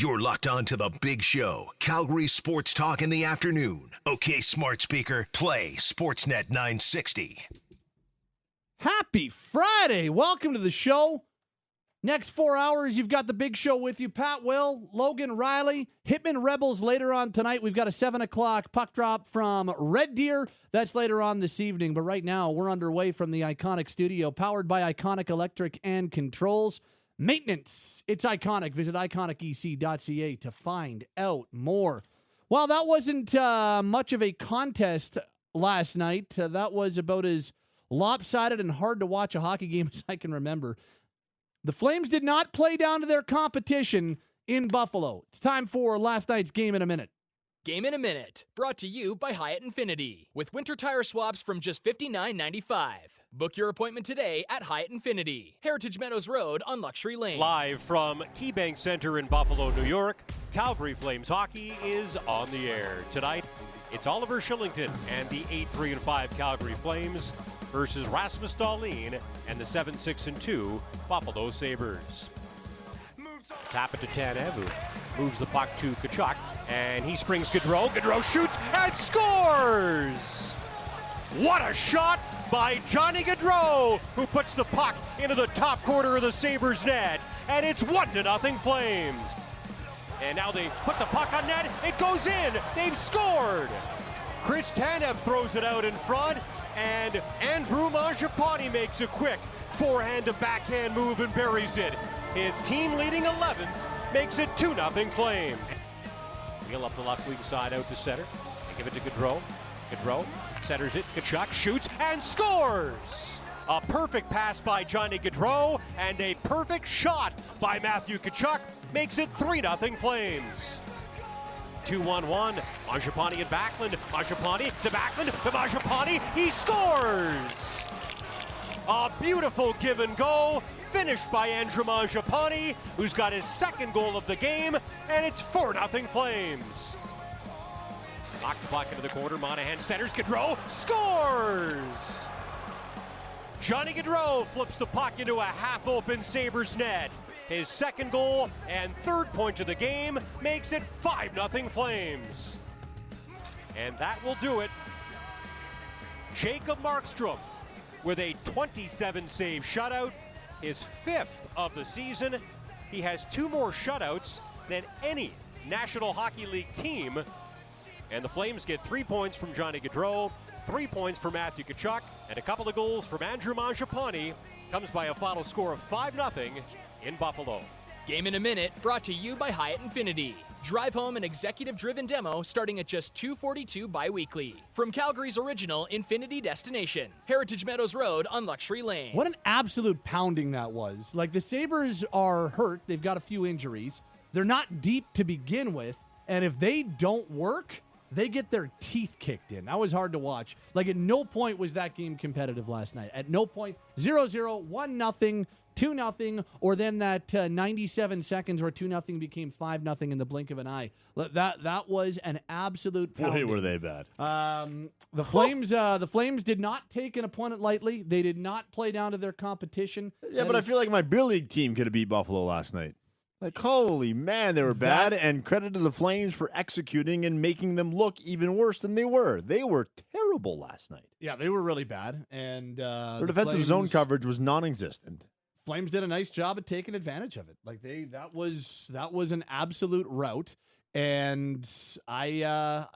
You're locked on to the big show, Calgary Sports Talk in the afternoon. Okay, smart speaker, play Sportsnet 960. Happy Friday. Welcome to the show. Next 4 hours, you've got the big show with you. Pat Will, Logan Riley, Hitman Rebels later on tonight. We've got a 7 o'clock puck drop from Red Deer. That's later on this evening. But right now, we're underway from the Iconic studio, powered by Iconic Electric and Controls. Maintenance, it's Iconic. Visit iconicec.ca to find out more. Well, that wasn't much of a contest last night. That was about as lopsided and hard to watch a hockey game as I can remember. The Flames did not play down to their competition in Buffalo. It's time for last night's Game in a Minute. Game in a Minute, brought to you by Hyatt Infinity, with winter tire swaps from just $59.95. Book your appointment today at Hyatt Infinity, Heritage Meadows Road on Luxury Lane. Live from KeyBank Center in Buffalo, New York, Calgary Flames hockey is on the air. Tonight, it's Oliver Shillington and the 8-3-5 Calgary Flames versus Rasmus Dahlin and the 7-6-2 Buffalo Sabres. Tap it to Tanev, who moves the puck to Tkachuk, and he springs Gaudreau. Gaudreau shoots and scores! What a shot by Johnny Gaudreau, who puts the puck into the top corner of the Sabres net, and it's 1-0 Flames. And now they put the puck on net. It goes in. They've scored. Chris Tanev throws it out in front, and Andrew Mangiapane makes a quick forehand to backhand move and buries it. His team leading 11th makes it 2-0 Flames. Wheel up the left wing side out to center. They give it to Gaudreau. Gaudreau centers it. Tkachuk shoots and scores. A perfect pass by Johnny Gaudreau and a perfect shot by Matthew Tkachuk makes it 3-0 Flames. 2-1-1. Mangiapane and Backlund. Mangiapane to Backlund to Mangiapane. He scores! A beautiful give and go, finished by Andrew Mangiapane, who's got his second goal of the game, and it's 4-0 Flames. Knocked the puck into the corner. Monahan centers. Gaudreau scores! Johnny Gaudreau flips the puck into a half-open Sabres net. His second goal and third point of the game makes it 5-0 Flames. And that will do it. Jacob Markstrom with a 27-save shutout, his 5th of the season. He has 2 more shutouts than any National Hockey League team. And the Flames get 3 points from Johnny Gaudreau, 3 points from Matthew Tkachuk, and a couple of goals from Andrew Mangiapane. Comes by a final score of 5-0 in Buffalo. Game in a Minute, brought to you by Hyatt Infinity. Drive home an executive-driven demo starting at just $242 bi-weekly. From Calgary's original Infinity destination, Heritage Meadows Road on Luxury Lane. What an absolute pounding that was. Like, the Sabres are hurt. They've got a few injuries. They're not deep to begin with. And if they don't work, they get their teeth kicked in. That was hard to watch. Like, at no point was that game competitive last night. At no point, 0-0, 1-0, 2-0, or then that 97 seconds where 2-0 became 5-0 in the blink of an eye. That was an absolute pounding. Boy, were they bad. The Flames did not take an opponent lightly. They did not play down to their competition. Yeah, but I feel like my beer league team could have beat Buffalo last night. Like, holy man, they were bad, and credit to the Flames for executing and making them look even worse than they were. They were terrible last night. Yeah, they were really bad, and their defensive zone coverage was non-existent. Flames did a nice job at taking advantage of it. Like, that was an absolute rout, and I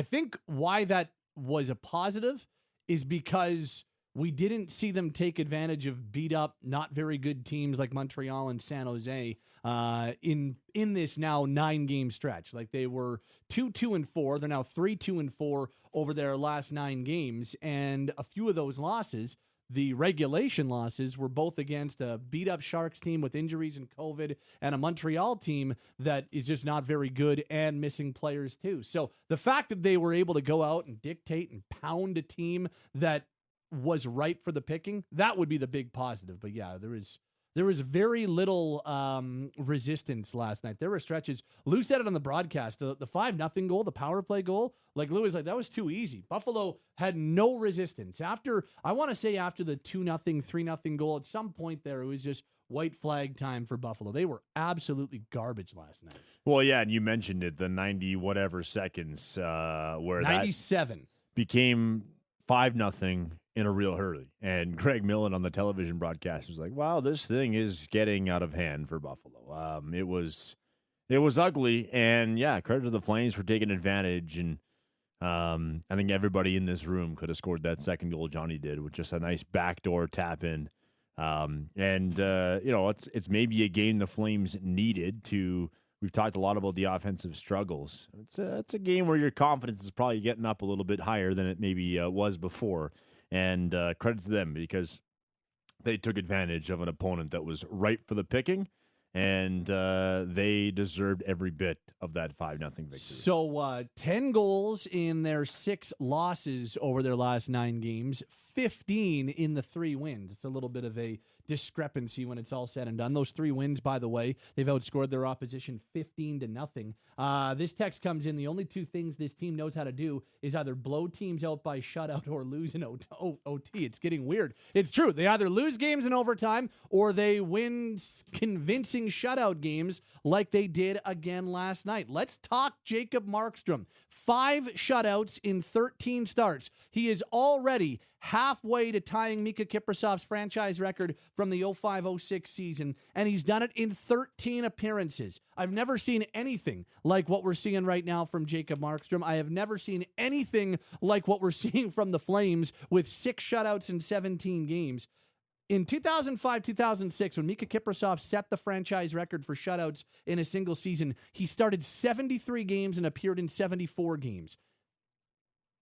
think why that was a positive is because we didn't see them take advantage of beat up, not very good teams like Montreal and San Jose in this now 9-game stretch. Like, they were 2-2-4. They're now 3-2-4 over their last 9 games, and a few of those losses, the regulation losses, were both against a beat-up Sharks team with injuries and COVID and a Montreal team that is just not very good and missing players too. So the fact that they were able to go out and dictate and pound a team that was ripe for the picking, that would be the big positive. But yeah, there was very little resistance last night. There were stretches. Lou said it on the broadcast. The 5-0 goal, the power play goal, like Lou was like, that was too easy. Buffalo had no resistance. After the 2-0, 3-0 goal, at some point there, it was just white flag time for Buffalo. They were absolutely garbage last night. Well, yeah, and you mentioned it, the 90 whatever seconds where 97 that became 5-0 in a real hurry. And Greg Millen on the television broadcast was like, wow, this thing is getting out of hand for Buffalo. It was ugly, and yeah, credit to the Flames for taking advantage. And I think everybody in this room could have scored that second goal Johnny did with just a nice backdoor tap in. It's maybe a game the Flames needed to. We've talked a lot about the offensive struggles. It's a game where your confidence is probably getting up a little bit higher than it maybe was before. And credit to them because they took advantage of an opponent that was ripe for the picking, and they deserved every bit of that 5-0 victory. So 10 goals in their 6 losses over their last 9 games, 15 in the 3 wins. It's a little bit of a discrepancy when it's all said and done. Those 3 wins, by the way, they've outscored their opposition 15-0. This text comes in. The only 2 things this team knows how to do is either blow teams out by shutout or lose in OT. It's getting weird. It's true. They either lose games in overtime or they win convincing shutout games like they did again last night. Let's talk Jacob Markstrom. 5 shutouts in 13 starts. He is already halfway to tying Mika Kiprasov's franchise record from the 05-06 season, and he's done it in 13 appearances. I've never seen anything like what we're seeing right now from Jacob Markstrom. I have never seen anything like what we're seeing from the Flames with 6 shutouts in 17 games. In 2005-2006, when Mika Kiprasov set the franchise record for shutouts in a single season, he started 73 games and appeared in 74 games.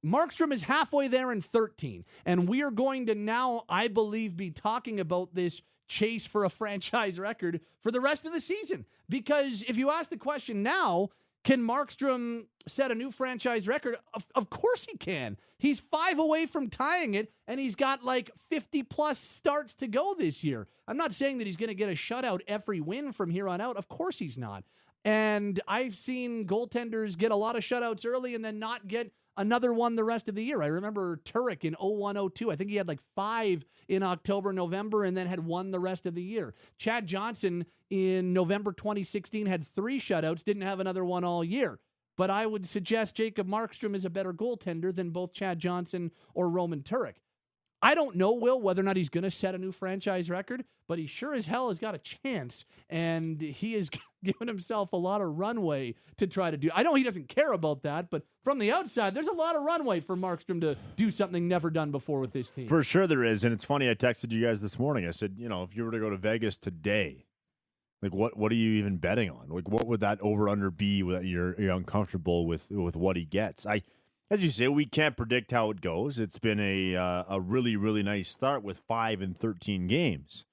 Markstrom is halfway there in 13, and we are going to now, I believe, be talking about this chase for a franchise record for the rest of the season. Because if you ask the question now, can Markstrom set a new franchise record? Of course he can. He's 5 away from tying it, and he's got like 50-plus starts to go this year. I'm not saying that he's going to get a shutout every win from here on out. Of course he's not. And I've seen goaltenders get a lot of shutouts early and then not get another one the rest of the year. I remember Turek in 01-02. I think he had like 5 in October, November, and then had 1 the rest of the year. Chad Johnson in November 2016 had 3 shutouts, didn't have another one all year. But I would suggest Jacob Markstrom is a better goaltender than both Chad Johnson or Roman Turek. I don't know, Will, whether or not he's going to set a new franchise record, but he sure as hell has got a chance, and he has given himself a lot of runway to try to do. I know he doesn't care about that, but from the outside, there's a lot of runway for Markstrom to do something never done before with this team. For sure there is, and it's funny, I texted you guys this morning. I said, if you were to go to Vegas today, like what are you even betting on? Like what would that over-under be that you're uncomfortable with what he gets? As you say, we can't predict how it goes. It's been a really, really nice start with 5 in 13 games.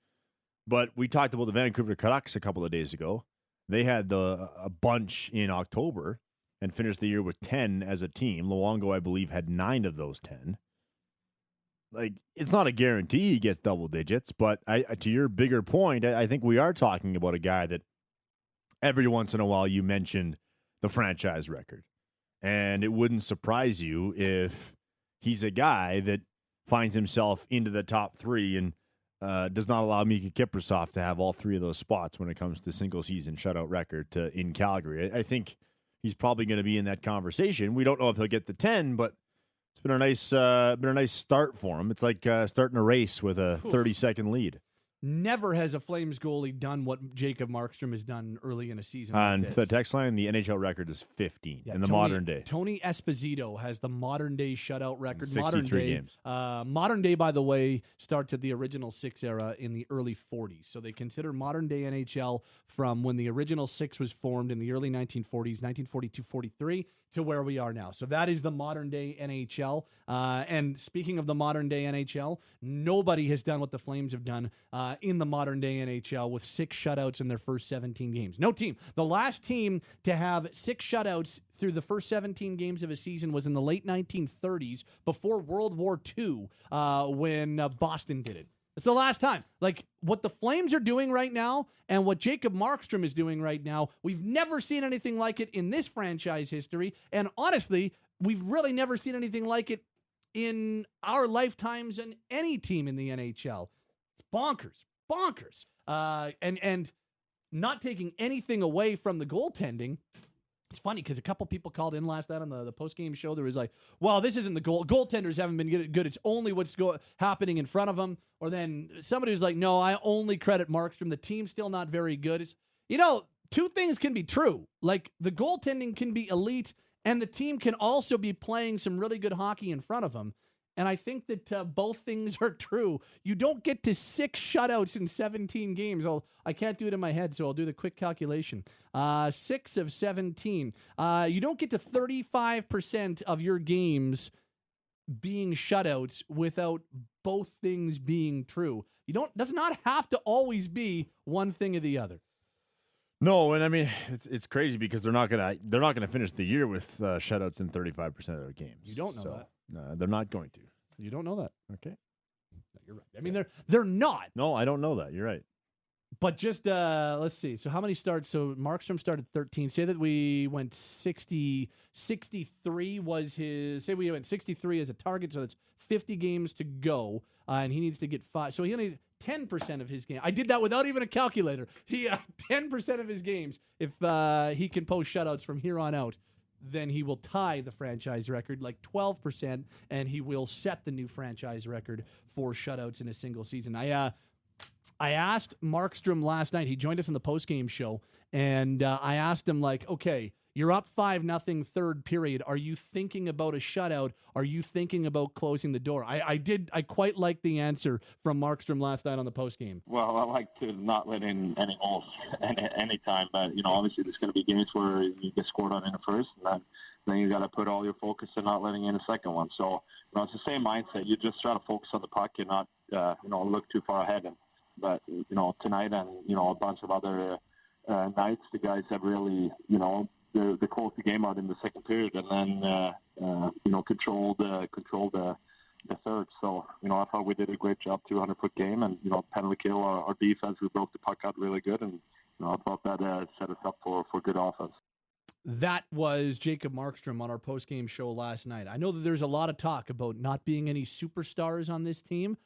But we talked about the Vancouver Canucks a couple of days ago. They had a bunch in October and finished the year with 10 as a team. Luongo, I believe, had 9 of those 10. Like, it's not a guarantee he gets double digits, but to your bigger point, I think we are talking about a guy that every once in a while you mention the franchise record. And it wouldn't surprise you if he's a guy that finds himself into the top 3 and does not allow Mika Kiprasov to have all 3 of those spots when it comes to single-season shutout record in Calgary. I think he's probably going to be in that conversation. We don't know if he'll get the 10, but it's been a nice start for him. It's like starting a race with a 30-second lead. Never has a Flames goalie done what Jacob Markstrom has done early in a season. On like the text line, the NHL record is 15 in the modern day. Tony Esposito has the modern day shutout record. 63 games. Modern day, by the way, starts at the original 6 era in the early 40s. So they consider modern day NHL from when the original 6 was formed in the early 1940s, 1942-43, to where we are now. So that is the modern day NHL. And speaking of the modern day NHL, nobody has done what the Flames have done in the modern day NHL with 6 shutouts in their first 17 games. No team. The last team to have 6 shutouts through the first 17 games of a season was in the late 1930s before World War II when Boston did it. It's the last time. Like, what the Flames are doing right now and what Jacob Markstrom is doing right now, we've never seen anything like it in this franchise history. And honestly, we've really never seen anything like it in our lifetimes in any team in the NHL. It's bonkers. And not taking anything away from the goaltending. It's funny because a couple people called in last night on the post-game show. There was like, well, this isn't the goal. Goaltenders haven't been good. It's only what's happening in front of them. Or then somebody was like, no, I only credit Markstrom. The team's still not very good. It's, two things can be true. Like the goaltending can be elite and the team can also be playing some really good hockey in front of them. And I think that both things are true. You don't get to 6 shutouts in 17 games. I can't do it in my head, so I'll do the quick calculation. 6 of 17. You don't get to 35% of your games being shutouts without both things being true. Does not have to always be one thing or the other. No, and I mean it's crazy because they're not gonna finish the year with shutouts in 35% of their games. You don't know that. No, they're not going to. You don't know that. Okay. No, you're right. I mean, they're not. No, I don't know that. You're right. But just let's see. So how many starts? So Markstrom started 13. Say that we went 60. 63 was his. Say we went 63 as a target. So that's 50 games to go, and he needs to get 5. So he only 10% of his game. I did that without even a calculator. He 10% of his games. If he can post shutouts from here on out, then he will tie the franchise record, like 12%, and he will set the new franchise record for shutouts in a single season. I asked Markstrom last night. He joined us on the postgame show, and I asked him, like, okay, you're up 5-0 third period. Are you thinking about a shutout? Are you thinking about closing the door? I quite liked the answer from Markstrom last night on the postgame. Well, I like to not let in any goals any time, but obviously there's going to be games where you get scored on in the first, and then you got to put all your focus in not letting in a second one. So it's the same mindset. You just try to focus on the puck and not look too far ahead. But tonight and a bunch of other nights, the guys have really they closed the game out in the second period, and then controlled the third. So I thought we did a great job, 200-foot game, and penalty kill our defense. We broke the puck out really good, and I thought that set us up for good offense. That was Jacob Markstrom on our postgame show last night. I know that there's a lot of talk about not being any superstars on this team.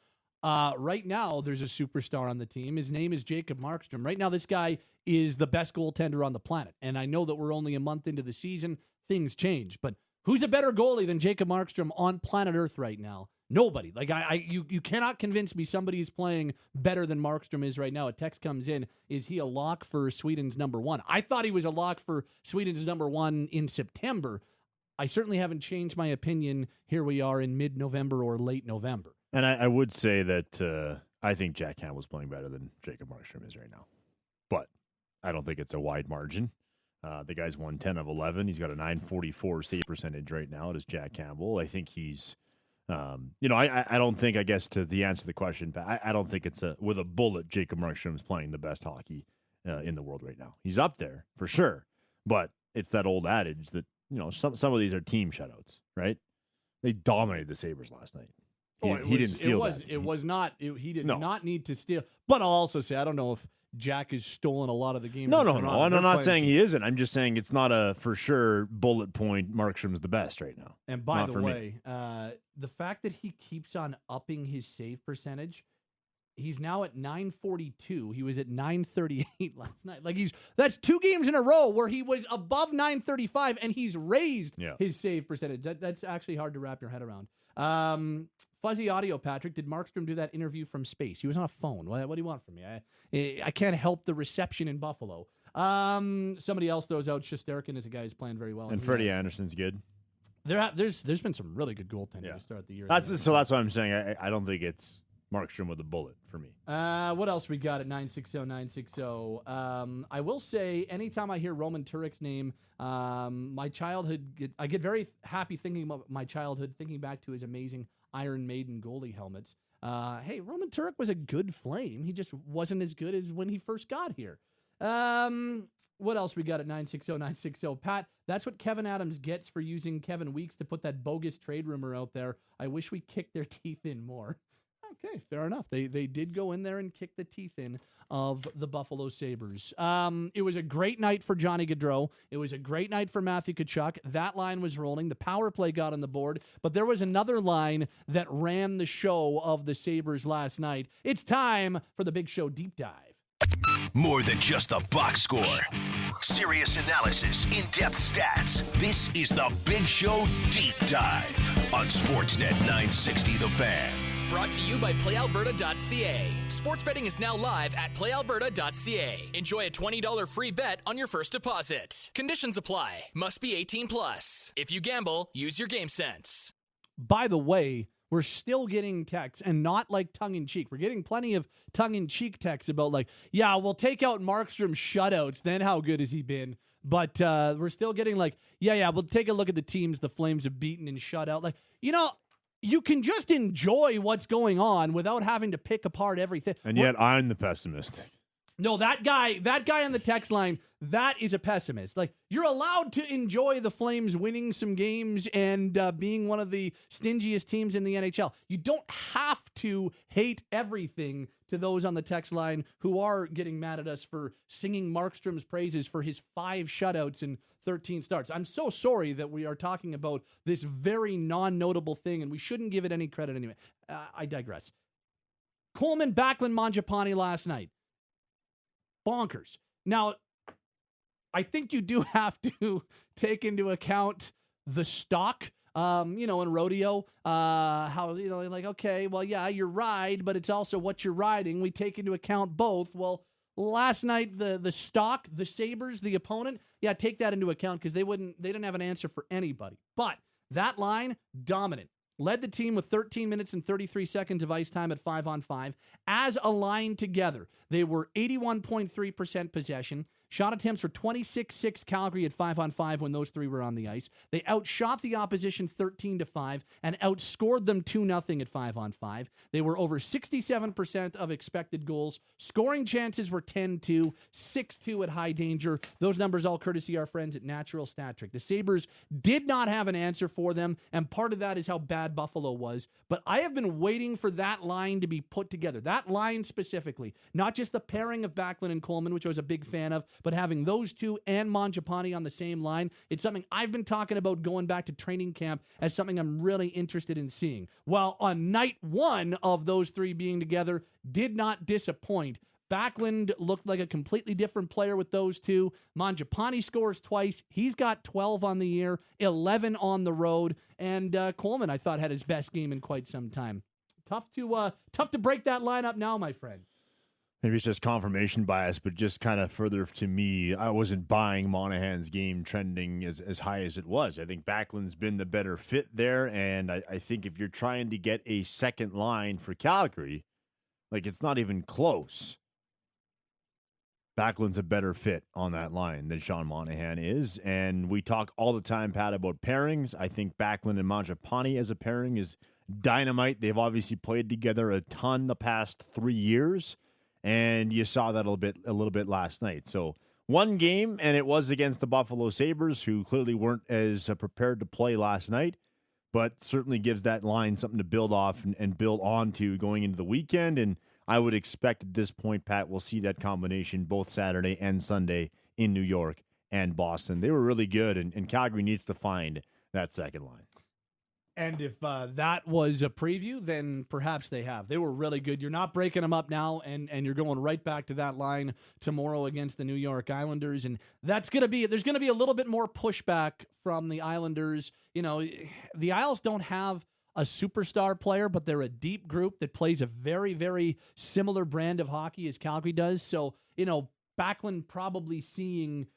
Right now, there's a superstar on the team. His name is Jacob Markstrom. Right now, this guy is the best goaltender on the planet. And I know that we're only a month into the season. Things change. But who's a better goalie than Jacob Markstrom on planet Earth right now? Nobody. Like you cannot convince me somebody is playing better than Markstrom is right now. A text comes in. Is he a lock for Sweden's number 1? I thought he was a lock for Sweden's number 1 in September. I certainly haven't changed my opinion. Here we are in mid-November or late November. And I would say that I think Jack Campbell's playing better than Jacob Markstrom is right now. But I don't think it's a wide margin. The guy's won 10 of 11. He's got a .944 save percentage right now. It is Jack Campbell. I think he's, I don't think, I guess, to the answer to the question, but I don't think it's with a bullet Jacob Markstrom's playing the best hockey in the world right now. He's up there for sure. But it's that old adage that, some of these are team shutouts, right? They dominated the Sabres last night. He didn't steal that. He did not need to steal. But I'll also say, I don't know if Jack has stolen a lot of the games. No. I'm not saying he isn't. I'm just saying it's not a for sure bullet point. Markstrom's the best right now. And by the way, the fact that he keeps on upping his save percentage, he's now at .942. He was at .938 last night. Like that's 2 games in a row where he was above .935 and he's raised his save percentage. That's actually hard to wrap your head around. Fuzzy audio, Patrick. Did Markstrom do that interview from space? He was on a phone. What do you want from me? I can't help the reception in Buffalo. Somebody else throws out Shesterkin as a guy who's playing very well. And Freddie Anderson's good. There's been some really good goaltending to start the year. That's what I'm saying. I don't think it's Markstrom with a bullet for me. What else we got at 960? I will say, anytime I hear Roman Turek's name, my childhood, I get very happy thinking about my childhood, thinking back to his amazing Iron Maiden goalie helmets. Hey, Roman Turek was a good Flame. He just wasn't as good as when he first got here. What else we got at 960? Pat, that's what Kevin Adams gets for using Kevin Weeks to put that bogus trade rumor out there. I wish we kicked their teeth in more. Okay, fair enough. They did go in there and kick the teeth in of the Buffalo Sabres. It was a great night for Johnny Gaudreau. It was a great night for Matthew Tkachuk. That line was rolling. The power play got on the board. But there was another line that ran the show of the Sabres last night. It's time for the Big Show Deep Dive. More than just a box score. Serious analysis, in-depth stats. This is the Big Show Deep Dive on Sportsnet 960 The Fan. Brought to you by PlayAlberta.ca. Sports betting is now live at PlayAlberta.ca. Enjoy a $20 free bet on your first deposit. Conditions apply. Must be 18 plus. If you gamble, use your game sense. By the way, we're still getting texts, and not like tongue-in-cheek. We're getting plenty of tongue-in-cheek texts about like, yeah, we'll take out Markstrom's shutouts, then how good has he been? But we're still getting like, yeah, we'll take a look at the teams the Flames have beaten and shut out. Like, you can just enjoy what's going on without having to pick apart everything. And yet I'm the pessimist. No, that guy on the text line, that is a pessimist. Like, you're allowed to enjoy the Flames winning some games and being one of the stingiest teams in the NHL. You don't have to hate everything to those on the text line who are getting mad at us for singing Markstrom's praises for his 5 shutouts and 13 starts. I'm so sorry that we are talking about this very non-notable thing, and we shouldn't give it any credit anyway. I digress. Coleman, Backlund, Mangiapane last night. Bonkers. Now, I think you do have to take into account the stock, in rodeo, how, like, okay, well, yeah, you're right, but it's also what you're riding. We take into account both. Well, last night, the stock, the Sabres, the opponent, yeah, take that into account because they didn't have an answer for anybody. But that line, dominant. Led the team with 13 minutes and 33 seconds of ice time at 5-on-5. As a line together, they were 81.3% possession. Shot attempts were 26-6 Calgary at 5-on-5 when those three were on the ice. They outshot the opposition 13-5 and outscored them 2-0 at 5-on-5. They were over 67% of expected goals. Scoring chances were 10-2, 6-2 at high danger. Those numbers all courtesy our friends at Natural Stat Trick. The Sabres did not have an answer for them, and part of that is how bad Buffalo was. But I have been waiting for that line to be put together. That line specifically, not just the pairing of Backlund and Coleman, which I was a big fan of, but having those two and Mangiapane on the same line, it's something I've been talking about going back to training camp as something I'm really interested in seeing. Well, on night one of those three being together, did not disappoint. Backlund looked like a completely different player with those two. Mangiapane scores twice. He's got 12 on the year, 11 on the road. And Coleman, I thought, had his best game in quite some time. Tough to break that lineup now, my friend. Maybe it's just confirmation bias, but just kind of further to me, I wasn't buying Monahan's game trending as high as it was. I think Backlund's been the better fit there, and I think if you're trying to get a second line for Calgary, like, it's not even close. Backlund's a better fit on that line than Sean Monahan is, and we talk all the time, Pat, about pairings. I think Backlund and Mangiapane as a pairing is dynamite. They've obviously played together a ton the past 3 years. And you saw that a little bit last night. So one game, and it was against the Buffalo Sabres, who clearly weren't as prepared to play last night, but certainly gives that line something to build off and build onto going into the weekend. And I would expect at this point, Pat, we'll see that combination both Saturday and Sunday in New York and Boston. They were really good, and Calgary needs to find that second line. And if that was a preview, then perhaps they have. They were really good. You're not breaking them up now, and you're going right back to that line tomorrow against the New York Islanders. And there's going to be a little bit more pushback from the Islanders. The Isles don't have a superstar player, but they're a deep group that plays a very, very similar brand of hockey as Calgary does. So, Backlund probably seeing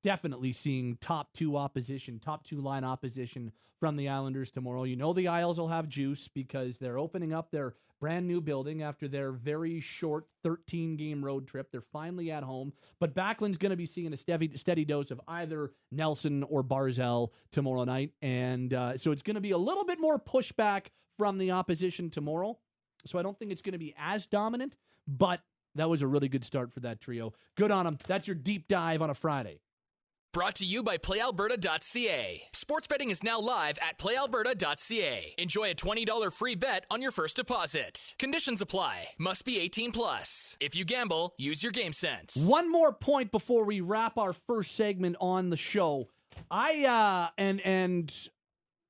definitely seeing top two line opposition from the Islanders tomorrow. The Isles will have juice because they're opening up their brand new building after their very short 13-game road trip. They're finally at home, but Backlund's going to be seeing a steady dose of either Nelson or Barzal tomorrow night, and so it's going to be a little bit more pushback from the opposition tomorrow. So I don't think it's going to be as dominant, but that was a really good start for that trio. Good on them. That's your deep dive on a Friday. Brought to you by PlayAlberta.ca. Sports betting is now live at PlayAlberta.ca. Enjoy a $20 free bet on your first deposit. Conditions apply. Must be 18 plus. If you gamble, use your game sense. One more point before we wrap our first segment on the show. I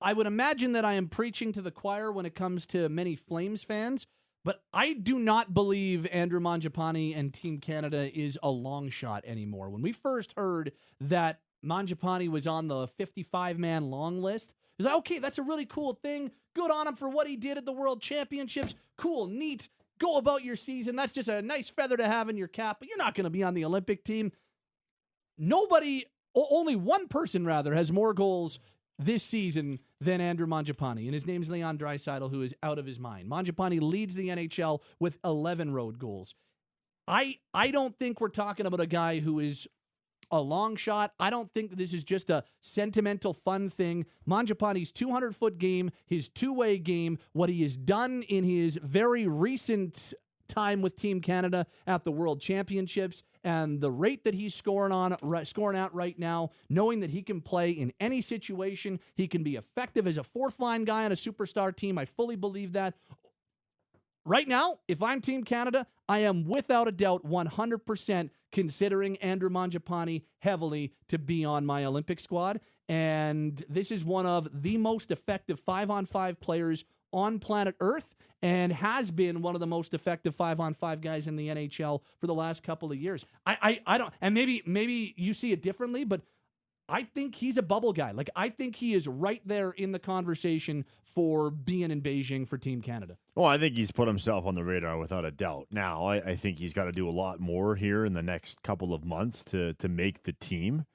would imagine that I am preaching to the choir when it comes to many Flames fans, But I do not believe Andrew Mangiapane and Team Canada is a long shot anymore. When we first heard that Mangiapane was on the 55-man long list, it was like, okay, that's a really cool thing. Good on him for what he did at the World Championships. Cool, neat. Go about your season. That's just a nice feather to have in your cap, but you're not going to be on the Olympic team. Only one person, rather, has more goals this season than Andrew Mangiapane, and his name's Leon Draisaitl, who is out of his mind. Mangiapane leads the NHL with 11 road goals. I don't think we're talking about a guy who is a long shot. I don't think this is just a sentimental fun thing. Mangiapane's 200-foot game, his two-way game, what he has done in his very recent time with Team Canada at the World Championships, and the rate that he's scoring out right now, knowing that he can play in any situation, he can be effective as a fourth-line guy on a superstar team. I fully believe that. Right now, if I'm Team Canada, I am without a doubt 100% considering Andrew Mangiapane heavily to be on my Olympic squad. And this is one of the most effective 5-on-5 players on planet Earth, and has been one of the most effective 5-on-5 guys in the NHL for the last couple of years. I don't, and maybe you see it differently, but I think he's a bubble guy. Like, I think he is right there in the conversation for being in Beijing for Team Canada. Well, I think he's put himself on the radar without a doubt. Now, I think he's got to do a lot more here in the next couple of months to make the team.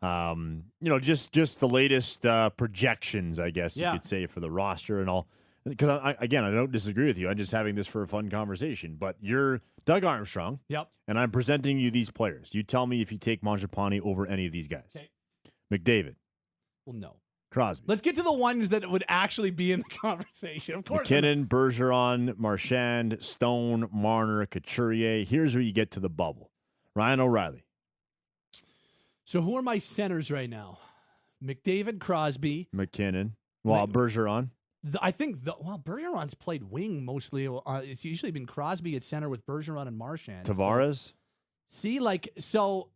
Just the latest projections, I guess you could say, for the roster and all. Because, I don't disagree with you. I'm just having this for a fun conversation. But you're Doug Armstrong. Yep. And I'm presenting you these players. You tell me if you take Mangiapane over any of these guys. Okay. McDavid. Well, no. Crosby. Let's get to the ones that would actually be in the conversation. Of course. McKinnon, Bergeron, Marchand, Stone, Marner, Couturier. Here's where you get to the bubble. Ryan O'Reilly. So who are my centers right now? McDavid, Crosby. McKinnon. Well, Bergeron. I think Bergeron's played wing mostly. It's usually been Crosby at center with Bergeron and Marchand. Tavares. So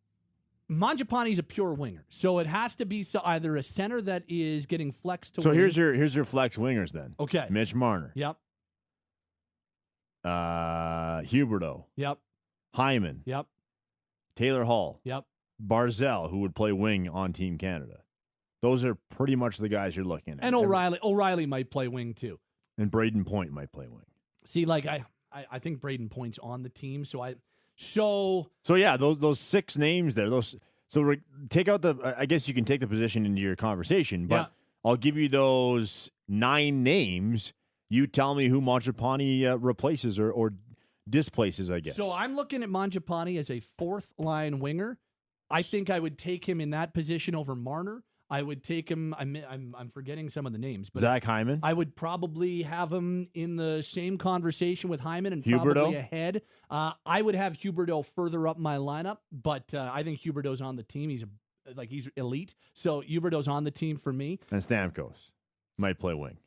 Mangiapane's a pure winger. So it has to be either a center that is getting flexed to. So wing. here's your flex wingers then. Okay. Mitch Marner. Yep. Huberdeau. Yep. Hyman. Yep. Taylor Hall. Yep. Barzell, who would play wing on Team Canada. Those are pretty much the guys you're looking at. And O'Reilly might play wing too. And Braden Point might play wing. See, like I think Braden Point's on the team, so yeah, those six names there. Take out I guess you can take the position into your conversation, but I'll give you those 9 names. You tell me who Mangiapane replaces or displaces, I guess. So I'm looking at Mangiapane as a fourth-line winger. I think I would take him in that position over Marner. I would take him. I'm forgetting some of the names, but Zach Hyman. I would probably have him in the same conversation with Hyman and Huberdeau? Probably ahead. I would have Huberdeau further up my lineup, but I think Huberdeau's on the team. He's elite, so Huberdeau's on the team for me. And Stamkos might play wing.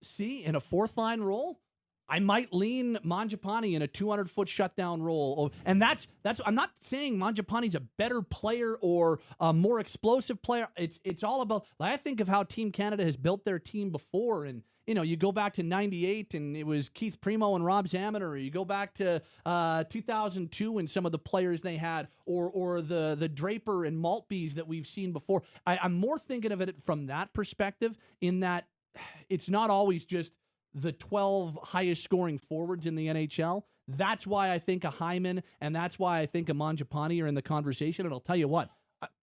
See, in a fourth line role, I might lean Mangiapane in a 200-foot shutdown role. And that's I'm not saying Mangiapane's a better player or a more explosive player. It's all about, I think of how Team Canada has built their team before. And, you go back to 98 and it was Keith Primo and Rob Zaminer, or you go back to 2002 and some of the players they had, or the Draper and Maltbys that we've seen before. I'm more thinking of it from that perspective, in that it's not always just the 12 highest scoring forwards in the NHL. That's why I think a Hyman and that's why I think a Mangiapane are in the conversation. And I'll tell you what,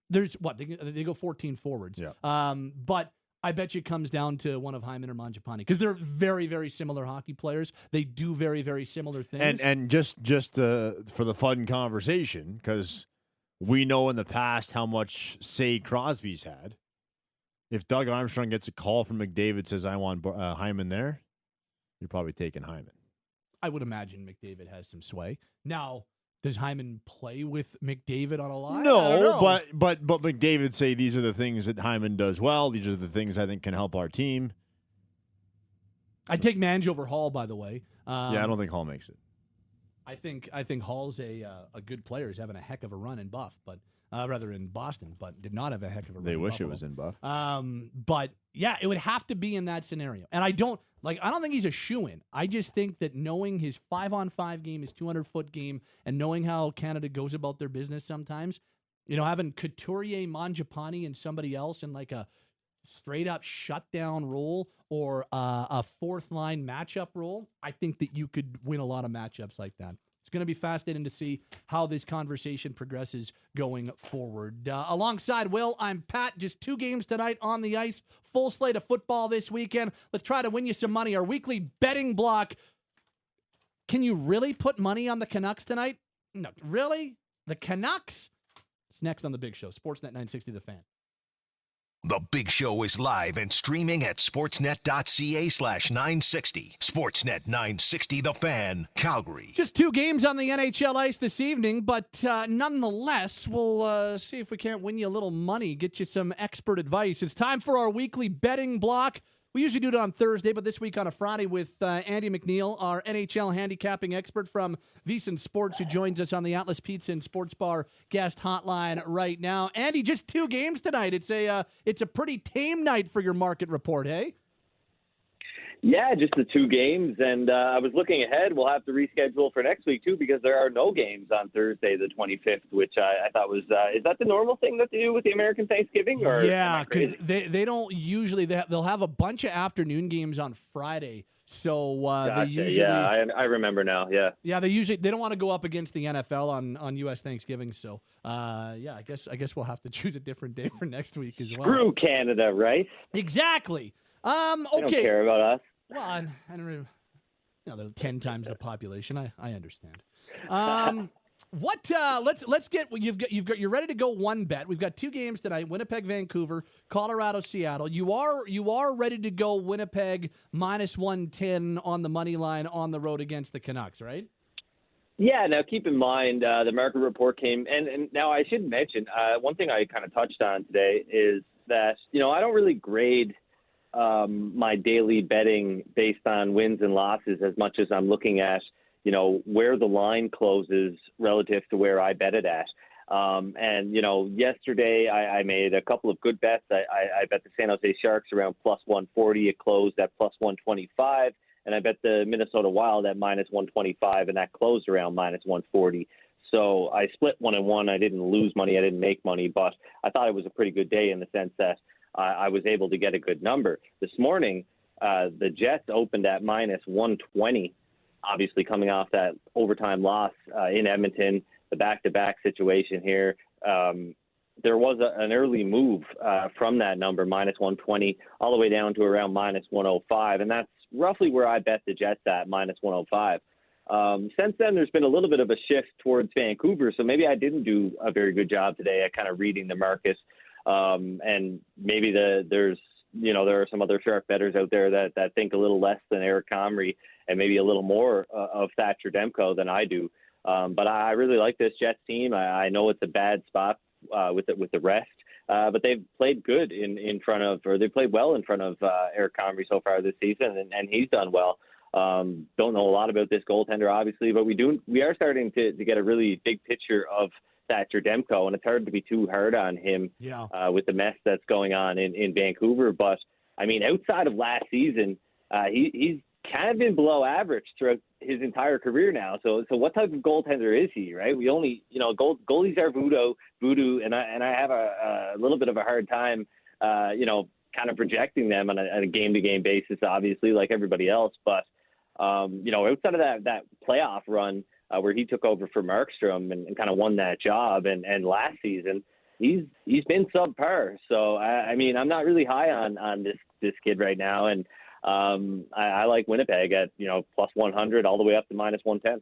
they go 14 forwards. Yeah. But I bet you it comes down to one of Hyman or Mangiapane, because they're very, very similar hockey players. They do very, very similar things. And just for the fun conversation, because we know in the past how much say Crosby's had. If Doug Armstrong gets a call from McDavid, says, I want Hyman there, you're probably taking Hyman. I would imagine McDavid has some sway. Now, does Hyman play with McDavid on a line? No, but McDavid say these are the things that Hyman does well. These are the things I think can help our team. I'd take Mange over Hall, by the way. I don't think Hall makes it. I think Hall's a good player. He's having a heck of a run in Buff, but rather in Boston, but did not have a heck of a run. They in wish Buffalo. it was in Buff. But yeah, it would have to be in that scenario. And I don't think he's a shoo-in. I just think that knowing his 5-on-5 game, his 200-foot game, and knowing how Canada goes about their business sometimes, having Couturier, Mangiapane, and somebody else in like a straight-up shutdown role or a fourth-line matchup role, I think that you could win a lot of matchups like that. It's going to be fascinating to see how this conversation progresses going forward. Alongside Will, I'm Pat. Just 2 games tonight on the ice. Full slate of football this weekend. Let's try to win you some money. Our weekly betting block. Can you really put money on the Canucks tonight? No, really? The Canucks? It's next on The Big Show. Sportsnet 960 The Fan. The Big Show is live and streaming at sportsnet.ca/960. Sportsnet 960 The Fan, Calgary. Just 2 games on the NHL ice this evening, but nonetheless, we'll see if we can't win you a little money, get you some expert advice. It's time for our weekly betting block. We usually do it on Thursday, but this week on a Friday with Andy McNeil, our NHL handicapping expert from VSiN Sports, who joins us on the Atlas Pizza and Sports Bar guest hotline right now. Andy, just 2 games tonight. It's a pretty tame night for your market report, hey? Yeah, just the 2 games, and I was looking ahead. We'll have to reschedule for next week, too, because there are no games on Thursday the 25th, which I thought was is that the normal thing that they do with the American Thanksgiving? Or yeah, because they don't usually – they'll have a bunch of afternoon games on Friday, so gotcha. they usually – Yeah, I remember now, yeah. Yeah, they don't want to go up against the NFL on U.S. Thanksgiving, so I guess we'll have to choose a different day for next week as well. Screw Canada, right? Exactly. Okay. They don't care about us. Well, I don't really, they're 10 times the population. I understand. Let's get you're ready to go one bet. We've got 2 games tonight: Winnipeg, Vancouver, Colorado, Seattle. You are ready to go Winnipeg -110 on the money line on the road against the Canucks, right? Yeah. Now keep in mind the market report came, and now I should mention one thing I kind of touched on today is that I don't really grade my daily betting based on wins and losses as much as I'm looking at, where the line closes relative to where I bet it at. Yesterday I made a couple of good bets. I bet the San Jose Sharks around +140. It closed at +125. And I bet the Minnesota Wild at -125, and that closed around -140. So I split 1-1. I didn't lose money. I didn't make money, but I thought it was a pretty good day in the sense that I was able to get a good number. This morning, the Jets opened at -120, obviously coming off that overtime loss in Edmonton, the back-to-back situation here. There was an early move from that number, -120, all the way down to around -105, and that's roughly where I bet the Jets at, -105. Since then, there's been a little bit of a shift towards Vancouver, so maybe I didn't do a very good job today at kind of reading the market. And maybe there are some other sharp bettors out there that think a little less than Eric Comrie and maybe a little more of Thatcher Demko than I do. But I really like this Jets team. I know it's a bad spot with the rest, but they've played good in front of, or they played well in front of Eric Comrie so far this season, and he's done well. Don't know a lot about this goaltender, obviously, but we are starting to get a really big picture of Thatcher Demko, and it's hard to be too hard on him with the mess that's going on in Vancouver. But, I mean, outside of last season, he's kind of been below average throughout his entire career now. So what type of goaltender is he, right? We only, goalies are voodoo, and I have a little bit of a hard time, kind of projecting them on a game-to-game basis, obviously, like everybody else. But, outside of that playoff run, where he took over for Markstrom and kind of won that job. And last season, he's been subpar. So, I mean, I'm not really high on this kid right now. And I like Winnipeg at, +100 all the way up to -110.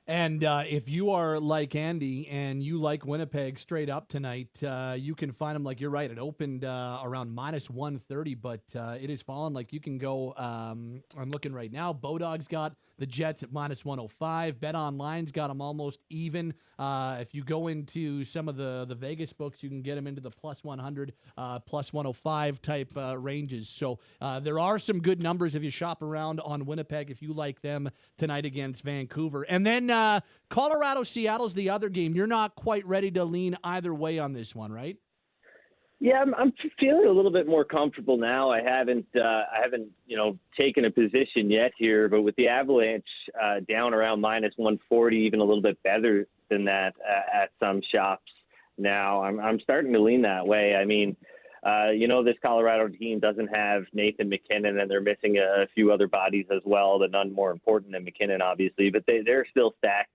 And if you are like Andy and you like Winnipeg straight up tonight, you can find them, like you're right. It opened around -130, but it has fallen. Like you can go, I'm looking right now. Bodog's got the Jets at -105. Bet Online's got them almost even. If you go into some of the Vegas books, you can get them into the +100, +105 type ranges. So there are some good numbers if you shop around on Winnipeg if you like them tonight against Vancouver. And then Colorado Seattle's the other game. You're not quite ready to lean either way on this one, right? Yeah, I'm feeling a little bit more comfortable now. I haven't taken a position yet here, but with the Avalanche down around minus 140, even a little bit better than that at some shops now, I'm starting to lean that way. I mean, this Colorado team doesn't have Nathan McKinnon, and they're missing a few other bodies as well, but none more important than McKinnon, obviously, but they're still stacked.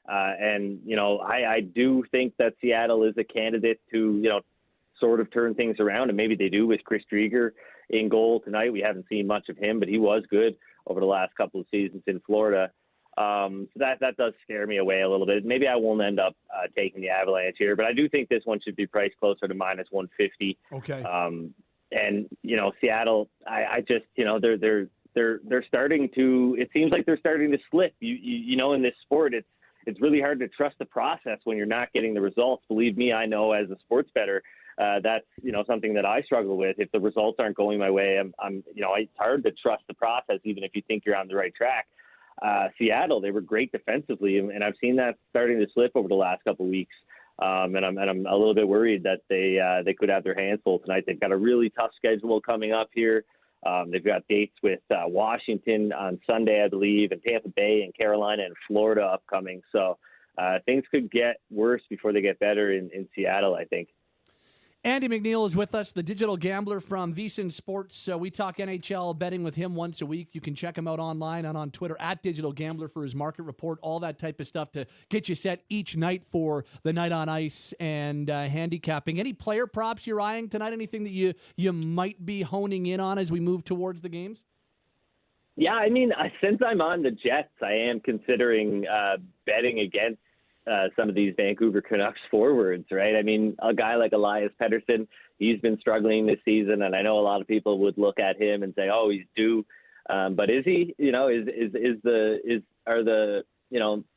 I do think that Seattle is a candidate to, sort of turn things around, and maybe they do with Chris Drieger in goal tonight. We haven't seen much of him, but he was good over the last couple of seasons in Florida. So that does scare me away a little bit. Maybe I won't end up taking the Avalanche here, but I do think this one should be priced closer to minus 150. Okay. Seattle, I just, they're starting to. It seems like they're starting to slip. In this sport, it's really hard to trust the process when you're not getting the results. Believe me, I know as a sports bettor. That's something that I struggle with. If the results aren't going my way, it's hard to trust the process, even if you think you're on the right track. Seattle, they were great defensively, and I've seen that starting to slip over the last couple of weeks. And I'm a little bit worried that they could have their hands full tonight. They've got a really tough schedule coming up here. They've got dates with Washington on Sunday, I believe, and Tampa Bay and Carolina and Florida upcoming. So things could get worse before they get better in Seattle, I think. Andy McNeil is with us, the digital gambler from VSiN Sports. We talk NHL betting with him once a week. You can check him out online and on Twitter at Digital Gambler for his market report, all that type of stuff to get you set each night for the night on ice and handicapping. Any player props you're eyeing tonight? Anything that you might be honing in on as we move towards the games? Yeah, I mean, since I'm on the Jets, I am considering betting against some of these Vancouver Canucks forwards, right? I mean, a guy like Elias Pettersson, he's been struggling this season, and I know a lot of people would look at him and say, "Oh, he's due," but is he? Are the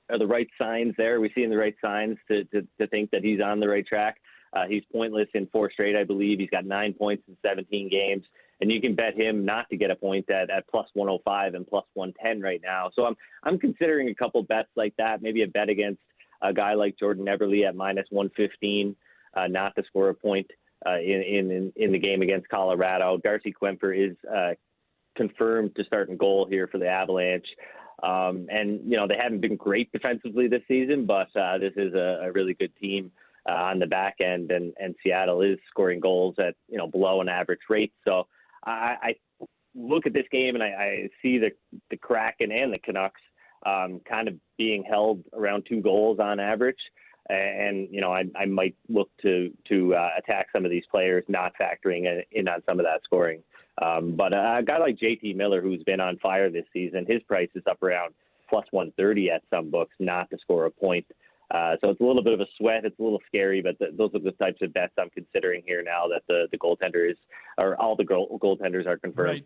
right signs there? Are we seeing the right signs to think that he's on the right track? He's pointless in 4 straight, I believe. He's got 9 points in 17 games. And you can bet him not to get a point at plus 105 and plus 110 right now. So I'm considering a couple bets like that, maybe a bet against a guy like Jordan Eberle at minus 115, not to score a point in the game against Colorado. Darcy Kemper is confirmed to start in goal here for the Avalanche. They haven't been great defensively this season, but this is a really good team on the back end, and Seattle is scoring goals at below an average rate. So I look at this game and I see the Kraken and the Canucks kind of being held around 2 goals on average. And, I might look to attack some of these players, not factoring in on some of that scoring. But a guy like JT Miller, who's been on fire this season, his price is up around plus 130 at some books, not to score a point. So it's a little bit of a sweat. It's a little scary, but those are the types of bets I'm considering here now that the goaltender all the goaltenders are confirmed. Right.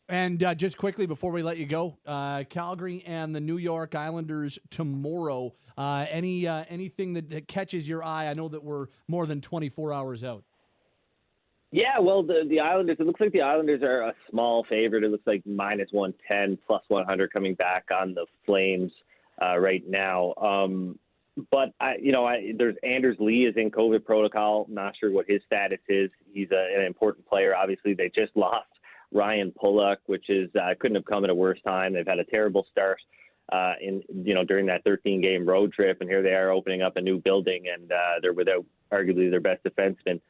And just quickly before we let you go, Calgary and the New York Islanders tomorrow. Anything that catches your eye? I know that we're more than 24 hours out. Yeah, well, the Islanders, it looks like the Islanders are a small favorite. It looks like minus 110, plus 100 coming back on the Flames right now. But there's Anders Lee is in COVID protocol. Not sure what his status is. He's an important player. Obviously, they just lost Ryan Pulock, which is couldn't have come at a worse time. They've had a terrible start during that 13-game road trip, and here they are opening up a new building, and they're without arguably their best defenseman.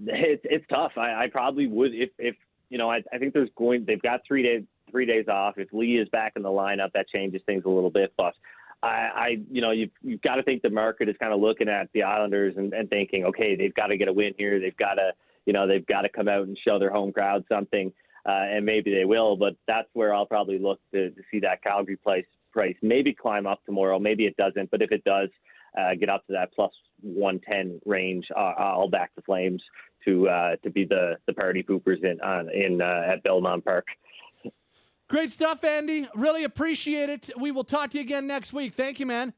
It's tough. I probably would if I think they've got 3 days off. If Lee is back in the lineup, that changes things a little bit, but. You've got to think the market is kind of looking at the Islanders and thinking, okay, they've got to get a win here. They've got to come out and show their home crowd something, and maybe they will. But that's where I'll probably look to see that Calgary price maybe climb up tomorrow. Maybe it doesn't, but if it does get up to that plus 110 range, I'll back the Flames to be the party poopers at Belmont Park. Great stuff, Andy. Really appreciate it. We will talk to you again next week. Thank you, man.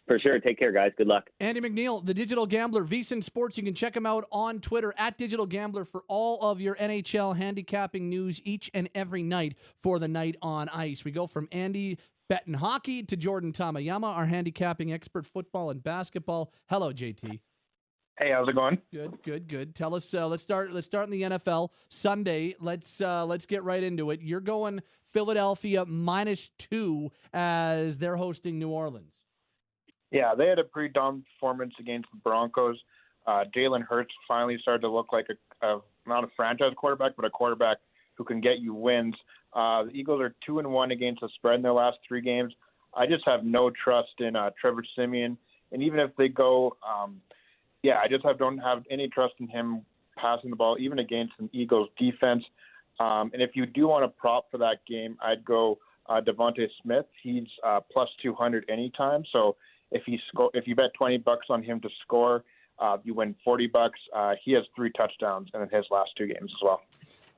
For sure. Take care, guys. Good luck. Andy McNeil, the Digital Gambler, VSiN Sports. You can check him out on Twitter at Digital Gambler for all of your NHL handicapping news each and every night for the night on ice. We go from Andy betting hockey to Jordan Tamayama, our handicapping expert, football and basketball. Hello, JT. Hey, how's it going? Good. Tell us. Let's start in the NFL Sunday. Let's get right into it. You're going Philadelphia -2 as they're hosting New Orleans. Yeah, they had a pretty dominant performance against the Broncos. Jalen Hurts finally started to look like not a franchise quarterback, but a quarterback who can get you wins. The Eagles are 2-1 against the spread in their last 3 games. I just have no trust in Trevor Siemian, and even if they go. I just don't have any trust in him passing the ball, even against an Eagles defense. And if you do want a prop for that game, I'd go Devontae Smith. He's plus 200 anytime. So if you bet $20 on him to score, you win $40. He has 3 touchdowns in his last 2 games as well.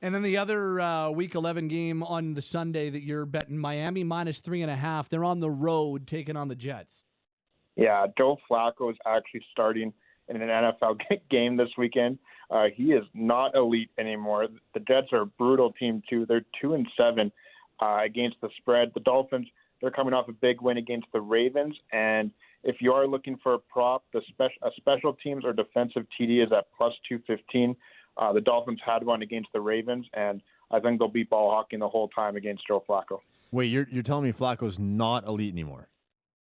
And then the other Week 11 game on the Sunday that you're betting, Miami -3.5. They're on the road taking on the Jets. Yeah, Joe Flacco is actually starting in an NFL game this weekend. He is not elite anymore. The Jets are a brutal team, too. They're 2-7 against the spread. The Dolphins, they're coming off a big win against the Ravens. And if you are looking for a prop, a special teams or defensive TD is at plus 215. The Dolphins had one against the Ravens, and I think they'll be ball hawking the whole time against Joe Flacco. Wait, you're telling me Flacco's not elite anymore?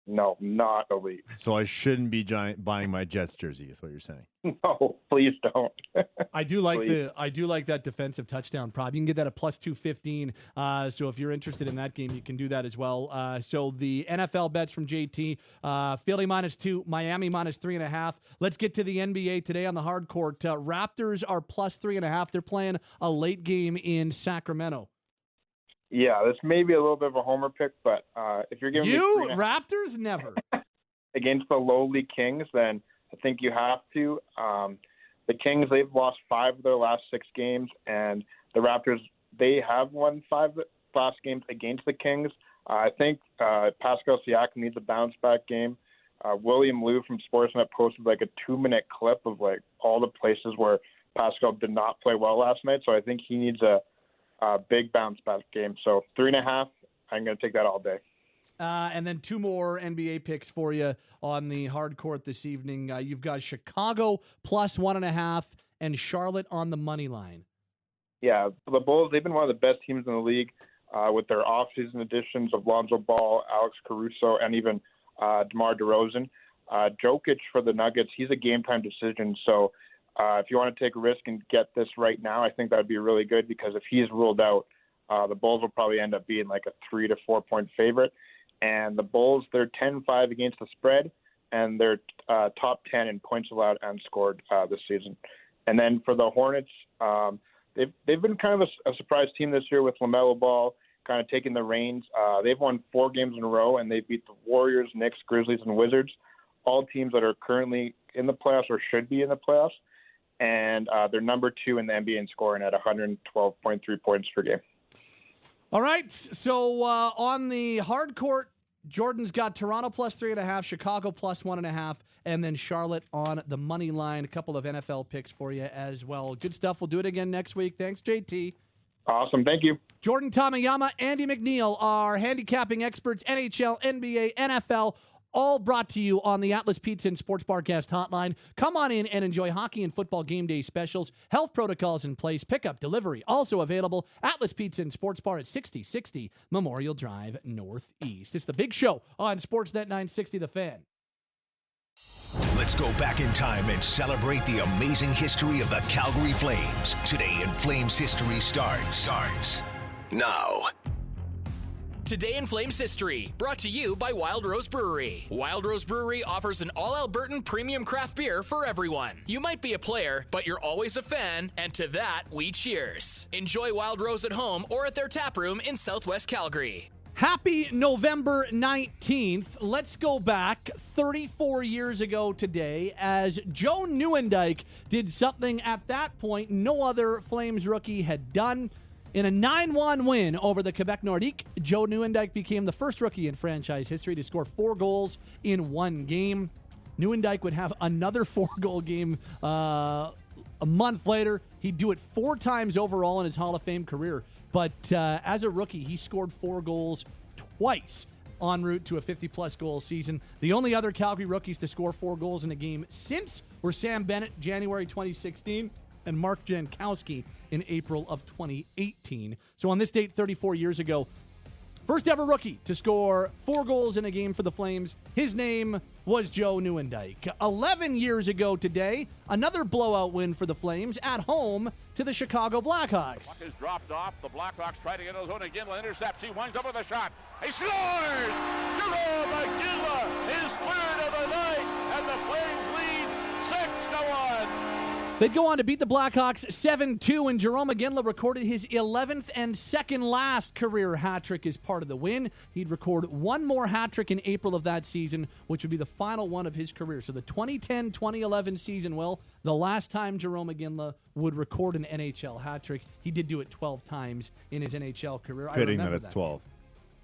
No, not elite. So I shouldn't be buying my Jets jersey, is what you're saying? No, please don't. I do like that defensive touchdown prop. You can get that at plus 215. So if you're interested in that game, you can do that as well. So the NFL bets from JT: Philly -2, Miami -3.5. Let's get to the NBA today on the hard court. Raptors are plus 3.5. They're playing a late game in Sacramento. Yeah, this may be a little bit of a homer pick, but if you're giving me Raptors, never against the lowly Kings, then I think you have to. The Kings, they've lost 5 of their last 6 games, and the Raptors, they have won 5 last games against the Kings. I think Pascal Siakam needs a bounce-back game. William Liu from Sportsnet posted like a 2-minute clip of like all the places where Pascal did not play well last night, so I think he needs a big bounce-back game. So 3.5, I'm going to take that all day. And then 2 more NBA picks for you on the hard court this evening. You've got Chicago plus 1.5 and Charlotte on the money line. Yeah, the Bulls, they've been one of the best teams in the league with their off-season additions of Lonzo Ball, Alex Caruso, and even DeMar DeRozan. Jokic for the Nuggets, he's a game-time decision. So if you want to take a risk and get this right now, I think that would be really good because if he's ruled out, the Bulls will probably end up being like a 3 to 4 point favorite. And the Bulls, they're 10-5 against the spread, and they're top 10 in points allowed and scored this season. And then for the Hornets, they've been kind of a surprise team this year with LaMelo Ball kind of taking the reins. They've won 4 games in a row, and they beat the Warriors, Knicks, Grizzlies, and Wizards, all teams that are currently in the playoffs or should be in the playoffs. And they're number 2 in the NBA in scoring at 112.3 points per game. All right, so on the hard court, Jordan's got Toronto plus 3.5, Chicago plus 1.5, and then Charlotte on the money line. A couple of NFL picks for you as well. Good stuff. We'll do it again next week. Thanks, JT. Awesome. Thank you. Jordan Tamayama, Andy McNeil, our handicapping experts, NHL, NBA, NFL, all brought to you on the Atlas Pizza and Sports Bar Guest Hotline. Come on in and enjoy hockey and football game day specials. Health protocols in place. Pickup, delivery, also available. Atlas Pizza and Sports Bar at 6060 Memorial Drive Northeast. It's the big show on Sportsnet 960 The Fan. Let's go back in time and celebrate the amazing history of the Calgary Flames. Today in Flames history starts now. Today in Flames history, brought to you by Wild Rose Brewery. Wild Rose Brewery offers an all-Albertan premium craft beer for everyone. You might be a player, but you're always a fan, and to that, we cheers. Enjoy Wild Rose at home or at their tap room in Southwest Calgary. Happy November 19th. Let's go back 34 years ago today as Joe Nieuwendyk did something at that point no other Flames rookie had done. In a 9-1 win over the Quebec Nordique, Joe Nieuwendyk became the first rookie in franchise history to score 4 goals in 1 game. Nieuwendyk would have another 4-goal game a month later. He'd do it 4 times overall in his Hall of Fame career. But as a rookie, he scored 4 goals twice en route to a 50-plus goal season. The only other Calgary rookies to score 4 goals in a game since were Sam Bennett, January 2016, and Mark Jankowski in April of 2018. So on this date, 34 years ago, first ever rookie to score 4 goals in a game for the Flames. His name was Joe Nieuwendyk. 11 years ago today, another blowout win for the Flames at home to the Chicago Blackhawks. Puck is dropped off. The Blackhawks try to get in the zone again. Intercepts. He winds up with a shot. He scores! Jerome McGinley is third of the night, and the Flames lead 6-1. They'd go on to beat the Blackhawks 7-2, and Jerome McGinley recorded his 11th and second last career hat trick as part of the win. He'd record one more hat trick in April of that season, which would be the final one of his career. So the 2010-2011 season, the last time Jerome McGinley would record an NHL hat trick. He did do it 12 times in his NHL career. Fitting that it's 12.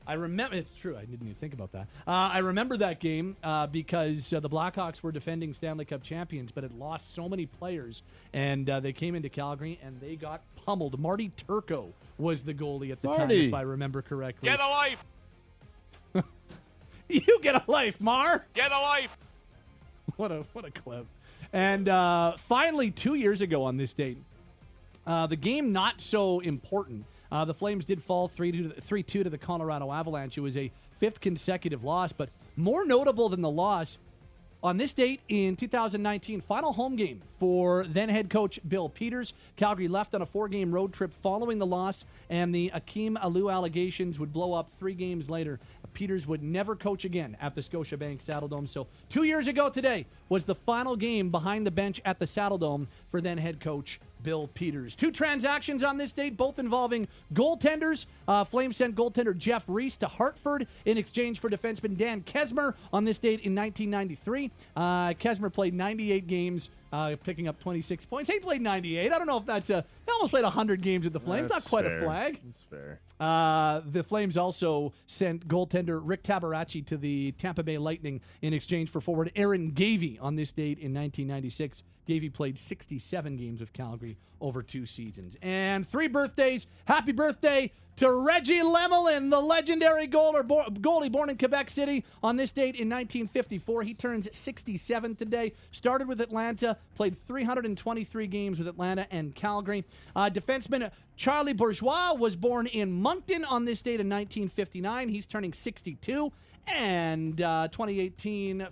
I remember, it's true, I didn't even think about that. I remember that game because the Blackhawks were defending Stanley Cup champions, but had lost so many players, and they came into Calgary, and they got pummeled. Marty Turco was the goalie at the time, if I remember correctly. Get a life! You get a life, Mar! Get a life! What a clip. And finally, 2 years ago on this date, the game not so important. The Flames did fall 3-2 to the Colorado Avalanche. It was a 5th consecutive loss, but more notable than the loss, on this date in 2019, final home game for then head coach Bill Peters. Calgary left on a 4-game road trip following the loss, and the Akeem Alou allegations would blow up 3 games later. Peters would never coach again at the Scotiabank Saddledome. So 2 years ago today was the final game behind the bench at the Saddledome for then head coach Bill Peters. 2 transactions on this date, both involving goaltenders. Flames sent goaltender Jeff Reese to Hartford in exchange for defenseman Dan Kesmer on this date in 1993. Kesmer played 98 games, picking up 26 points. He played 98. I don't know if that's he almost played 100 games with the Flames. That's not quite fair. a flag. That's fair. The Flames also sent goaltender Rick Tabarachi to the Tampa Bay Lightning in exchange for forward Aaron Gavey on this date in 1996. Gavey played 67 games with Calgary over 2 seasons. And 3 birthdays. Happy birthday to Reggie Lemelin, the legendary goalie born in Quebec City on this date in 1954. He turns 67 today. Started with Atlanta, played 323 games with Atlanta and Calgary. Defenseman Charlie Bourgeois was born in Moncton on this date in 1959. He's turning 62. And 2018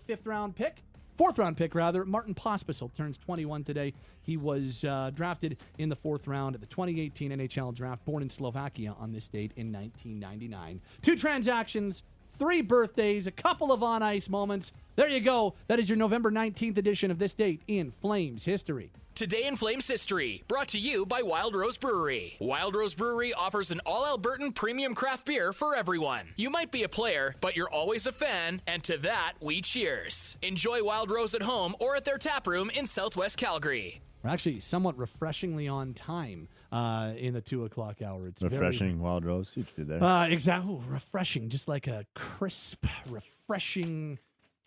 fourth round pick, Martin Pospisil turns 21 today. He was drafted in the 4th round at the 2018 NHL draft, born in Slovakia on this date in 1999. 2 transactions, 3 birthdays, a couple of on-ice moments. There you go. That is your November 19th edition of This Date in Flames History. Today in Flames History, brought to you by Wild Rose Brewery. Wild Rose Brewery offers an all-Albertan premium craft beer for everyone. You might be a player, but you're always a fan, and to that, we cheers. Enjoy Wild Rose at home or at their tap room in Southwest Calgary. We're actually somewhat refreshingly on time in the 2 o'clock hour. It's Refreshing Wild Rose. See what you did there. Exactly. Refreshing, just like a crisp, refreshing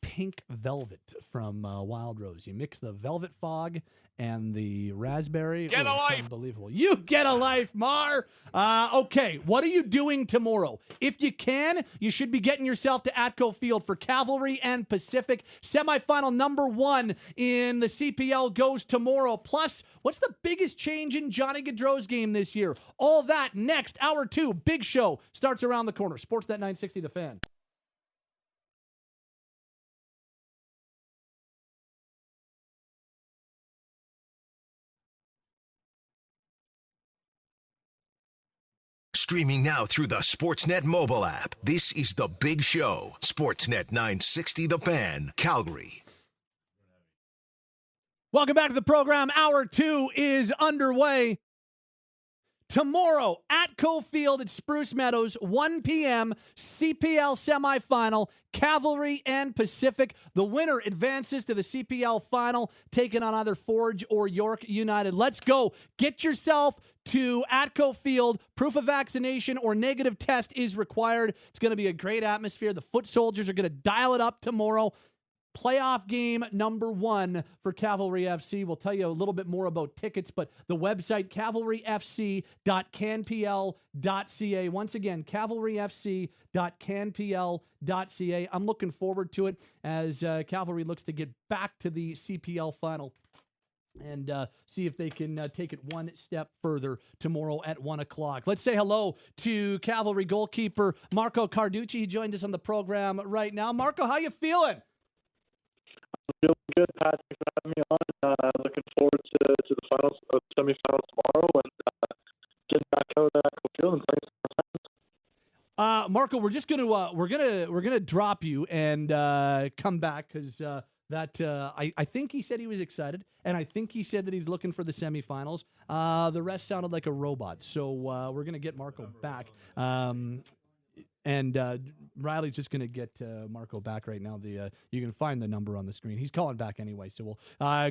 pink velvet from Wild Rose. You mix the velvet fog and the raspberry. Get a life! Unbelievable. You get a life, Mar! Okay, what are you doing tomorrow? If you can, you should be getting yourself to Atco Field for Cavalry and Pacific. Semifinal number 1 in the CPL goes tomorrow. Plus, what's the biggest change in Johnny Gaudreau's game this year? All that next. Hour 2, big show, starts around the corner. Sportsnet 960, The Fan. Streaming now through the Sportsnet mobile app. This is The Big Show. Sportsnet 960 The Fan, Calgary. Welcome back to the program. Hour 2 is underway. Tomorrow, Atco Field at Spruce Meadows, 1 p.m., CPL semifinal, Cavalry and Pacific. The winner advances to the CPL final, taking on either Forge or York United. Let's go. Get yourself to Atco Field. Proof of vaccination or negative test is required. It's going to be a great atmosphere. The foot soldiers are going to dial it up tomorrow. playoff game number 1 for Cavalry FC. We'll tell you a little bit more about tickets, but the website, cavalryfc.canpl.ca. Once again, cavalryfc.canpl.ca. I'm looking forward to it as Cavalry looks to get back to the CPL final and see if they can take it one step further tomorrow at 1 o'clock. Let's say hello to Cavalry goalkeeper Marco Carducci. He joined us on the program right now. Marco, how you feeling? I'm feeling good, Pat. Thanks for having me on. Looking forward to the finals, semifinals tomorrow, and getting back out at Echo Field and playing some friends. Marco, we're just we're gonna drop you and come back because I think he said he was excited, and I think he said that he's looking for the semifinals. The rest sounded like a robot, so we're gonna get Marco back. And Riley's just going to get Marco back right now. You can find the number on the screen. He's calling back anyway, so we'll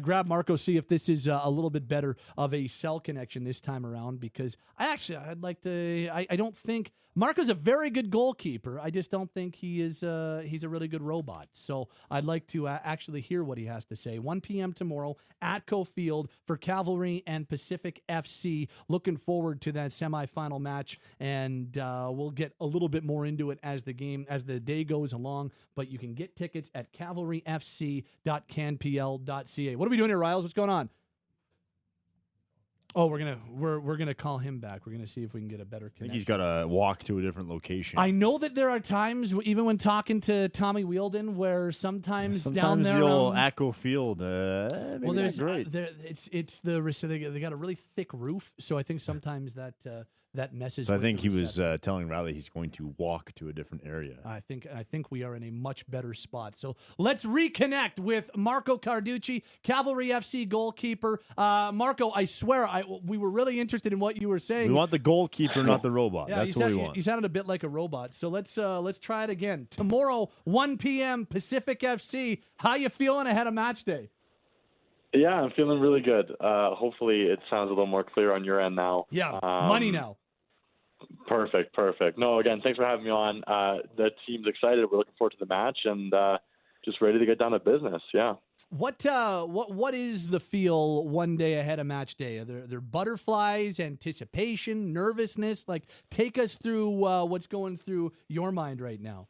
grab Marco, see if this is a little bit better of a cell connection this time around, because I'd like to. I don't think Marco's a very good goalkeeper. I just don't think he's a really good robot. So I'd like to actually hear what he has to say. 1 p.m. tomorrow at Echo Field for Cavalry and Pacific FC. Looking forward to that semifinal match, and we'll get a little bit more into it as the day goes along. But you can get tickets at cavalryfc.canpl.ca. What are we doing here, Riles? What's going on? Oh, we're gonna call him back. We're gonna see if we can get a better connection. I think he's got to walk to a different location. I know that there are times, even when talking to Tommy Wheeldon, where sometimes down there, the old Echo Field. Maybe there's not great. They got a really thick roof, so I think sometimes that messes. So I with think the he was reception. telling Riley he's going to walk to a different area. I think we are in a much better spot. So let's reconnect with Marco Carducci, Cavalry FC goalkeeper. Marco, I swear we were really interested in what you were saying. We want the goalkeeper, not the robot. Yeah, That's what we want. You sounded a bit like a robot. So let's try it again. Tomorrow, 1 p.m. Pacific FC. How you feeling ahead of match day? Yeah, I'm feeling really good. Hopefully it sounds a little more clear on your end now. Yeah, money now. Perfect. No, again, thanks for having me on. The team's excited. We're looking forward to the match and just ready to get down to business. Yeah. What is the feel one day ahead of match day? Are there butterflies, anticipation, nervousness? Like, take us through what's going through your mind right now.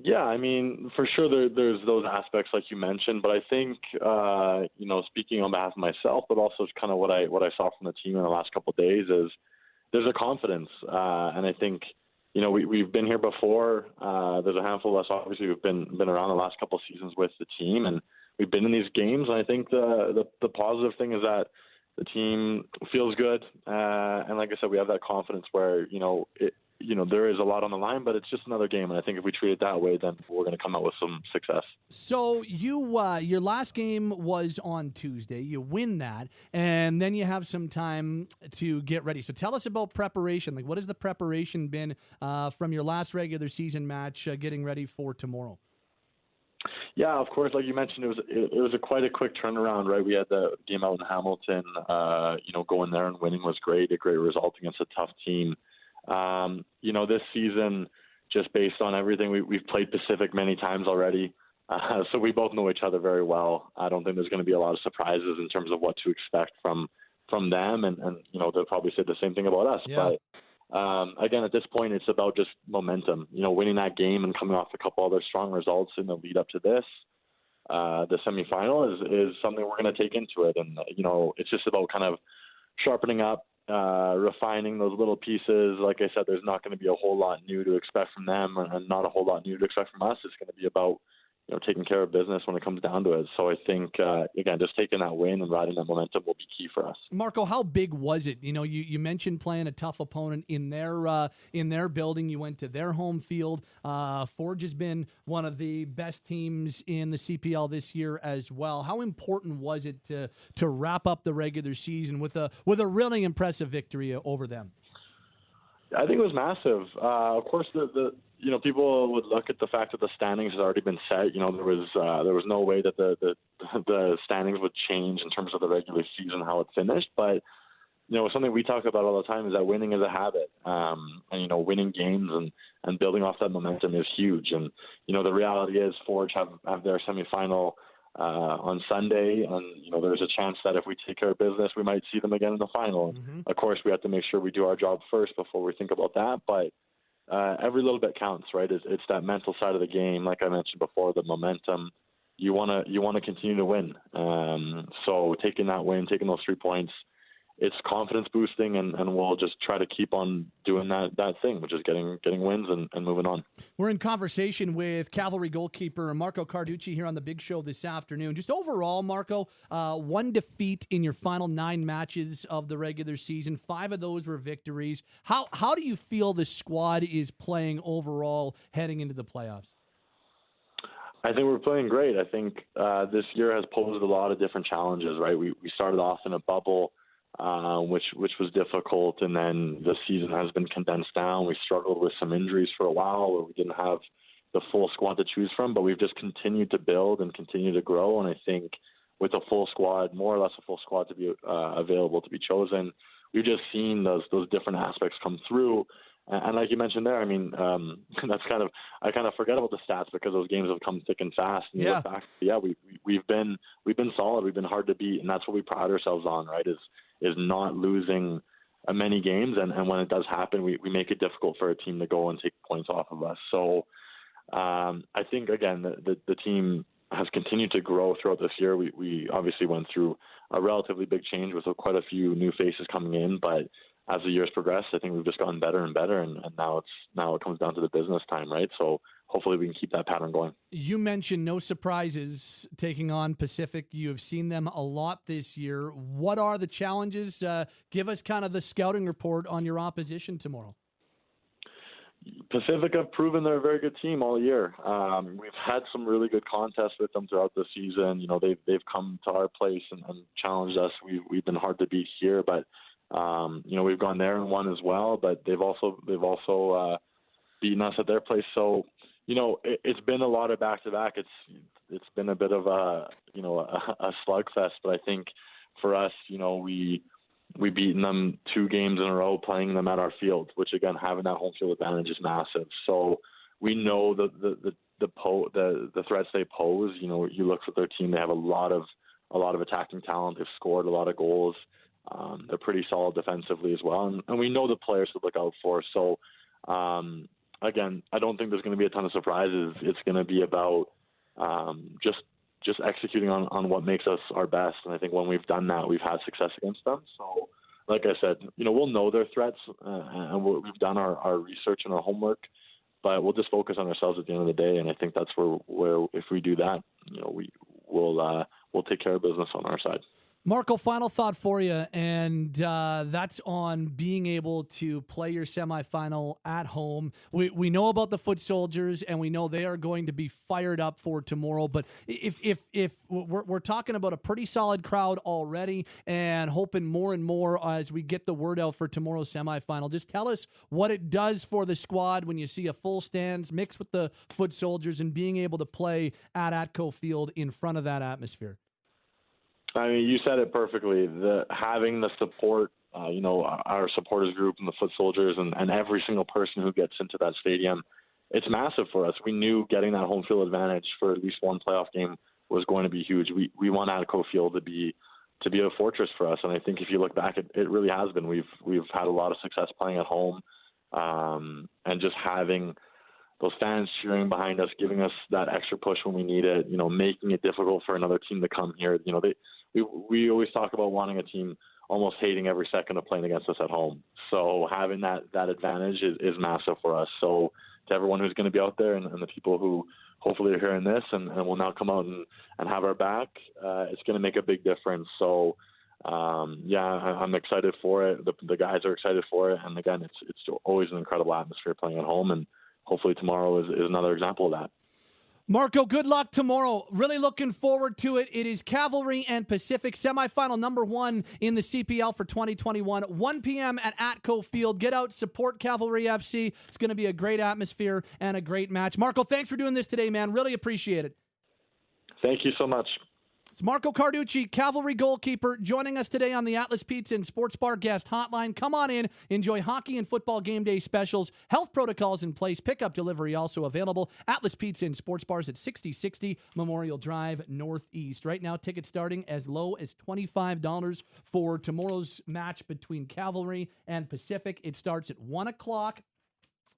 Yeah, I mean, for sure there's those aspects like you mentioned, but I think speaking on behalf of myself, but also kind of what I saw from the team in the last couple of days is there's a confidence, and I think we've been here before. There's a handful of us, obviously, who've been around the last couple of seasons with the team, and we've been in these games. And I think the positive thing is that the team feels good, and like I said, we have that confidence where there is a lot on the line, but it's just another game. And I think if we treat it that way, then we're going to come out with some success. So your last game was on Tuesday. You win that, and then you have some time to get ready. So tell us about preparation. Like, what has the preparation been from your last regular season match getting ready for tomorrow? Yeah, of course. Like you mentioned, it was quite a quick turnaround, right? We had the game out in Hamilton. Going there and winning was great. A great result against a tough team. This season, just based on everything, we've played Pacific many times already. So we both know each other very well. I don't think there's going to be a lot of surprises in terms of what to expect from them. And they'll probably say the same thing about us. Yeah. But again, at this point, it's about just momentum. Winning that game and coming off a couple other strong results in the lead up to this. The semifinal is something we're going to take into it. And, it's just about kind of sharpening up, refining those little pieces. Like I said, there's not going to be a whole lot new to expect from them and not a whole lot new to expect from us. It's going to be about, taking care of business when it comes down to it. So I think, again, just taking that win and riding that momentum will be key for us. Marco, how big was it? You mentioned playing a tough opponent in their building. You went to their home field. Forge has been one of the best teams in the CPL this year as well. How important was it to wrap up the regular season with a really impressive victory over them? I think it was massive. Of course, people would look at the fact that the standings had already been set. There was no way that the standings would change in terms of the regular season, how it finished. But something we talk about all the time is that winning is a habit. And, winning games and building off that momentum is huge. And, the reality is Forge have their semifinal on Sunday. And, there's a chance that if we take care of business, we might see them again in the final. Mm-hmm. Of course, we have to make sure we do our job first before we think about that. But every little bit counts, right? It's that mental side of the game. Like I mentioned before, the momentum. You want to continue to win. So taking that win, taking those 3 points, it's confidence boosting, and we'll just try to keep on doing that thing, which is getting wins and moving on. We're in conversation with Cavalry goalkeeper Marco Carducci here on the Big Show this afternoon. Just overall, Marco, 1 defeat in your final 9 matches of the regular season. 5 of those were victories. How do you feel the squad is playing overall heading into the playoffs? I think we're playing great. I think this year has posed a lot of different challenges, right? We started off in a bubble, which was difficult, and then the season has been condensed down. We struggled with some injuries for a while where we didn't have the full squad to choose from, but we've just continued to build and continue to grow. And I think with a full squad, more or less a full squad to be available to be chosen, we've just seen those different aspects come through. And like you mentioned there, I mean, I kind of forget about the stats because those games have come thick and fast. And you look back, we've been solid, we've been hard to beat, and that's what we pride ourselves on, right? Is not losing many games, and when it does happen, we make it difficult for a team to go and take points off of us. So I think again the team has continued to grow throughout this year. We obviously went through a relatively big change with quite a few new faces coming in, but as the years progressed, I think we've just gotten better and better, and now it comes down to the business time, right? So hopefully we can keep that pattern going. You mentioned no surprises taking on Pacific. You have seen them a lot this year. What are the challenges? Give us kind of the scouting report on your opposition tomorrow. Pacific have proven they're a very good team all year. We've had some really good contests with them throughout the season. They've come to our place and challenged us. We've been hard to beat here, but we've gone there and won as well, but they've also beaten us at their place. So, it's been a lot of back-to-back. It's been a bit of a slugfest, but I think for us, we beaten them 2 games in a row playing them at our field, which again, having that home field advantage is massive. So we know the threats they pose. You look at their team, they have a lot of attacking talent. They've scored a lot of goals. They're pretty solid defensively as well, and we know the players to look out for. So, again, I don't think there's going to be a ton of surprises. It's going to be about just executing on what makes us our best, and I think when we've done that, we've had success against them. So, like I said, we'll know their threats, and we've done our research and our homework, but we'll just focus on ourselves at the end of the day, and I think that's where if we do that, we'll take care of business on our side. Marco, final thought for you, and that's on being able to play your semifinal at home. We know about the Foot Soldiers, and we know they are going to be fired up for tomorrow. But if we're talking about a pretty solid crowd already, and hoping more and more as we get the word out for tomorrow's semifinal, just tell us what it does for the squad when you see a full stands mixed with the Foot Soldiers and being able to play at Atco Field in front of that atmosphere. I mean, you said it perfectly. Having the support, our supporters group and the Foot Soldiers and every single person who gets into that stadium, it's massive for us. We knew getting that home field advantage for at least one playoff game was going to be huge. We want Atco Field to be a fortress for us, and I think if you look back, it really has been. We've had a lot of success playing at home, and just having those fans cheering behind us, giving us that extra push when we need it, making it difficult for another team to come here. We always talk about wanting a team almost hating every second of playing against us at home. So having that advantage is massive for us. So to everyone who's going to be out there and the people who hopefully are hearing this and will now come out and have our back, it's going to make a big difference. So, I'm excited for it. The guys are excited for it. And again, it's always an incredible atmosphere playing at home. And hopefully tomorrow is another example of that. Marco, good luck tomorrow. Really looking forward to it. It is Cavalry and Pacific, semifinal number 1 in the CPL for 2021. 1 p.m. at Atco Field. Get out, support Cavalry FC. It's going to be a great atmosphere and a great match. Marco, thanks for doing this today, man. Really appreciate it. Thank you so much. It's Marco Carducci, Cavalry goalkeeper, joining us today on the Atlas Pizza and Sports Bar guest hotline. Come on in, enjoy hockey and football game day specials, health protocols in place, pickup delivery also available. Atlas Pizza and Sports Bars at 6060 Memorial Drive Northeast. Right now, tickets starting as low as $25 for tomorrow's match between Cavalry and Pacific. It starts at 1 o'clock.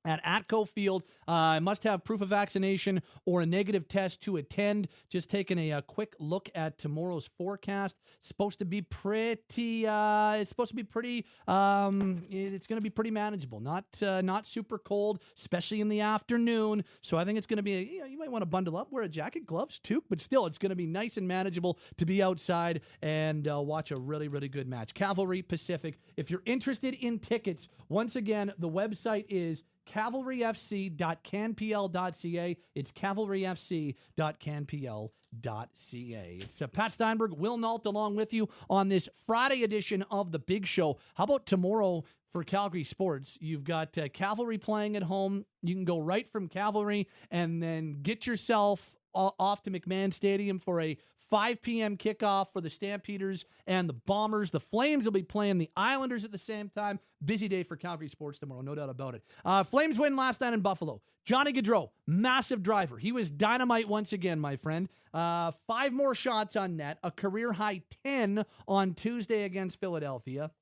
At Atco Field. Must have proof of vaccination or a negative test to attend. Just taking a quick look at tomorrow's forecast. It's supposed to be pretty. It's going to be pretty manageable. Not super cold, especially in the afternoon. So I think it's going to be. You might want to bundle up, wear a jacket, gloves, toque, but still, it's going to be nice and manageable to be outside and watch a really, really good match. Cavalry Pacific. If you're interested in tickets, once again, the website is cavalryfc.canpl.ca. It's cavalryfc.canpl.ca. It's Pat Steinberg, Will Nault along with you on this Friday edition of The Big Show. How about tomorrow for Calgary sports? You've got Cavalry playing at home. You can go right from Cavalry and then get yourself off to McMahon Stadium for a 5 p.m. kickoff for the Stampeders and the Bombers. The Flames will be playing the Islanders at the same time. Busy day for Calgary sports tomorrow, no doubt about it. Flames win last night in Buffalo. Johnny Gaudreau, massive driver. He was dynamite once again, my friend. 5 more shots on net, a career-high 10 on Tuesday against Philadelphia.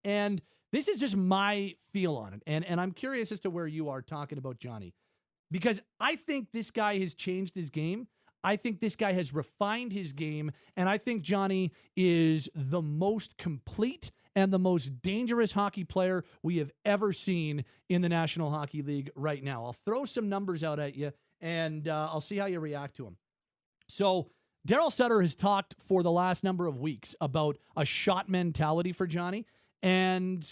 And this is just my feel on it. And I'm curious as to where you are talking about Johnny. Because I think this guy has changed his game. I think this guy has refined his game, and I think Johnny is the most complete and the most dangerous hockey player we have ever seen in the National Hockey League right now. I'll throw some numbers out at you, and I'll see how you react to them. So Daryl Sutter has talked for the last number of weeks about a shot mentality for Johnny, and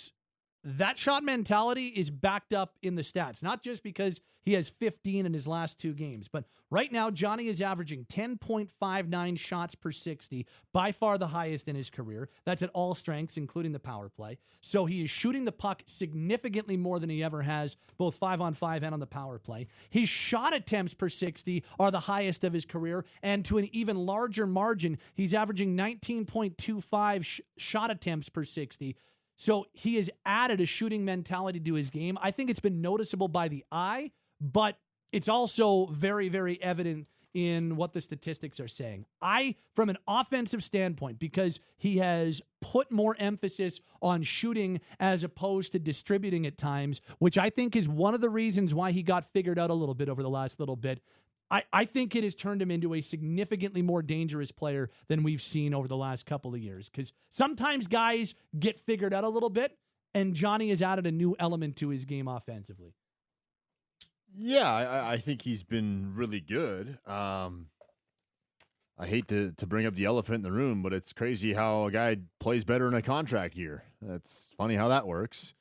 that shot mentality is backed up in the stats, not just because he has 15 in his last 2 games, but right now Johnny is averaging 10.59 shots per 60, by far the highest in his career. That's at all strengths, including the power play. So he is shooting the puck significantly more than he ever has, both 5-on-5 and on the power play. His shot attempts per 60 are the highest of his career, and to an even larger margin, he's averaging 19.25 shot attempts per 60. So he has added a shooting mentality to his game. I think it's been noticeable by the eye, but it's also very, very evident in what the statistics are saying. From an offensive standpoint, because he has put more emphasis on shooting as opposed to distributing at times, which I think is one of the reasons why he got figured out a little bit over the last little bit. I think it has turned him into a significantly more dangerous player than we've seen over the last couple of years. Because sometimes guys get figured out a little bit, and Johnny has added a new element to his game offensively. Yeah, I think he's been really good. I hate to bring up the elephant in the room, but it's crazy how a guy plays better in a contract year. That's funny how that works.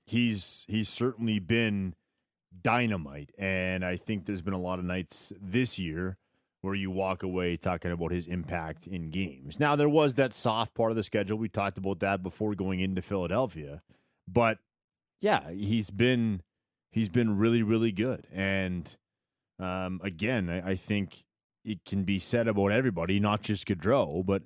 He's certainly been dynamite, and I think there's been a lot of nights this year where you walk away talking about his impact in games. Now, there was that soft part of the schedule. We talked about that before going into Philadelphia. But, yeah, he's been really, really good. And, again, I think it can be said about everybody, not just Gaudreau, but,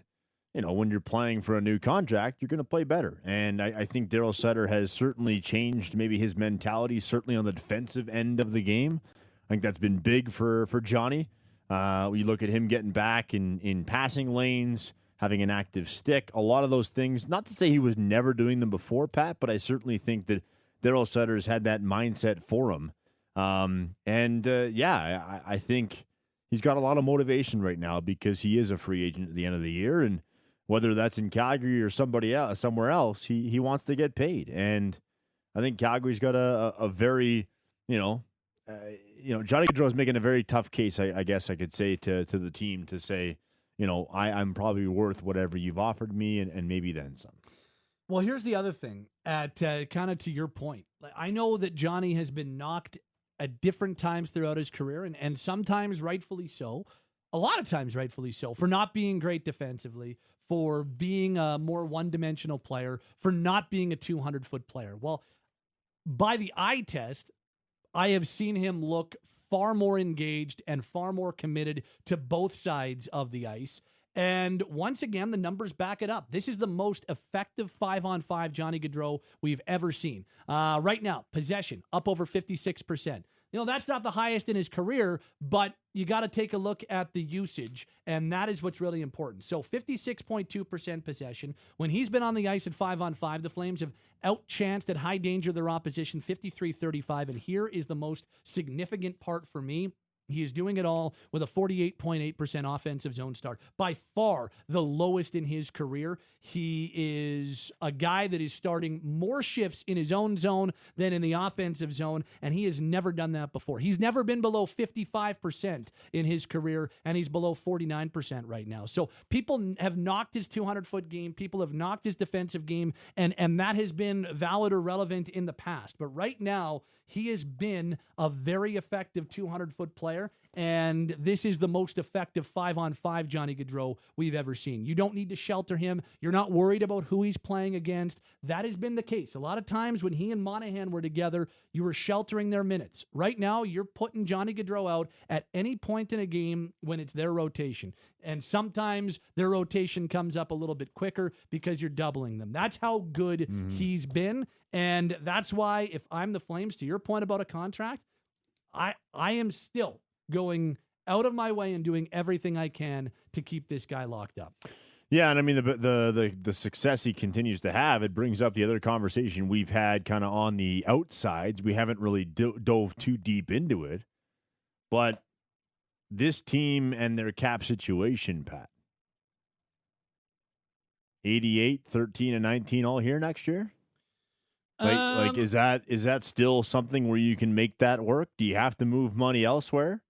you know, when you're playing for a new contract, you're going to play better. And I think Daryl Sutter has certainly changed maybe his mentality, certainly on the defensive end of the game. I think that's been big for Johnny. We look at him getting back in passing lanes, having an active stick, a lot of those things. Not to say he was never doing them before, Pat, but I certainly think that Daryl Sutter has had that mindset for him. I think he's got a lot of motivation right now because he is a free agent at the end of the year, and whether that's in Calgary or somewhere else, he wants to get paid. And I think Calgary's got a very, Johnny Gaudreau is making a very tough case, I guess I could say, to the team to say, I'm probably worth whatever you've offered me and maybe then some. Well, here's the other thing, kind of to your point. I know that Johnny has been knocked at different times throughout his career, and sometimes rightfully so, a lot of times rightfully so, for not being great defensively, for being a more one-dimensional player, for not being a 200-foot player. Well, by the eye test, I have seen him look far more engaged and far more committed to both sides of the ice. And once again, the numbers back it up. This is the most effective 5-on-5 Johnny Gaudreau we've ever seen. Right now, possession up over 56%. That's not the highest in his career, but you got to take a look at the usage, and that is what's really important. So 56.2% possession. When he's been on the ice at 5-on-5, the Flames have outchanced at high danger their opposition 53-35, and here is the most significant part for me. He is doing it all with a 48.8% offensive zone start. By far the lowest in his career. He is a guy that is starting more shifts in his own zone than in the offensive zone, and he has never done that before. He's never been below 55% in his career, and he's below 49% right now. So people have knocked his 200-foot game. People have knocked his defensive game, and that has been valid or relevant in the past. But right now, he has been a very effective 200-foot player, and this is the most effective 5-on-5 Johnny Gaudreau we've ever seen. You don't need to shelter him. You're not worried about who he's playing against. That has been the case. A lot of times when he and Monahan were together, you were sheltering their minutes. Right now, you're putting Johnny Gaudreau out at any point in a game when it's their rotation. And sometimes their rotation comes up a little bit quicker because you're doubling them. That's how good he's been. And that's why if I'm the Flames, to your point about a contract, I am still going out of my way and doing everything I can to keep this guy locked up. Yeah, and I mean the success he continues to have, it brings up the other conversation we've had kind of on the outsides. We haven't really dove too deep into it, but this team and their cap situation, Pat, 88, 13, and 19 all here next year? Like is that still something where you can make that work? Do you have to move money elsewhere?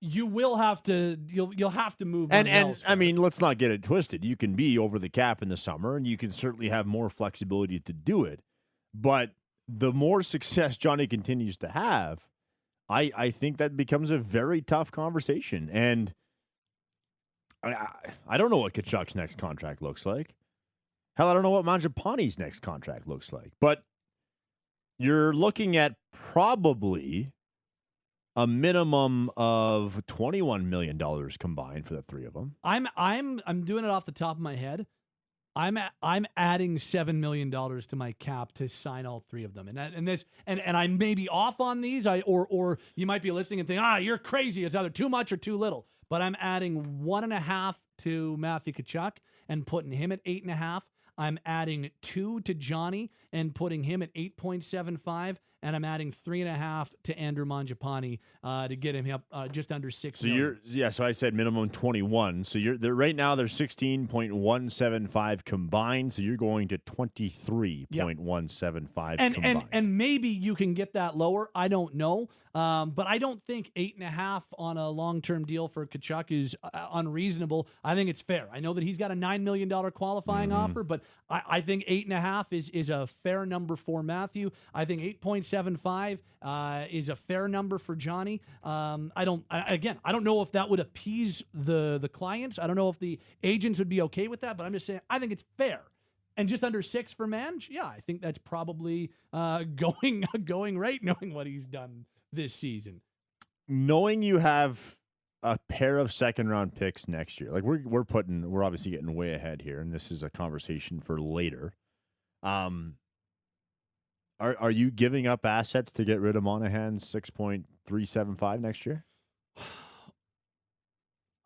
You will have to. You'll have to move money elsewhere. I mean, let's not get it twisted. You can be over the cap in the summer, and you can certainly have more flexibility to do it. But the more success Johnny continues to have, I think that becomes a very tough conversation. And I don't know what Tkachuk's next contract looks like. Hell, I don't know what Mangiapane's next contract looks like. But you're looking at probably a minimum of $21 million combined for the three of them. I'm doing it off the top of my head. I'm adding $7 million to my cap to sign all three of them, and I may be off on these. Or you might be listening and think, you're crazy. It's either too much or too little. But I'm adding 1.5 to Matthew Tkachuk and putting him at 8.5. I'm adding 2 to Johnny and putting him at 8.75, and I'm adding 3.5 to Andrew Mangiapane to get him up just under 6 million. So I said minimum 21. So right now they're 16.175 combined. So you're going to 23.175 combined. And maybe you can get that lower. I don't know. But I don't think 8.5 on a long-term deal for Tkachuk is unreasonable. I think it's fair. I know that he's got a $9 million qualifying offer, but I think 8.5 is a fair number for Matthew. I think 8.75 is a fair number for Johnny. I don't know if that would appease the clients. I don't know if the agents would be okay with that, but I'm just saying I think it's fair. And just under 6 for Mange, yeah, I think that's probably going right, knowing what he's done this season. Knowing you have a pair of second-round picks next year, like we're obviously getting way ahead here, and this is a conversation for later. Are you giving up assets to get rid of Monahan's 6.375 next year?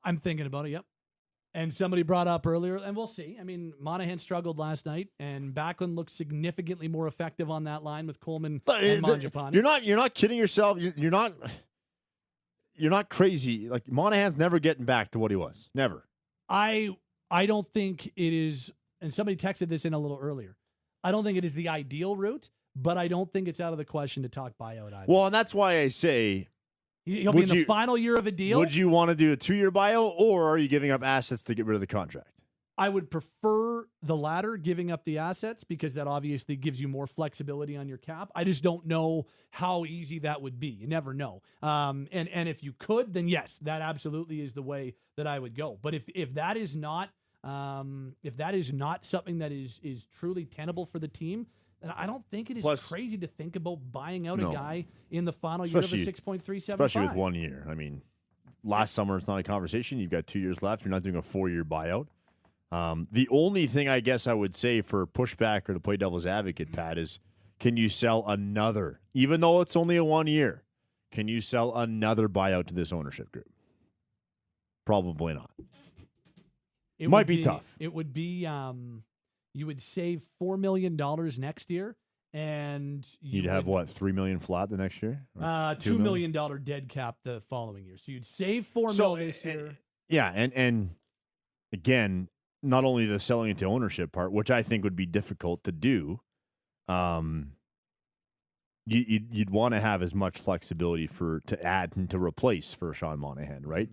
I'm thinking about it. Yep. And somebody brought up earlier, and we'll see. I mean, Monahan struggled last night, and Backlund looked significantly more effective on that line with Coleman and Mangiapane. You're not kidding yourself. You're not crazy. Like Monahan's never getting back to what he was. Never. I don't think it is. And somebody texted this in a little earlier. I don't think it is the ideal route, but I don't think it's out of the question to talk buyout either. Well, and that's why I say. He'll be in the final year of a deal. Would you want to do a 2-year buyout, or are you giving up assets to get rid of the contract? I would prefer the latter, giving up the assets, because that obviously gives you more flexibility on your cap. I just don't know how easy that would be. You never know. And if you could, then yes, that absolutely is the way that I would go. But if that is not something that is truly tenable for the team, and I don't think it is crazy to think about buying out a guy in the final year of a 6.375. Especially with 1 year. I mean, last summer, it's not a conversation. You've got 2 years left. You're not doing a 4-year buyout. The only thing I guess I would say for pushback or to play devil's advocate, Pat, is can you sell another, even though it's only a 1 year, can you sell another buyout to this ownership group? Probably not. It might be tough. It would be, you would save $4 million next year, and you'd have what, $3 million flat the next year? $2 million dead cap the following year. So you'd save $4 million this year. Yeah, and again, not only the selling it to ownership part, which I think would be difficult to do, you'd want to have as much flexibility to add and to replace for Sean Monahan, right?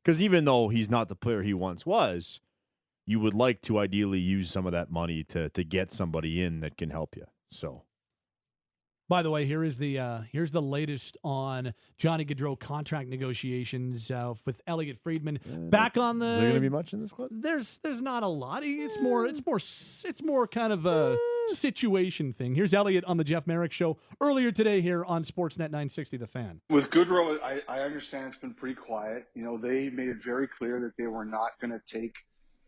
Because even though he's not the player he once was, you would like to ideally use some of that money to get somebody in that can help you. So, by the way, here's the latest on Johnny Gaudreau contract negotiations with Elliot Friedman. Back on the. Is there going to be much in this clip? There's not a lot. It's more kind of a situation thing. Here's Elliot on the Jeff Merrick Show earlier today here on Sportsnet 960 The Fan. With Gaudreau, I understand it's been pretty quiet. You know, they made it very clear that they were not going to take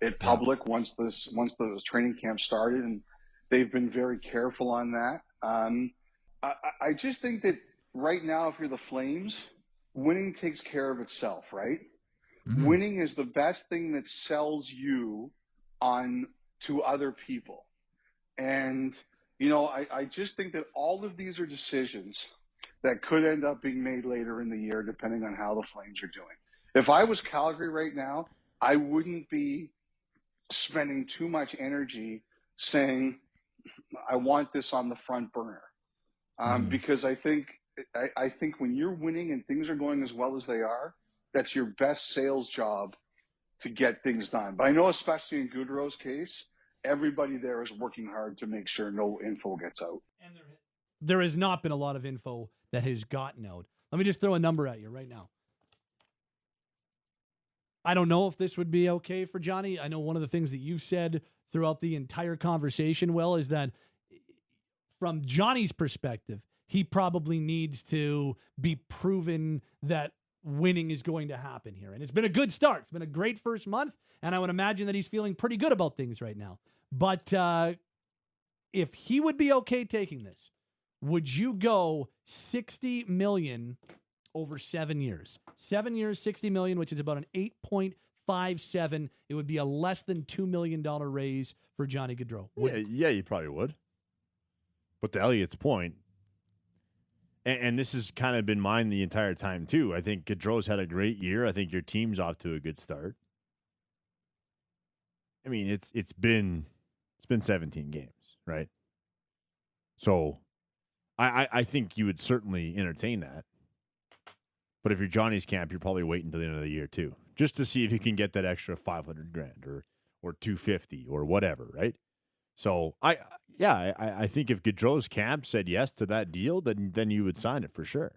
it public once the training camp started, and they've been very careful on that. I just think that right now, if you're the Flames, winning takes care of itself, right? Mm-hmm. Winning is the best thing that sells you on to other people. And, you know, I just think that all of these are decisions that could end up being made later in the year, depending on how the Flames are doing. If I was Calgary right now, I wouldn't be spending too much energy saying, I want this on the front burner. Because I think when you're winning and things are going as well as they are, that's your best sales job to get things done. But I know, especially in Gaudreau's case, everybody there is working hard to make sure no info gets out. And there has not been a lot of info that has gotten out. Let me just throw a number at you right now. I don't know if this would be okay for Johnny. I know one of the things that you said throughout the entire conversation, Will, is that from Johnny's perspective, he probably needs to be proven that winning is going to happen here. And it's been a good start. It's been a great first month, and I would imagine that he's feeling pretty good about things right now. But if he would be okay taking this, would you go $60 million over 7 years? 7 years, $60 million, which is about an 8.57. It would be a less than $2 million raise for Johnny Gaudreau. Yeah, you probably would. But to Elliot's point, and this has kind of been mine the entire time too, I think Gaudreau's had a great year. I think your team's off to a good start. I mean, it's been 17 games, right? So I think you would certainly entertain that. But if you're Johnny's camp, you're probably waiting until the end of the year too, just to see if you can get that extra $500,000 or $250,000 or whatever, right? So I think if Gaudreau's camp said yes to that deal, then you would sign it for sure.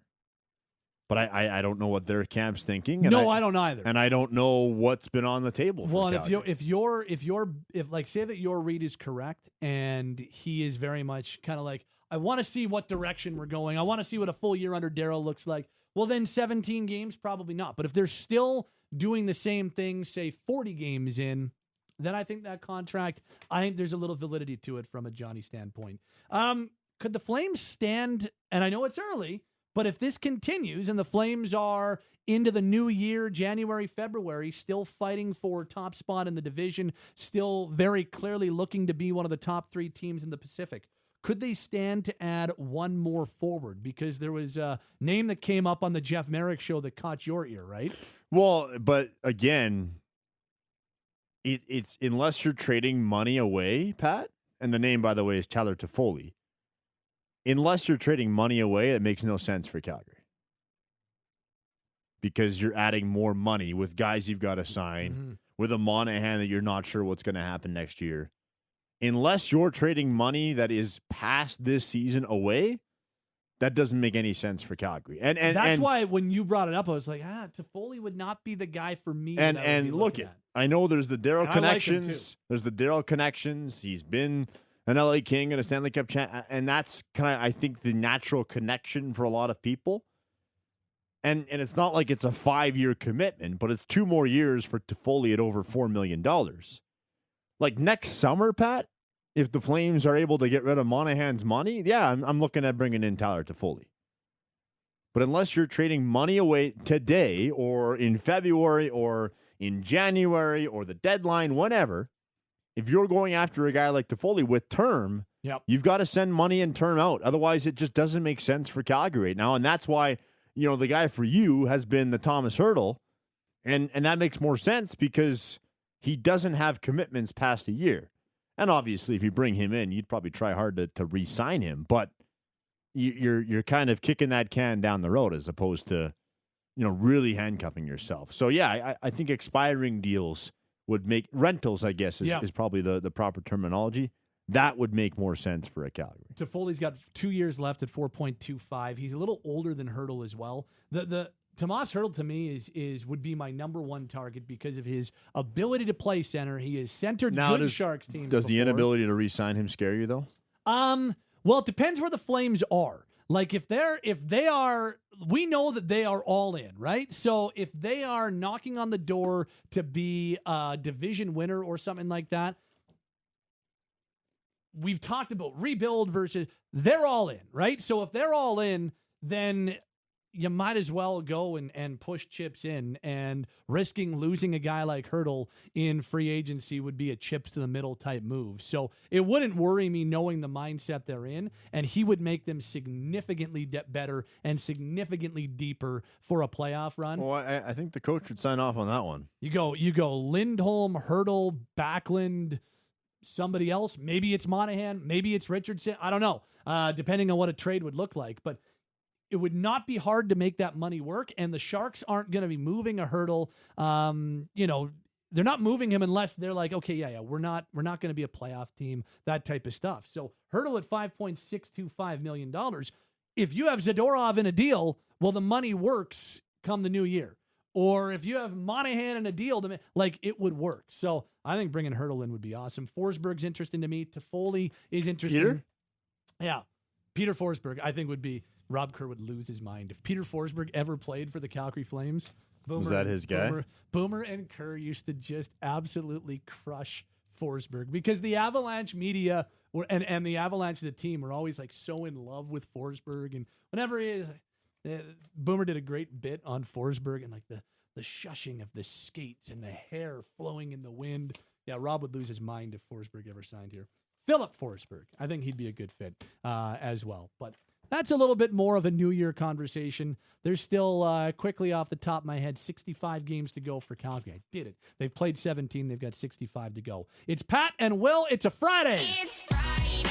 But I don't know what their camp's thinking. And I don't either. And I don't know what's been on the table. Well, and if like say that your read is correct, and he is very much kind of like, I want to see what direction we're going. I want to see what a full year under Darryl looks like. Well, then 17 games, probably not. But if they're still doing the same thing, say 40 games in, then I think that contract, I think there's a little validity to it from a Johnny standpoint. Could the Flames stand, and I know it's early, but if this continues and the Flames are into the new year, January, February, still fighting for top spot in the division, still very clearly looking to be one of the top 3 teams in the Pacific, could they stand to add one more forward? Because there was a name that came up on the Jeff Merrick Show that caught your ear, right? Well, but again, it's unless you're trading money away, Pat, and the name, by the way, is Tyler Toffoli. Unless you're trading money away, it makes no sense for Calgary. Because you're adding more money with guys you've got to sign, with a Monahan that you're not sure what's going to happen next year. Unless you're trading money that is past this season away, that doesn't make any sense for Calgary. And that's why when you brought it up, I was like, Toffoli would not be the guy for me. And look, I know there's the Darryl connections. There's the Darryl connections. He's been an LA King and a Stanley Cup champ, and that's kind of, I think, the natural connection for a lot of people. And it's not like it's a 5-year commitment, but it's 2 more years for Toffoli at over $4 million. Like next summer, Pat, if the Flames are able to get rid of Monahan's money, yeah, I'm looking at bringing in Tyler Toffoli. But unless you're trading money away today or in February or in January or the deadline, whenever, if you're going after a guy like Toffoli with term, you've got to send money and term out. Otherwise, it just doesn't make sense for Calgary right now. And that's why, the guy for you has been the Thomas Hertl. And that makes more sense because he doesn't have commitments past a year. And obviously, if you bring him in, you'd probably try hard to re-sign him. But you're kind of kicking that can down the road as opposed to, really handcuffing yourself. So, yeah, I think expiring deals would make rentals, I guess, is probably the proper terminology. That would make more sense for a Calgary. Toffoli's got 2 years left at 4.25. He's a little older than Hertl as well. The Tomas Hertl to me would be my number one target because of his ability to play center. He has centered good Sharks teams. Does the before. Inability to re-sign him scare you though? Well, it depends where the Flames are. Like if they are, we know that they are all in, right? So if they are knocking on the door to be a division winner or something like that, we've talked about rebuild versus they're all in, right? So if they're all in, then you might as well go and push chips in, and risking losing a guy like Hertl in free agency would be a chips to the middle type move. So it wouldn't worry me knowing the mindset they're in, and he would make them significantly better and significantly deeper for a playoff run. Well, I think the coach would sign off on that one. You go Lindholm, Hertl, Backlund, somebody else. Maybe it's Monahan, maybe it's Richardson. I don't know, depending on what a trade would look like. But it would not be hard to make that money work, and the Sharks aren't going to be moving a Hertl. They're not moving him unless they're like, okay, we're not going to be a playoff team, that type of stuff. So Hertl at $5.625 million. If you have Zadorov in a deal, well, the money works come the new year. Or if you have Monahan in a deal, it would work. So I think bringing Hertl in would be awesome. Forsberg's interesting to me. Toffoli is interesting. Peter? Yeah. Peter Forsberg, I think, would be. Rob Kerr would lose his mind. If Peter Forsberg ever played for the Calgary Flames, was that his guy? Boomer and Kerr used to just absolutely crush Forsberg because the Avalanche media and the Avalanche as a team were always like so in love with Forsberg. And whenever Boomer did a great bit on Forsberg and like the shushing of the skates and the hair flowing in the wind. Yeah, Rob would lose his mind if Forsberg ever signed here. Philip Forsberg, I think he'd be a good fit as well. But that's a little bit more of a New Year conversation. There's still, quickly off the top of my head, 65 games to go for Calgary. I did it. They've played 17. They've got 65 to go. It's Pat and Will. It's a Friday. It's Friday.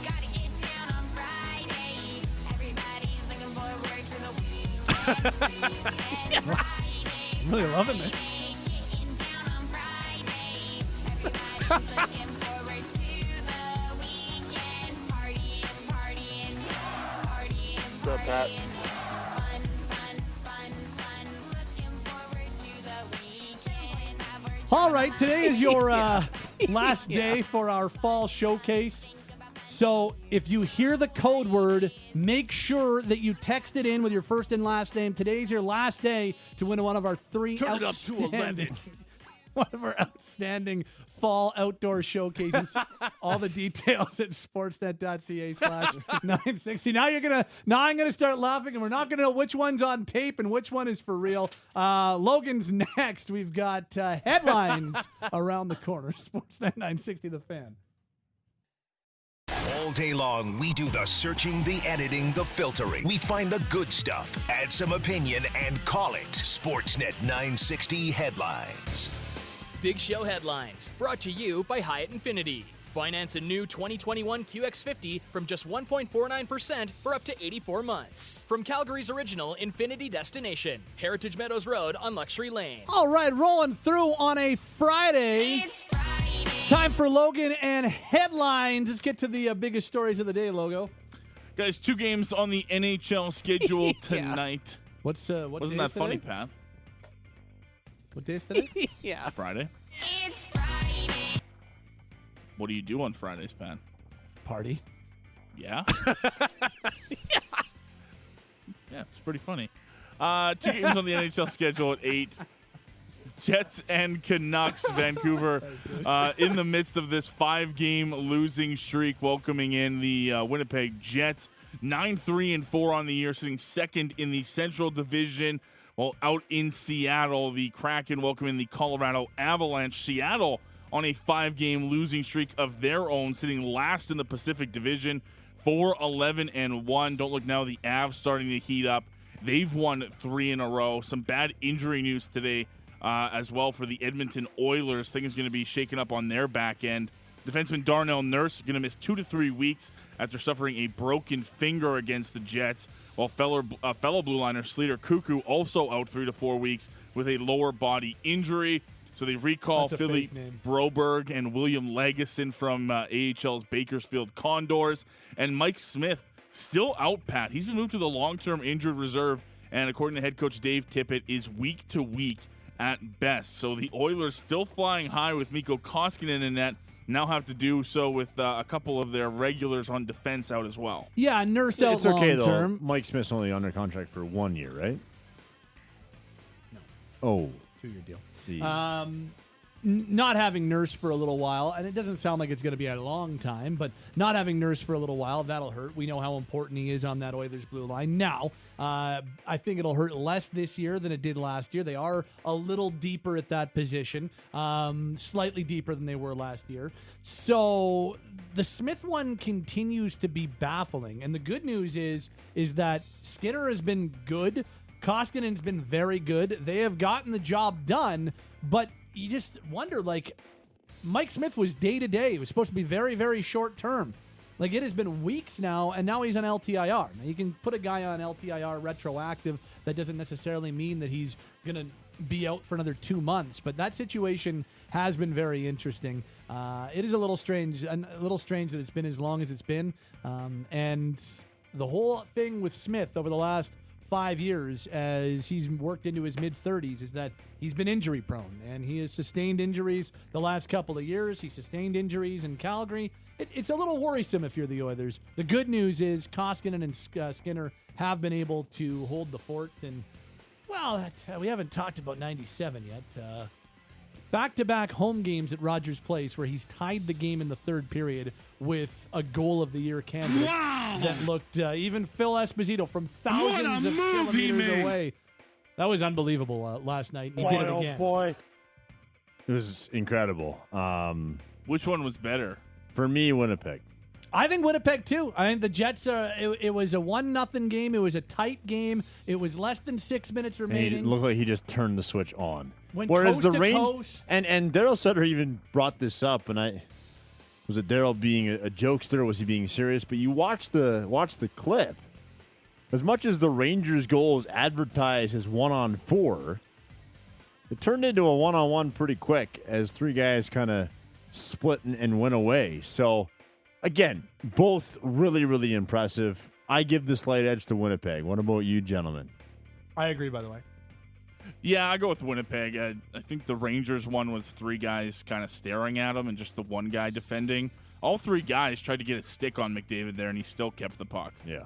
Gotta get down on Friday. Everybody's looking forward to the weekend. Friday. I'm really loving this. Getting down on Friday. Everybody's looking forward to the weekend. Partying. What's up, Pat? Fun. Looking forward to the weekend. All right, today is your last day for our fall showcase. So if you hear the code word, make sure that you text it in with your first and last name. Today's your last day to win one of our outstanding fall outdoor showcases. All the details at sportsnet.ca/960. Now I'm gonna start laughing, and we're not gonna know which one's on tape and which one is for real. Logan's next. We've got headlines around the corner. Sportsnet 960, The Fan. All day long, we do the searching, the editing, the filtering. We find the good stuff, add some opinion, and call it Sportsnet 960 Headlines. Big Show headlines, brought to you by Hyatt Infinity. Finance a new 2021 QX50 from just 1.49% for up to 84 months. From Calgary's original Infinity destination, Heritage Meadows Road on Luxury Lane. All right, rolling through on a Friday. It's Friday. It's time for Logan and headlines. Let's get to the biggest stories of the day, Logo. Guys, 2 games on the NHL schedule tonight. What Wasn't that funny, Pat? What day is today? Yeah. Friday. It's Friday. What do you do on Fridays, Pat? Party. Yeah? Yeah, it's pretty funny. 2 games on the NHL schedule at 8. Jets and Canucks, Vancouver, in the midst of this 5-game losing streak, welcoming in the Winnipeg Jets. 9-3-4 on the year, sitting second in the Central Division. While out in Seattle, the Kraken welcoming the Colorado Avalanche. Seattle on a 5-game losing streak of their own, sitting last in the Pacific Division, 4-11-1. Don't look now, the Avs starting to heat up. They've won 3 in a row. Some bad injury news today as well for the Edmonton Oilers. Things going to be shaken up on their back end. Defenseman Darnell Nurse going to miss 2 to 3 weeks after suffering a broken finger against the Jets, while fellow blue liner Slater Cuckoo also out 3 to 4 weeks with a lower body injury. So they recall Philly Broberg and William Legason from AHL's Bakersfield Condors. And Mike Smith still out, Pat. He's been moved to the long-term injured reserve, and according to head coach Dave Tippett, is week to week at best. So the Oilers still flying high with Mikko Koskinen in net. Now have to do so with a couple of their regulars on defense out as well. Yeah, Nurse out It's okay, though. long-term. Mike Smith's only under contract for 1 year, right? No. Oh. 2-year deal. Not having Nurse for a little while, and it doesn't sound like it's going to be a long time, but not having Nurse for a little while, that'll hurt. We know how important he is on that Oilers blue line. Now, I think it'll hurt less this year than it did last year. They are a little deeper at that position, slightly deeper than they were last year. So the Smith one continues to be baffling, and the good news is that Skinner has been good. Koskinen's been very good. They have gotten the job done, but you just wonder, like, Mike Smith was day-to-day. It was supposed to be very, very short-term. Like, it has been weeks now, and now he's on LTIR. Now, you can put a guy on LTIR retroactive. That doesn't necessarily mean that he's going to be out for another 2 months, but that situation has been very interesting. It is a little strange that it's been as long as it's been, and the whole thing with Smith over the last 5 years, as he's worked into his mid-30s, is that he's been injury prone, and he has sustained injuries the last couple of years. He sustained injuries in Calgary. It's a little worrisome if you're the Oilers. The good news is Koskinen and Skinner have been able to hold the fort, and, well, we haven't talked about 97 yet. Back-to-back home games at Rogers Place where he's tied the game in the third period with a goal of the year candidate that looked even Phil Esposito from thousands of kilometers away. That was unbelievable last night. He did it again. Boy. It was incredible. Which one was better? For me, Winnipeg. I think Winnipeg, too. I think the Jets, it was a 1-0 game. It was a tight game. It was less than 6 minutes remaining. And it looked like he just turned the switch on. Went Whereas coast the to Rangers, coast. and Daryl Sutter even brought this up, and was it Daryl being a jokester, or was he being serious? But you watch the clip. As much as the Rangers' goal is advertised as 1-on-4, it turned into a 1-on-1 pretty quick as 3 guys kind of split and went away. So, again, both really, really impressive. I give the slight edge to Winnipeg. What about you, gentlemen? I agree, by the way. Yeah, I go with Winnipeg. I think the Rangers one was 3 guys kind of staring at him and just the one guy defending. All 3 guys tried to get a stick on McDavid there, and he still kept the puck. Yeah.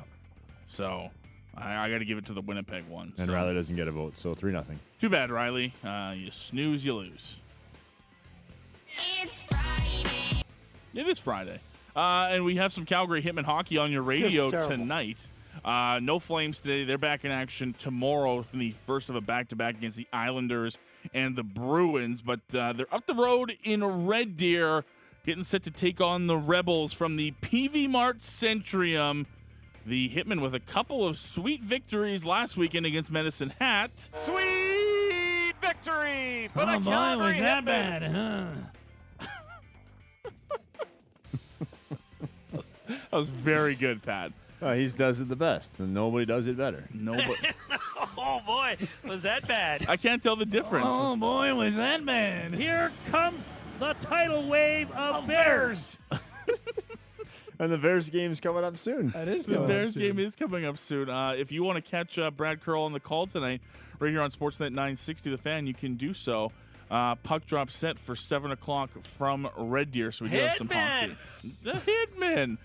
So I got to give it to the Winnipeg one. And Riley doesn't get a vote, so 3-0. Too bad, Riley. You snooze, you lose. It's Friday. It is Friday. And we have some Calgary Hitmen hockey on your radio Just terrible. tonight. No Flames today. They're back in action tomorrow from the first of a back-to-back against the Islanders and the Bruins. But they're up the road in Red Deer, getting set to take on the Rebels from the PV Mart Centrium. The Hitmen with a couple of sweet victories last weekend against Medicine Hat. Sweet victory for the Oh, boy, Calgary was that Hitmen. bad, huh? That was very good, Pat. He does it the best, and nobody does it better. Nobody. Oh, boy, was that bad? I can't tell the difference. Oh, boy, was that bad. Here comes the tidal wave of Bears. And the Bears game's coming up soon. That is The coming Bears up soon. game is coming up soon. If you want to catch Brad Curl on the call tonight, right here on Sportsnet 960 The Fan, you can do so. Puck drop set for 7 o'clock from Red Deer, so we do have some hockey. The Hitmen.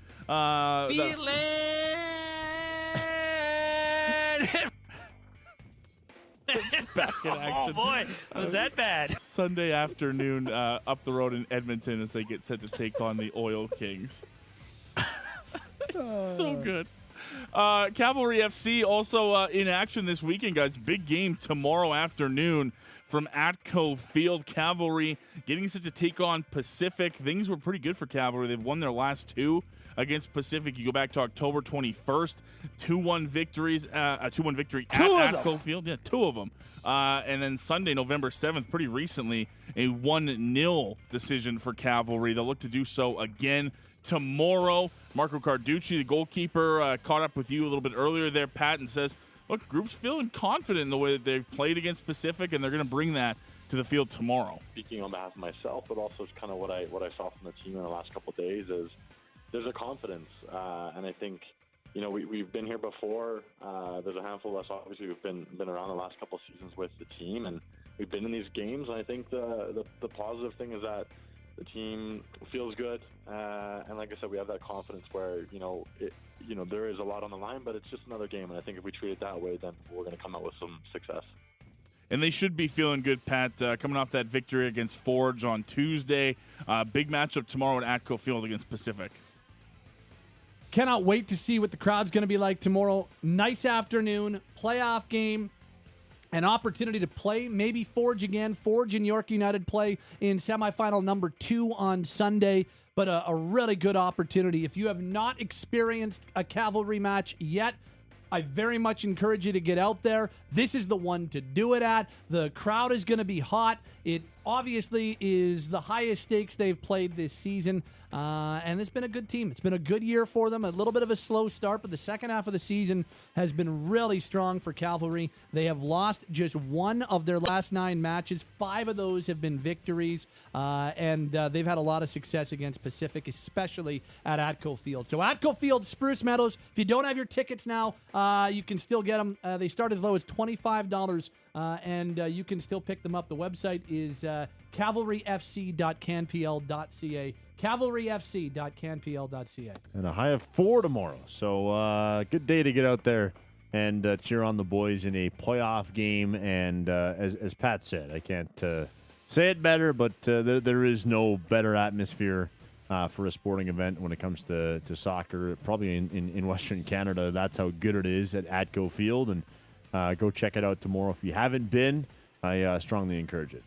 Back in action. Oh boy, was that bad? Sunday afternoon up the road in Edmonton as they get set to take on the Oil Kings. So good. Cavalry FC also in action this weekend, guys. Big game tomorrow afternoon from Atco Field. Cavalry getting set to take on Pacific. Things were pretty good for Cavalry. They've won their last two against Pacific. You go back to October 21st, 2-1 victories, a 2-1 victory at Atco Field. Yeah, two of them. And then Sunday, November 7th, pretty recently, a 1-0 decision for Cavalry. They'll look to do so again tomorrow. Marco Carducci, the goalkeeper, caught up with you a little bit earlier there, Pat, and says, look, group's feeling confident in the way that they've played against Pacific, and they're going to bring that to the field tomorrow. Speaking on behalf of myself, but also kind of what I saw from the team in the last couple of days is there's a confidence, and I think we've been here before. There's a handful of us, obviously, who've been around the last couple of seasons with the team, and we've been in these games. And I think the positive thing is that the team feels good, and like I said, we have that confidence where there is a lot on the line, but it's just another game. And I think if we treat it that way, then we're going to come out with some success. And they should be feeling good, Pat, coming off that victory against Forge on Tuesday. Big matchup tomorrow at Atco Field against Pacific. Cannot wait to see what the crowd's going to be like tomorrow. Nice afternoon, playoff game, an opportunity to play maybe Forge again. Forge and York United play in semifinal number 2 on Sunday, but a really good opportunity. If you have not experienced a Cavalry match yet, I very much encourage you to get out there. This is the one to do it at. The crowd is going to be hot. It obviously is the highest stakes they've played this season, and it's been a good team. It's been a good year for them. A little bit of a slow start, but the second half of the season has been really strong for Cavalry. They have lost just 1 of their last 9 matches. 5 of those have been victories, and they've had a lot of success against Pacific, especially at Atco Field. So Atco Field, Spruce Meadows. If you don't have your tickets now, you can still get them. They start as low as $25, and you can still pick them up. The website is cavalryfc.canpl.ca. cavalryfc.canpl.ca. And a high of 4 tomorrow. So good day to get out there and cheer on the boys in a playoff game. And as Pat said, I can't say it better, but there is no better atmosphere for a sporting event when it comes to soccer. Probably in Western Canada, that's how good it is at Atco Field. And go check it out tomorrow. If you haven't been, I strongly encourage it.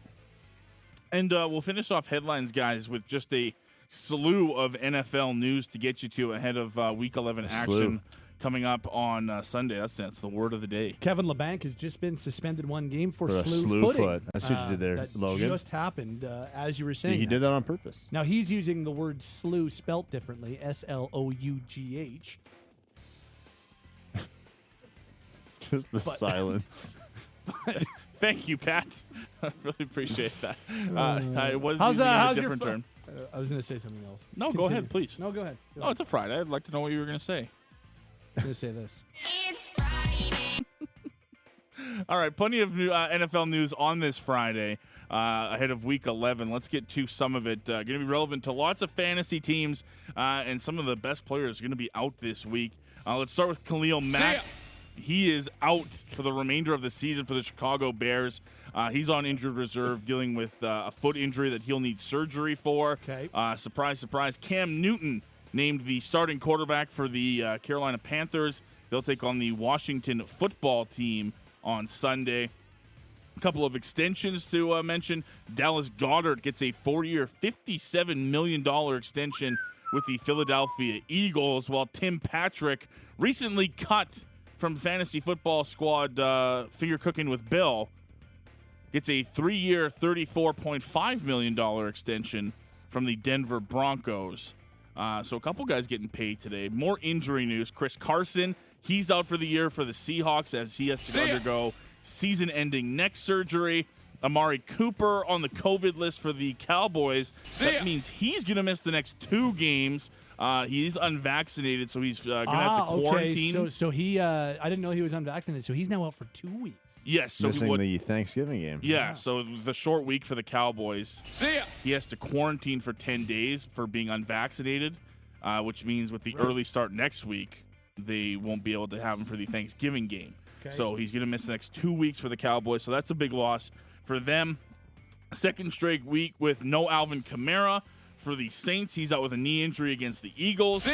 And we'll finish off headlines, guys, with just a slew of NFL news to get you to ahead of Week 11 action coming up on Sunday. That's the word of the day. Kevin LeBanc has just been suspended 1 game for a slew foot. footing. That's what you did there, that Logan. Just happened as you were saying. See, he did that on purpose. Now he's using the word slew spelt differently, SLOUGH. Just the silence. Thank you, Pat. I really appreciate that. I was how's using how's a different your term. I was going to say something else. No, go ahead, please. No, go ahead. No, it's a Friday. I'd like to know what you were going to say. I'm going to say this. It's Friday. All right, plenty of new NFL news on this Friday ahead of Week 11. Let's get to some of it. Going to be relevant to lots of fantasy teams, and some of the best players are going to be out this week. Let's start with Khalil Mack. He is out for the remainder of the season for the Chicago Bears. He's on injured reserve, dealing with a foot injury that he'll need surgery for. Okay. Surprise, surprise. Cam Newton named the starting quarterback for the Carolina Panthers. They'll take on the Washington football team on Sunday. A couple of extensions to mention. Dallas Goedert gets a 4-year, $57 million extension with the Philadelphia Eagles, while Tim Patrick, recently cut from fantasy football squad Figure Cooking with Bill, gets a 3-year, $34.5 million extension from the Denver Broncos. So a couple guys getting paid today. More injury news. Chris Carson, he's out for the year for the Seahawks as he has to undergo season-ending neck surgery. Amari Cooper on the COVID list for the Cowboys. That means he's going to miss the next 2 games. He's unvaccinated, so he's going to have to quarantine. Okay. So he, I didn't know he was unvaccinated, so he's now out for 2 weeks. Yes. So missing the Thanksgiving game. Yeah, so it was the short week for the Cowboys. He has to quarantine for 10 days for being unvaccinated, which means with the early start next week, they won't be able to have him for the Thanksgiving game. Okay. So he's going to miss the next 2 weeks for the Cowboys. So that's a big loss for them. Second straight week with no Alvin Kamara for the Saints. He's out with a knee injury against the Eagles.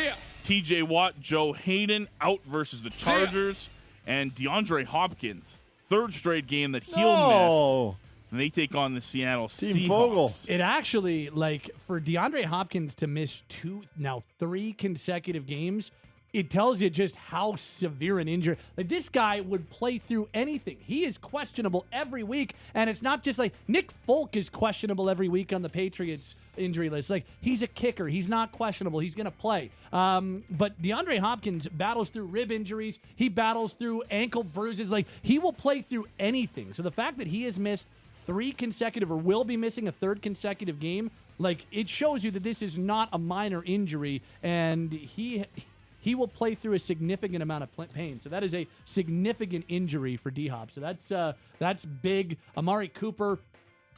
TJ Watt, Joe Hayden out versus the Chargers. And DeAndre Hopkins, third straight game that he'll miss. And they take on the Seattle Seahawks. Vogel. It actually, like, for DeAndre Hopkins to miss 3 consecutive games, it tells you just how severe an injury. Like, this guy would play through anything. He is questionable every week, and it's not just like Nick Folk is questionable every week on the Patriots injury list. Like, he's a kicker. He's not questionable. He's going to play. But DeAndre Hopkins battles through rib injuries. He battles through ankle bruises. Like, he will play through anything. So the fact that he has missed 3 consecutive or will be missing a 3rd consecutive game, like, it shows you that this is not a minor injury, and he will play through a significant amount of pain. So that is a significant injury for D-Hop. So that's big. Amari Cooper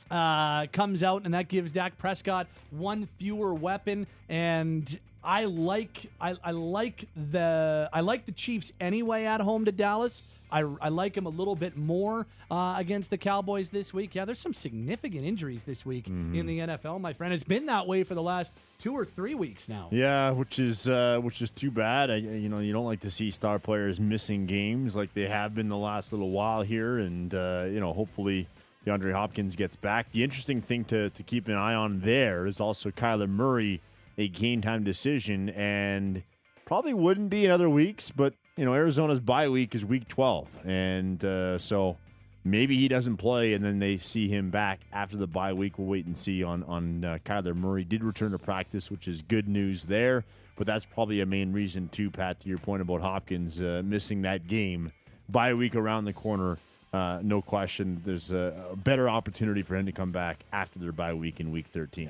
comes out, and that gives Dak Prescott 1 fewer weapon. And I like the Chiefs anyway at home to Dallas. I like him a little bit more against the Cowboys this week. Yeah, there's some significant injuries this week in the NFL, my friend. It's been that way for the last 2 or 3 weeks now. Yeah, which is too bad. You don't like to see star players missing games like they have been the last little while here, and hopefully DeAndre Hopkins gets back. The interesting thing to keep an eye on there is also Kyler Murray, a game time decision, and probably wouldn't be in other weeks, but Arizona's bye week is week 12, and so maybe he doesn't play, and then they see him back after the bye week. We'll wait and see on Kyler Murray. Did return to practice, which is good news there, but that's probably a main reason too, Pat, to your point about Hopkins missing that game. Bye week around the corner, no question. There's a better opportunity for him to come back after their bye week in week 13.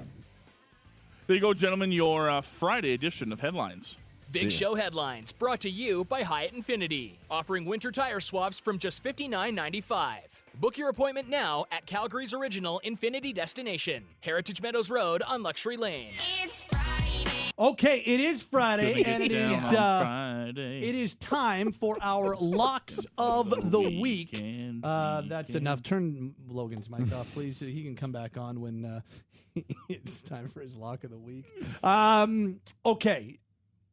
There you go, gentlemen, your Friday edition of Headlines. Big Show Headlines, brought to you by Hyatt Infinity, offering winter tire swaps from just $59.95. Book your appointment now at Calgary's original Infinity destination, Heritage Meadows Road on Luxury Lane. It's Friday. Okay, it is Friday, and it down is on Friday. it is time for our locks of the week. That's enough. Turn Logan's mic off, please. So he can come back on when it's time for his lock of the week. Okay.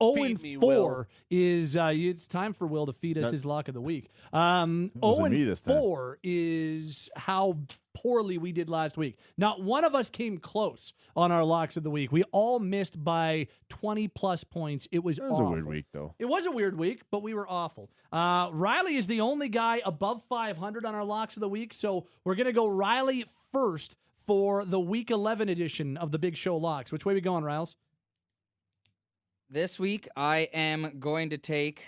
0-4 is it's time for Will to feed us his lock of the week. 0-4 is how poorly we did last week. Not one of us came close on our locks of the week. We all missed by 20-plus points. It was awful. a weird week, though. It was a weird week, but we were awful. Riley is the only guy above 500 on our locks of the week, so we're going to go Riley first for the Week 11 edition of the Big Show Locks. Which way we going, Riles? This week, I am going to take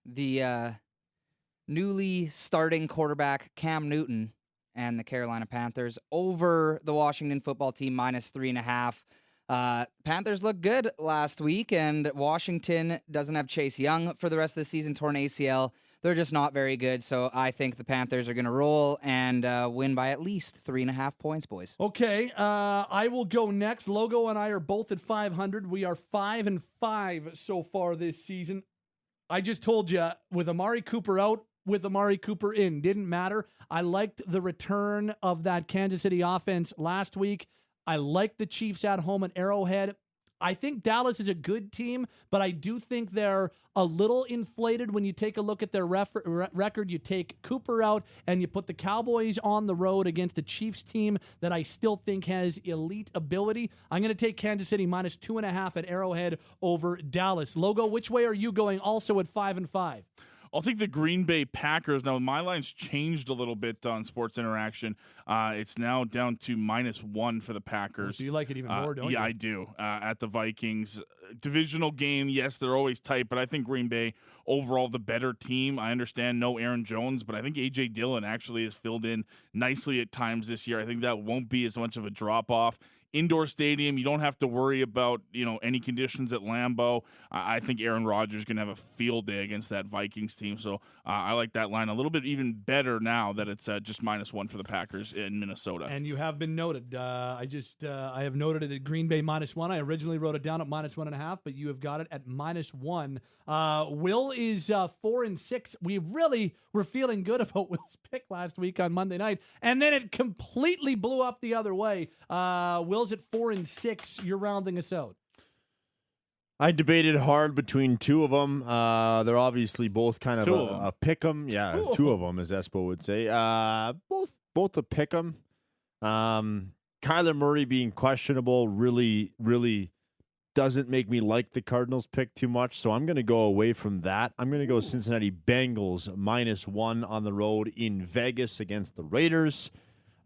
the newly starting quarterback Cam Newton and the Carolina Panthers over the Washington football team -3.5. Panthers looked good last week, and Washington doesn't have Chase Young for the rest of the season, torn ACL. They're just not very good, so I think the Panthers are going to roll and win by at least 3.5 points, boys. Okay, I will go next. Logo and I are both at 500. We are 5-5 so far this season. I just told you, with Amari Cooper out, with Amari Cooper in, didn't matter. I liked the return of that Kansas City offense last week. I liked the Chiefs at home at Arrowhead. I think Dallas is a good team, but I do think they're a little inflated when you take a look at their record. You take Cooper out and you put the Cowboys on the road against the Chiefs team that I still think has elite ability. I'm going to take Kansas City -2.5 at Arrowhead over Dallas. Logo, which way are you going also at 5-5? I'll take the Green Bay Packers. Now, my line's changed a little bit on Sports Interaction. It's now down to -1 for the Packers. So you like it even more, don't you? Yeah, I do. At the Vikings. Divisional game, yes, they're always tight, but I think Green Bay, overall, the better team. I understand no Aaron Jones, but I think A.J. Dillon actually has filled in nicely at times this year. I think that won't be as much of a drop-off indoor stadium. You don't have to worry about, any conditions at Lambeau. I think Aaron Rodgers is going to have a field day against that Vikings team. So I like that line a little bit even better now that it's just -1 for the Packers in Minnesota. And you have been noted. I have noted it at Green Bay -1. I originally wrote it down at -1.5, but you have got it at -1. Will is 4-6. We really were feeling good about Will's pick last week on Monday night, and then it completely blew up the other way. Will's at 4-6. You're rounding us out. I debated hard between two of them. They're obviously both kind of a pick 'em. Yeah, two of them, as Espo would say. Both a pick 'em. Kyler Murray being questionable really doesn't make me like the Cardinals pick too much, so I'm going to go away from that. I'm going to go Cincinnati Bengals -1 on the road in Vegas against the Raiders.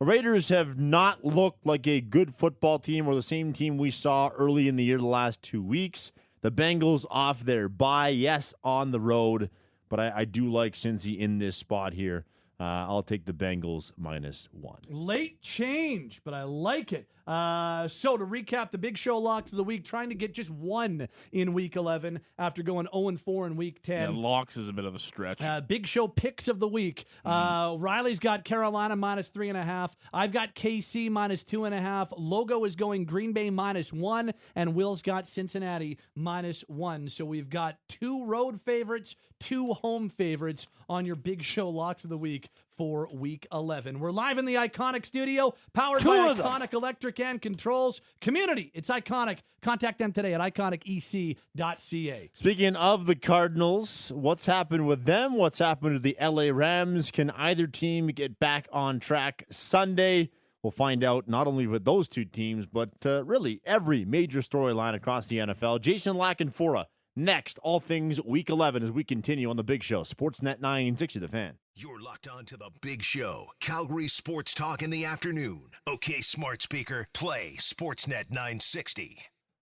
The Raiders have not looked like a good football team or the same team we saw early in the year the last 2 weeks. The Bengals off their bye, yes, on the road, but I do like Cincy in this spot here. I'll take the Bengals -1. Late change, but I like it. So to recap the Big Show locks of the week, trying to get just one in Week 11 after going 0-4 in Week 10. Yeah, locks is a bit of a stretch. Big Show picks of the week. Riley's got Carolina -3.5. I've got KC -2.5. Logo is going Green Bay -1, and Will's got Cincinnati -1. So we've got 2 road favorites, 2 home favorites on your Big Show locks of the week for Week 11. We're live in the Iconic studio, powered by Iconic Electric and Controls. Community, it's Iconic. Contact them today at iconicec.ca. Speaking of the Cardinals, what's happened with them? What's happened to the LA Rams? Can either team get back on track Sunday? We'll find out not only with those two teams, but really every major storyline across the NFL. Jason Lackenfora next, all things Week 11 as we continue on The Big Show. Sportsnet 960, The Fan. You're locked on to The Big Show, Calgary Sports Talk in the afternoon. Okay, smart speaker, play Sportsnet 960.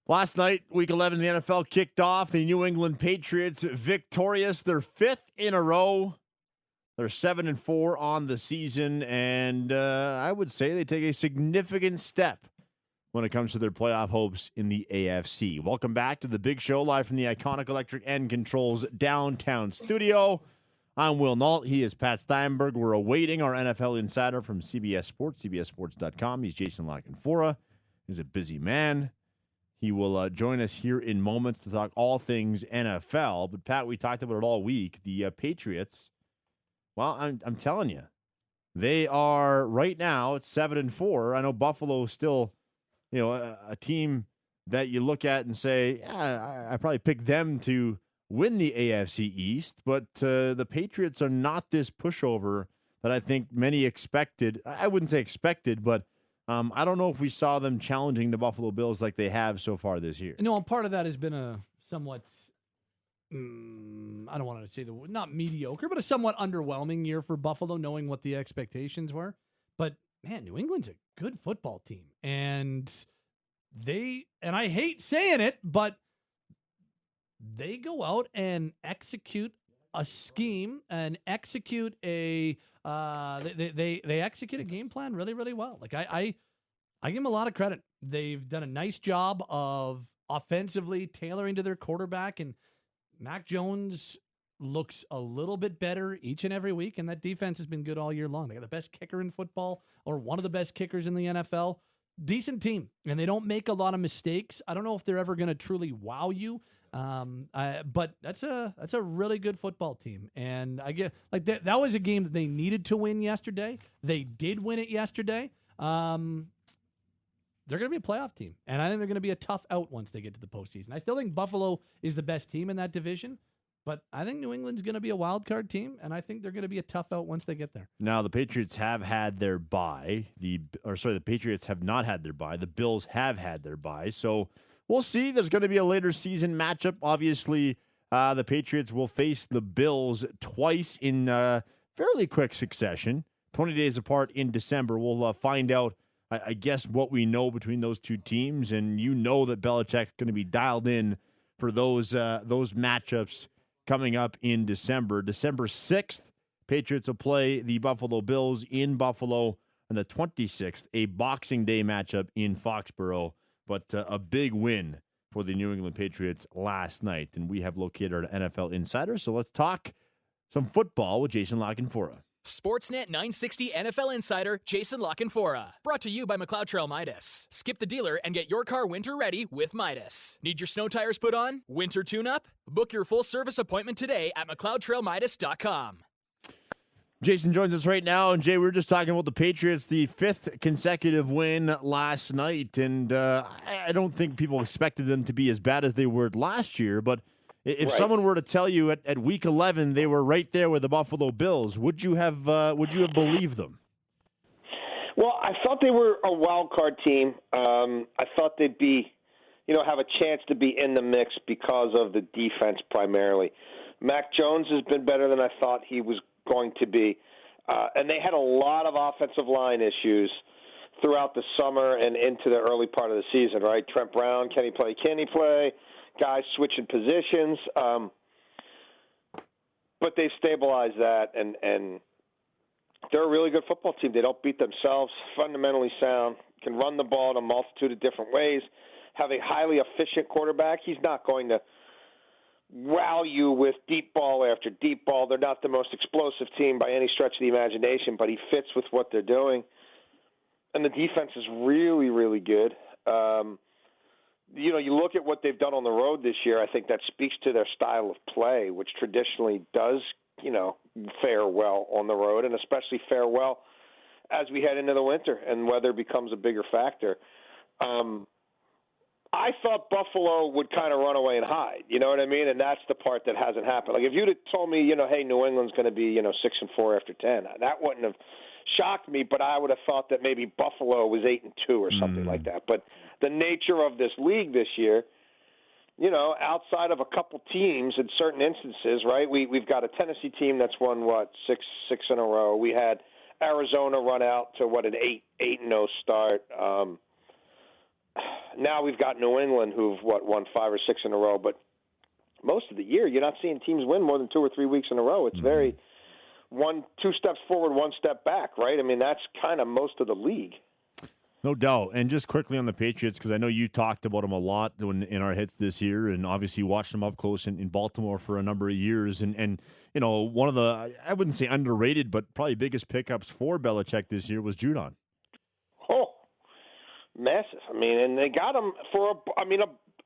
Last night, Week 11 in the NFL kicked off. The New England Patriots victorious, their 5th in a row. They're 7-4 on the season, and I would say they take a significant step when it comes to their playoff hopes in the AFC. Welcome back to The Big Show, live from the Iconic Electric and Controls downtown studio. I'm Will Nault. He is Pat Steinberg. We're awaiting our NFL insider from CBS Sports, CBSSports.com. He's Jason Lackenfora. He's a busy man. He will join us here in moments to talk all things NFL. But, Pat, we talked about it all week. The Patriots, well, I'm telling you, they are right now at 7-4. I know Buffalo still, a team that you look at and say, yeah, I probably picked them to win the AFC East, but the Patriots are not this pushover that I think many expected. I wouldn't say expected, but I don't know if we saw them challenging the Buffalo Bills like they have so far this year. No, and part of that has been a somewhat, I don't want to say not mediocre, but a somewhat underwhelming year for Buffalo, knowing what the expectations were. But, man, New England's a good football team. And I hate saying it, but they go out and execute a scheme and execute they execute a game plan really, really well. Like I give them a lot of credit. They've done a nice job of offensively tailoring to their quarterback, and Mac Jones looks a little bit better each and every week, and that defense has been good all year long. They got the best kicker in football, or one of the best kickers in the NFL. Decent team, and they don't make a lot of mistakes. I don't know if they're ever going to truly wow you. But that's a really good football team, and I get like that was a game that they needed to win yesterday. They did win it yesterday. They're going to be a playoff team, and I think they're going to be a tough out once they get to the postseason. I still think Buffalo is the best team in that division, but I think New England's going to be a wild card team, and I think they're going to be a tough out once they get there. Now, the Patriots have had their bye. The Patriots have not had their bye. The Bills have had their bye, so we'll see. There's going to be a later season matchup. Obviously, the Patriots will face the Bills twice in fairly quick succession, 20 days apart in December. We'll find out, I guess, what we know between those two teams, and you know that Belichick's going to be dialed in for those matchups coming up in December. December 6th, Patriots will play the Buffalo Bills in Buffalo. and the 26th, a Boxing Day matchup in Foxborough, but a big win for the New England Patriots last night. And we have located our NFL insider, so let's talk some football with Jason Lockenfora. Sportsnet 960 NFL insider Jason Lockenfora. Brought to you by McLeod Trail Midas. Skip the dealer and get your car winter ready with Midas. Need your snow tires put on? Winter tune-up? Book your full service appointment today at McLeodTrailMidas.com. Jason joins us right now, and Jay, we were just talking about the Patriots, the 5th consecutive win last night, and I don't think people expected them to be as bad as they were last year, but if someone were to tell you at week 11 they were right there with the Buffalo Bills, would you have believed them? Well, I thought they were a wild card team. I thought they'd be, have a chance to be in the mix because of the defense primarily. Mac Jones has been better than I thought he was going to be. And they had a lot of offensive line issues throughout the summer and into the early part of the season, right? Trent Brown, can he play? Guys switching positions. But they've stabilized that, and they're a really good football team. They don't beat themselves, fundamentally sound, can run the ball in a multitude of different ways, have a highly efficient quarterback. He's not going to wow you with deep ball after deep ball. They're not the most explosive team by any stretch of the imagination, but he fits with what they're doing. And the defense is really, really good. You look at what they've done on the road this year, I think that speaks to their style of play, which traditionally does, fare well on the road, and especially fare well as we head into the winter and weather becomes a bigger factor. I thought Buffalo would kind of run away and hide, you know what I mean? And that's the part that hasn't happened. Like if you'd have told me, hey, New England's going to be, 6-4 after 10, that wouldn't have shocked me, but I would have thought that maybe Buffalo was 8-2 or something like that. But the nature of this league this year, outside of a couple teams in certain instances, right? We've got a Tennessee team that's won six in a row. We had Arizona run out to an 8-0 start. Now we've got New England who've won 5 or 6 in a row, but most of the year you're not seeing teams win more than 2 or 3 weeks in a row. It's very 2 steps forward, 1 step back, right? I mean, that's kind of most of the league. No doubt. And just quickly on the Patriots, because I know you talked about them a lot in our hits this year, and obviously watched them up close in Baltimore for a number of years. And one of the, I wouldn't say underrated, but probably biggest pickups for Belichick this year was Judon. Oh, massive. I mean, and they got him for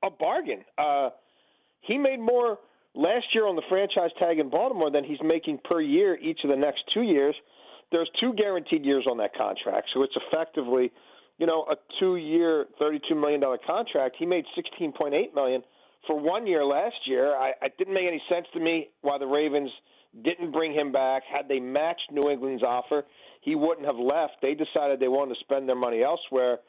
a bargain. He made more last year on the franchise tag in Baltimore than he's making per year each of the next 2 years. There's 2 guaranteed years on that contract, so it's effectively, a 2-year, $32 million contract. He made $16.8 million for 1 year last year. It didn't make any sense to me why the Ravens didn't bring him back. Had they matched New England's offer, he wouldn't have left. They decided they wanted to spend their money elsewhere.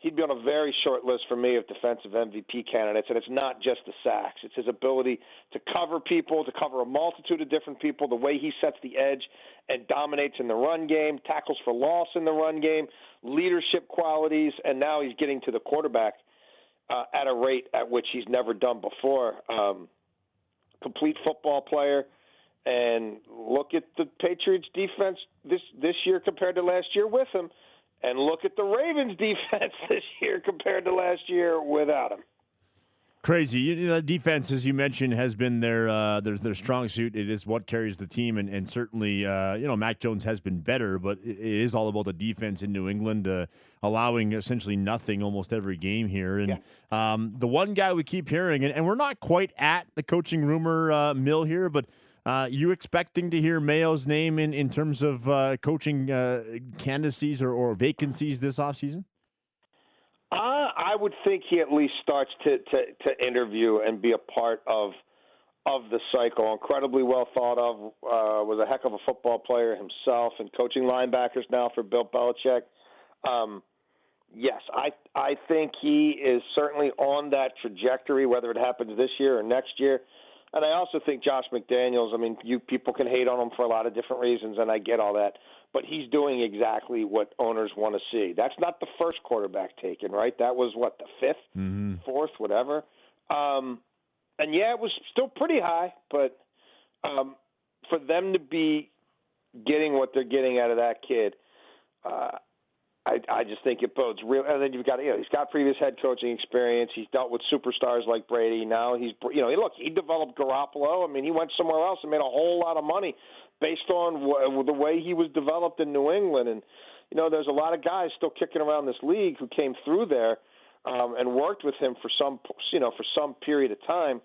He'd be on a very short list for me of defensive MVP candidates, and it's not just the sacks. It's his ability to cover people, to cover a multitude of different people, the way he sets the edge and dominates in the run game, tackles for loss in the run game, leadership qualities, and now he's getting to the quarterback at a rate at which he's never done before. Complete football player. And look at the Patriots defense this year compared to last year with him. And look at the Ravens defense this year compared to last year without him. Crazy. The defense, as you mentioned, has been their strong suit. It is what carries the team, and certainly, Mac Jones has been better, but it is all about the defense in New England, allowing essentially nothing almost every game here. And the one guy we keep hearing, and we're not quite at the coaching rumor mill here, but you expecting to hear Mayo's name in terms of coaching candidacies or vacancies this offseason? I would think he at least starts to interview and be a part of the cycle. Incredibly well thought of, was a heck of a football player himself, and coaching linebackers now for Bill Belichick. Yes, I think he is certainly on that trajectory, whether it happens this year or next year. And I also think Josh McDaniels, people can hate on him for a lot of different reasons, and I get all that. But he's doing exactly what owners want to see. That's not the first quarterback taken, right? That was, the fifth, fourth, whatever. And, it was still pretty high. But for them to be getting what they're getting out of that kid, I just think it bodes real. And then you've got, he's got previous head coaching experience. He's dealt with superstars like Brady. Now he's, look, he developed Garoppolo. I mean, he went somewhere else and made a whole lot of money based on the way he was developed in New England. And, there's a lot of guys still kicking around this league who came through there and worked with him for some period of time.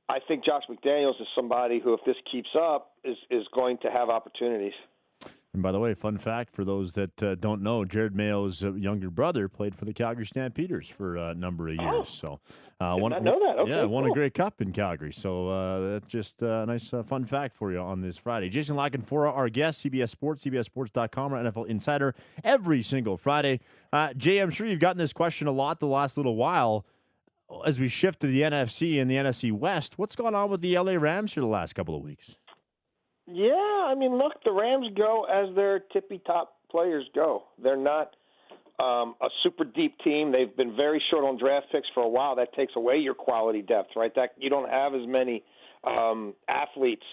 I think Josh McDaniels is somebody who, if this keeps up, is going to have opportunities. And by the way, fun fact for those that don't know, Jared Mayo's younger brother played for the Calgary Stampeders for a number of years. So, did not know that. Okay, won cool. a Grey Cup in Calgary. So that's just a nice fun fact for you on this Friday. Jason Lockenfora, our guest, CBS Sports, CBSSports.com, our NFL Insider, every single Friday. Jay, I'm sure you've gotten this question a lot the last little while. As we shift to the NFC and the NFC West, what's gone on with the LA Rams here the last couple of weeks? Yeah, I mean, look, the Rams go as their tippy-top players go. They're not a super deep team. They've been very short on draft picks for a while. That takes away your quality depth, right? That you don't have as many athletes,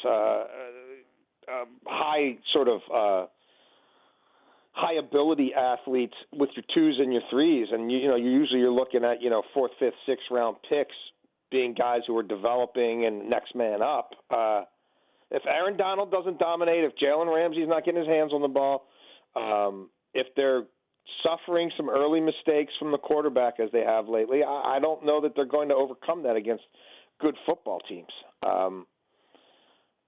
high ability athletes with your twos and your threes, and you're looking at 4th, 5th, 6th round picks being guys who are developing and next man up. If Aaron Donald doesn't dominate, if Jalen Ramsey's not getting his hands on the ball, if they're suffering some early mistakes from the quarterback as they have lately, I don't know that they're going to overcome that against good football teams. And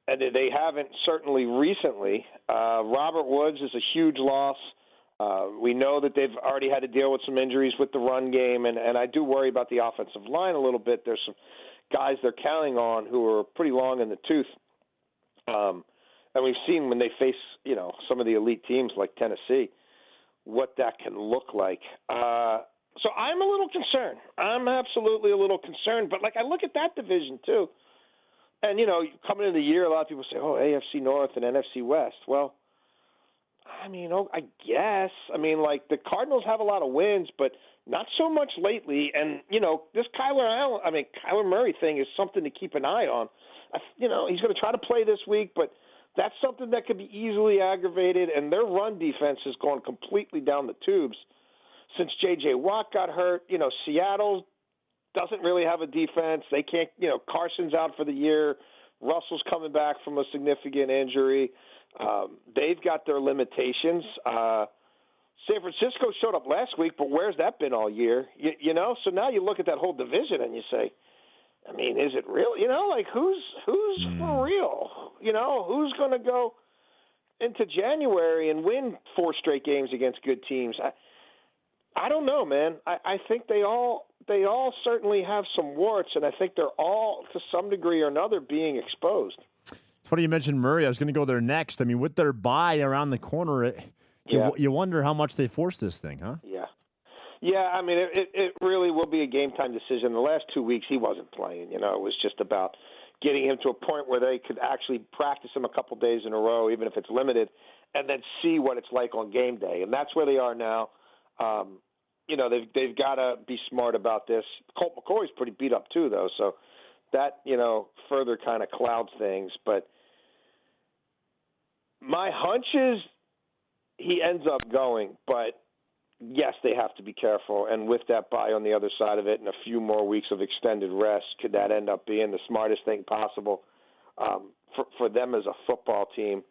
they haven't certainly recently. Robert Woods is a huge loss. We know that they've already had to deal with some injuries with the run game, and I do worry about the offensive line a little bit. There's some guys they're counting on who are pretty long in the tooth. And we've seen when they face, some of the elite teams like Tennessee, what that can look like. So I'm a little concerned. I'm absolutely a little concerned. But, I look at that division, too. And, coming into the year, a lot of people say, AFC North and NFC West. Well, I guess. The Cardinals have a lot of wins, but not so much lately. And, this Kyler Murray thing is something to keep an eye on. He's going to try to play this week, but that's something that could be easily aggravated. And their run defense has gone completely down the tubes since J.J. Watt got hurt. Seattle doesn't really have a defense. They can't, Carson's out for the year. Russell's coming back from a significant injury. They've got their limitations. San Francisco showed up last week, but where's that been all year? So now you look at that whole division and you say, is it real? Who's for real? Who's going to go into January and win 4 straight games against good teams? I don't know, man. I think they all certainly have some warts, and I think they're all, to some degree or another, being exposed. It's funny you mentioned Murray. I was going to go there next. With their bye around the corner, you wonder how much they force this thing, huh? Yeah. Yeah, it really will be a game-time decision. The last 2 weeks, he wasn't playing. It was just about getting him to a point where they could actually practice him a couple days in a row, even if it's limited, and then see what it's like on game day. And that's where they are now. They've got to be smart about this. Colt McCoy's pretty beat up too, though, so that, further kind of clouds things. But my hunch is he ends up going, but yes, they have to be careful. And with that bye on the other side of it and a few more weeks of extended rest, could that end up being the smartest thing possible for them as a football team?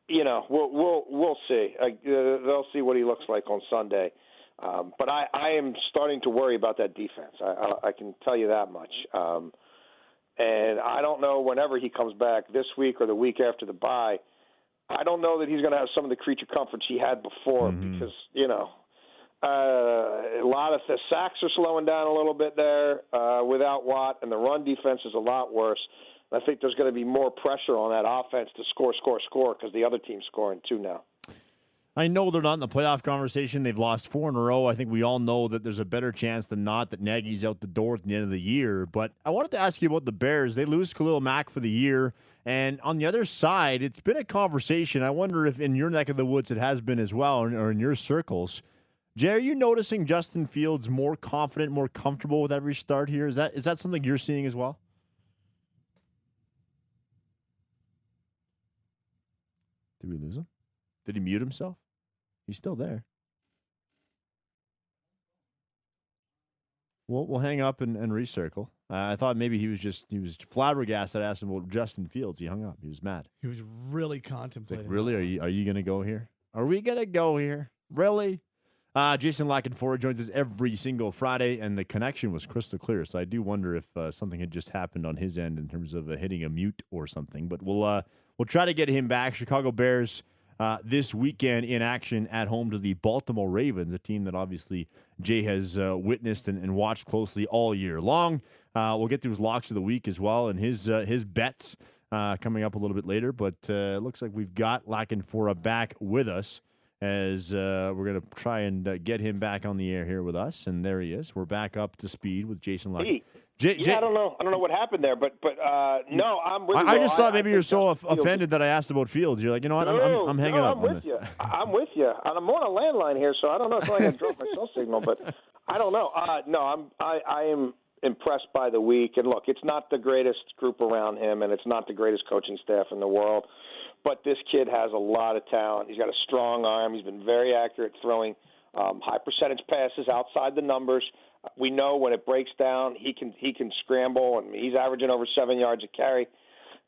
We'll see. They'll see what he looks like on Sunday. But I am starting to worry about that defense. I can tell you that much. And I don't know whenever he comes back this week or the week after the bye, I don't know that he's going to have some of the creature comforts he had before because, a lot of the sacks are slowing down a little bit there without Watt, and the run defense is a lot worse. I think there's going to be more pressure on that offense to score because the other team's scoring too now. I know they're not in the playoff conversation. They've lost 4 in a row. I think we all know that there's a better chance than not that Nagy's out the door at the end of the year. But I wanted to ask you about the Bears. They lose Khalil Mack for the year. And on the other side, it's been a conversation. I wonder if in your neck of the woods it has been as well, or in your circles. Jay, are you noticing Justin Fields more confident, more comfortable with every start here? Is that something you're seeing as well? Did we lose him? Did he mute himself? He's still there. We'll hang up and recircle. I thought maybe he was flabbergasted. I asked him about Justin Fields. He hung up. He was mad. He was really Like, contemplating. really? Are you going to go here? Are we going to go here? Really? Jason Lackenfora joins us every single Friday, and the connection was crystal clear. So I do wonder if something had just happened on his end in terms of hitting a mute or something. But we'll try to get him back. Chicago Bears this weekend in action at home to the Baltimore Ravens, a team that obviously Jay has witnessed and watched closely all year long. We'll get to his locks of the week as well and his bets coming up a little bit later. But it looks like we've got Lackenfora back with us as we're going to try and get him back on the air here with us. And there he is. We're back up to speed with Jason Lackenfora. I don't know what happened there, but no, I'm with you. I just thought maybe you're so offended that I asked about Fields. You're like, you know what? I'm hanging up. I'm with you. I'm with you. And I'm on a landline here, so I don't know. It's like I dropped my cell signal, but I don't know. No, I am impressed by the week. And look, it's not the greatest group around him, and it's not the greatest coaching staff in the world. But this kid has a lot of talent. He's got a strong arm. He's been very accurate throwing high percentage passes outside the numbers. We know when it breaks down, he can scramble, and he's averaging over 7 yards a carry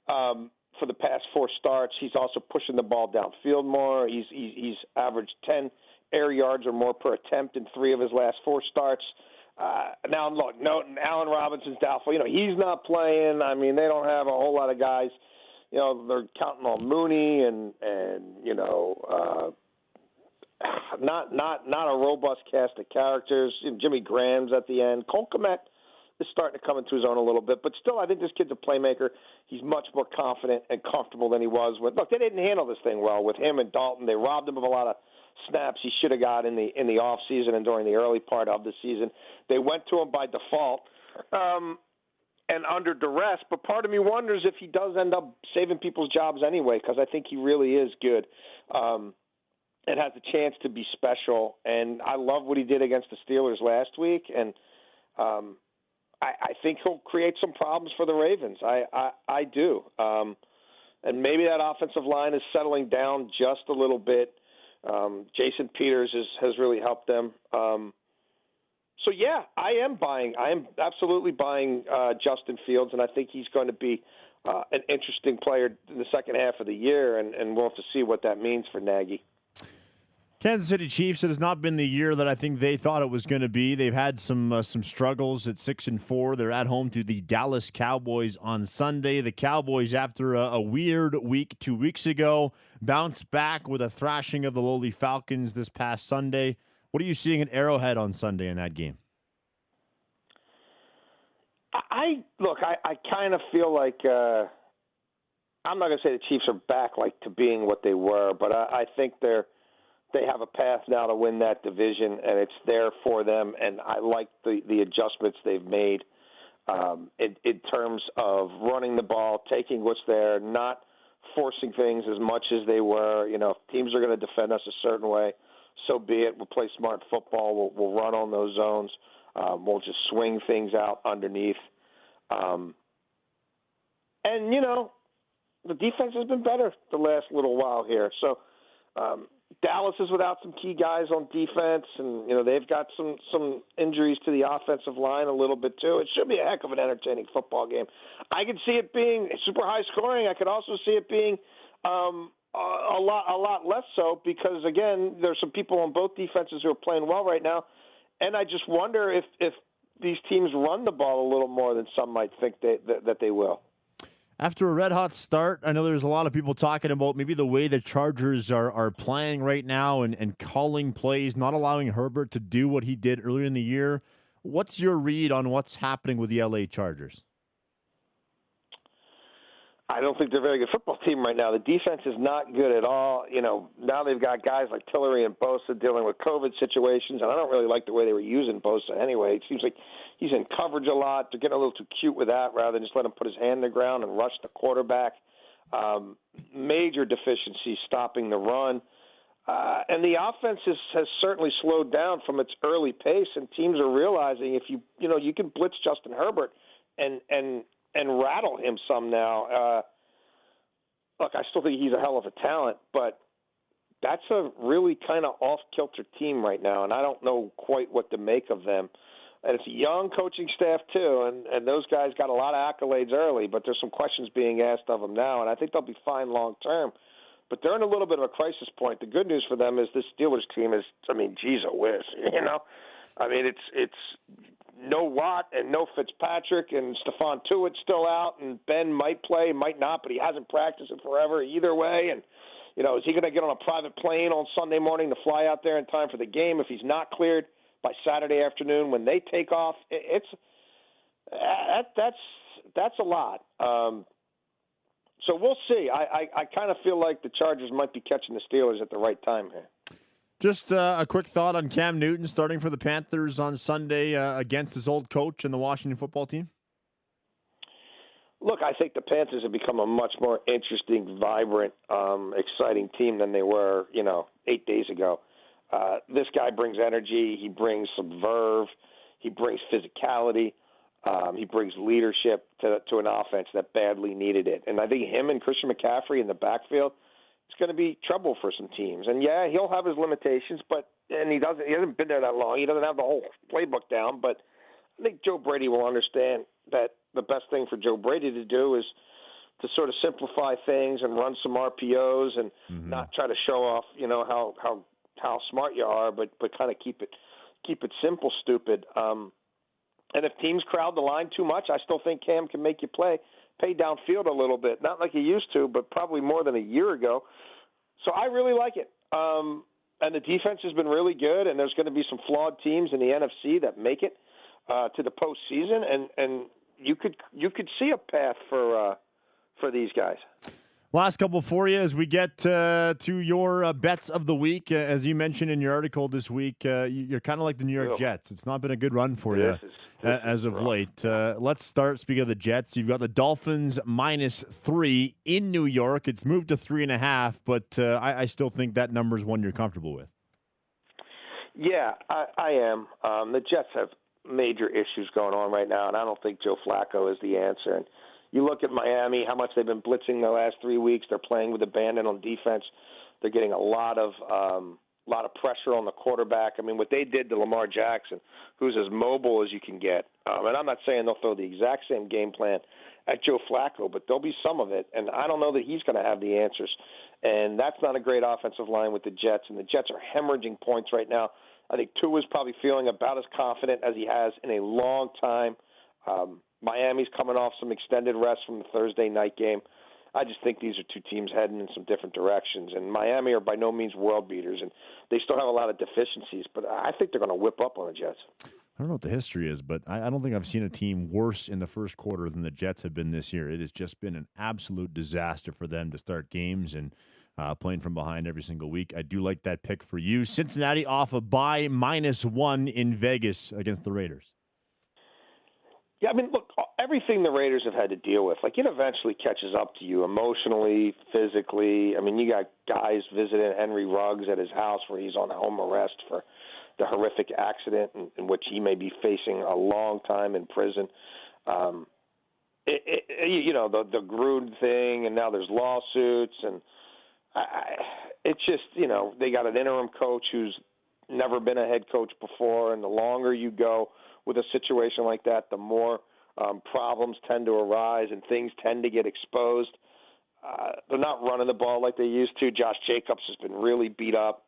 for the past 4 starts. He's also pushing the ball downfield more. He's averaged 10 air yards or more per attempt in 3 of his last 4 starts. Now, look, Allen Robinson's doubtful. He's not playing. I mean, they don't have a whole lot of guys. They're counting on Mooney and not a robust cast of characters. Jimmy Graham's at the end. Cole Kmet is starting to come into his own a little bit, but still, I think this kid's a playmaker. He's much more confident and comfortable than he was with. Look, they didn't handle this thing well with him and Dalton. They robbed him of a lot of snaps he should have got in the off season and during the early part of the season. They went to him by default and under duress. But part of me wonders if he does end up saving people's jobs anyway, because I think he really is good. And has a chance to be special. And I love what he did against the Steelers last week. And I think he'll create some problems for the Ravens. I do. And maybe that offensive line is settling down just a little bit. Jason Peters has really helped them. So, yeah, I am absolutely buying Justin Fields, and I think he's going to be an interesting player in the second half of the year, and we'll have to see what that means for Nagy. Kansas City Chiefs, it has not been the year that I think they thought it was going to be. They've had some struggles at 6-4. They're at home to the Dallas Cowboys on Sunday. The Cowboys, after a weird week 2 weeks ago, bounced back with a thrashing of the lowly Falcons this past Sunday. What are you seeing at Arrowhead on Sunday in that game? I kind of feel like I'm not going to say the Chiefs are back like to being what they were, but I think they have a path now to win that division, and it's there for them. And I like the adjustments they've made in terms of running the ball, taking what's there, not forcing things as much as they were. If teams are going to defend us a certain way, so be it. We'll play smart football. We'll run on those zones. We'll just swing things out underneath. And, the defense has been better the last little while here. So Dallas is without some key guys on defense, and, they've got some injuries to the offensive line a little bit too. It should be a heck of an entertaining football game. I could see it being super high scoring. I could also see it being a lot less so because, again, there's some people on both defenses who are playing well right now, and I just wonder if these teams run the ball a little more than some might think that they will. After a red-hot start, I know there's a lot of people talking about maybe the way the Chargers are playing right now and calling plays, not allowing Herbert to do what he did earlier in the year. What's your read on what's happening with the L.A. Chargers? I don't think they're a very good football team right now. The defense is not good at all. Now they've got guys like Tillery and Bosa dealing with COVID situations, and I don't really like the way they were using Bosa anyway. It seems like he's in coverage a lot. They're getting a little too cute with that rather than just let him put his hand in the ground and rush the quarterback. Major deficiencies stopping the run. And the offense has certainly slowed down from its early pace, and teams are realizing if you can blitz Justin Herbert and rattle him some now. look, I still think he's a hell of a talent, but that's a really kind of off-kilter team right now, and I don't know quite what to make of them. And it's a young coaching staff, too, and those guys got a lot of accolades early, but there's some questions being asked of them now, and I think they'll be fine long-term. But they're in a little bit of a crisis point. The good news for them is this Steelers team is, geez, a whiz, it's no Watt and no Fitzpatrick, and Stephon Tuitt's still out, and Ben might play, might not, but he hasn't practiced it forever either way. And, is he going to get on a private plane on Sunday morning to fly out there in time for the game if he's not cleared by Saturday afternoon when they take off? That's a lot. So we'll see. I kind of feel like the Chargers might be catching the Steelers at the right time here. Just a quick thought on Cam Newton starting for the Panthers on Sunday against his old coach and the Washington football team. Look, I think the Panthers have become a much more interesting, vibrant, exciting team than they were, 8 days ago. This guy brings energy. He brings some verve. He brings physicality. He brings leadership to an offense that badly needed it. And I think him and Christian McCaffrey in the backfield, it's going to be trouble for some teams. And, yeah, he'll have his limitations, and he hasn't been there that long. He doesn't have the whole playbook down. But I think Joe Brady will understand that the best thing for Joe Brady to do is to sort of simplify things and run some RPOs and not try to show off, how smart you are, but kind of keep it simple, stupid. And if teams crowd the line too much, I still think Cam can make you pay downfield a little bit. Not like he used to, but probably more than a year ago. So I really like it. And the defense has been really good, and there's going to be some flawed teams in the NFC that make it to the postseason, and you could see a path for these guys. Last couple for you as we get to your bets of the week. As you mentioned in your article this week, you're kind of like the New York Jets. It's not been a good run for you as of late. Let's start. Speaking of the Jets, you've got the Dolphins -3 in New York. It's moved to 3.5, but I still think that number is one you're comfortable with. Yeah, I am. The Jets have major issues going on right now, and I don't think Joe Flacco is the answer. And you look at Miami, how much they've been blitzing the last 3 weeks. They're playing with abandon on defense. They're getting a lot of pressure on the quarterback. I mean, what they did to Lamar Jackson, who's as mobile as you can get. And I'm not saying they'll throw the exact same game plan at Joe Flacco, but there'll be some of it. And I don't know that he's going to have the answers. And that's not a great offensive line with the Jets. And the Jets are hemorrhaging points right now. I think Tua's probably feeling about as confident as he has in a long time. Miami's coming off some extended rest from the Thursday night game. I just think these are two teams heading in some different directions. And Miami are by no means world beaters, and they still have a lot of deficiencies. But I think they're going to whip up on the Jets. I don't know what the history is, but I don't think I've seen a team worse in the first quarter than the Jets have been this year. It has just been an absolute disaster for them to start games and playing from behind every single week. I do like that pick for you. Cincinnati off a bye -1 in Vegas against the Raiders. Yeah, I mean, look, everything the Raiders have had to deal with, it eventually catches up to you emotionally, physically. I mean, you got guys visiting Henry Ruggs at his house where he's on home arrest for the horrific accident in which he may be facing a long time in prison. The Gruden thing, and now there's lawsuits, and it's just, they got an interim coach who's never been a head coach before, and the longer you go with a situation like that, the more problems tend to arise and things tend to get exposed. They're not running the ball like they used to. Josh Jacobs has been really beat up.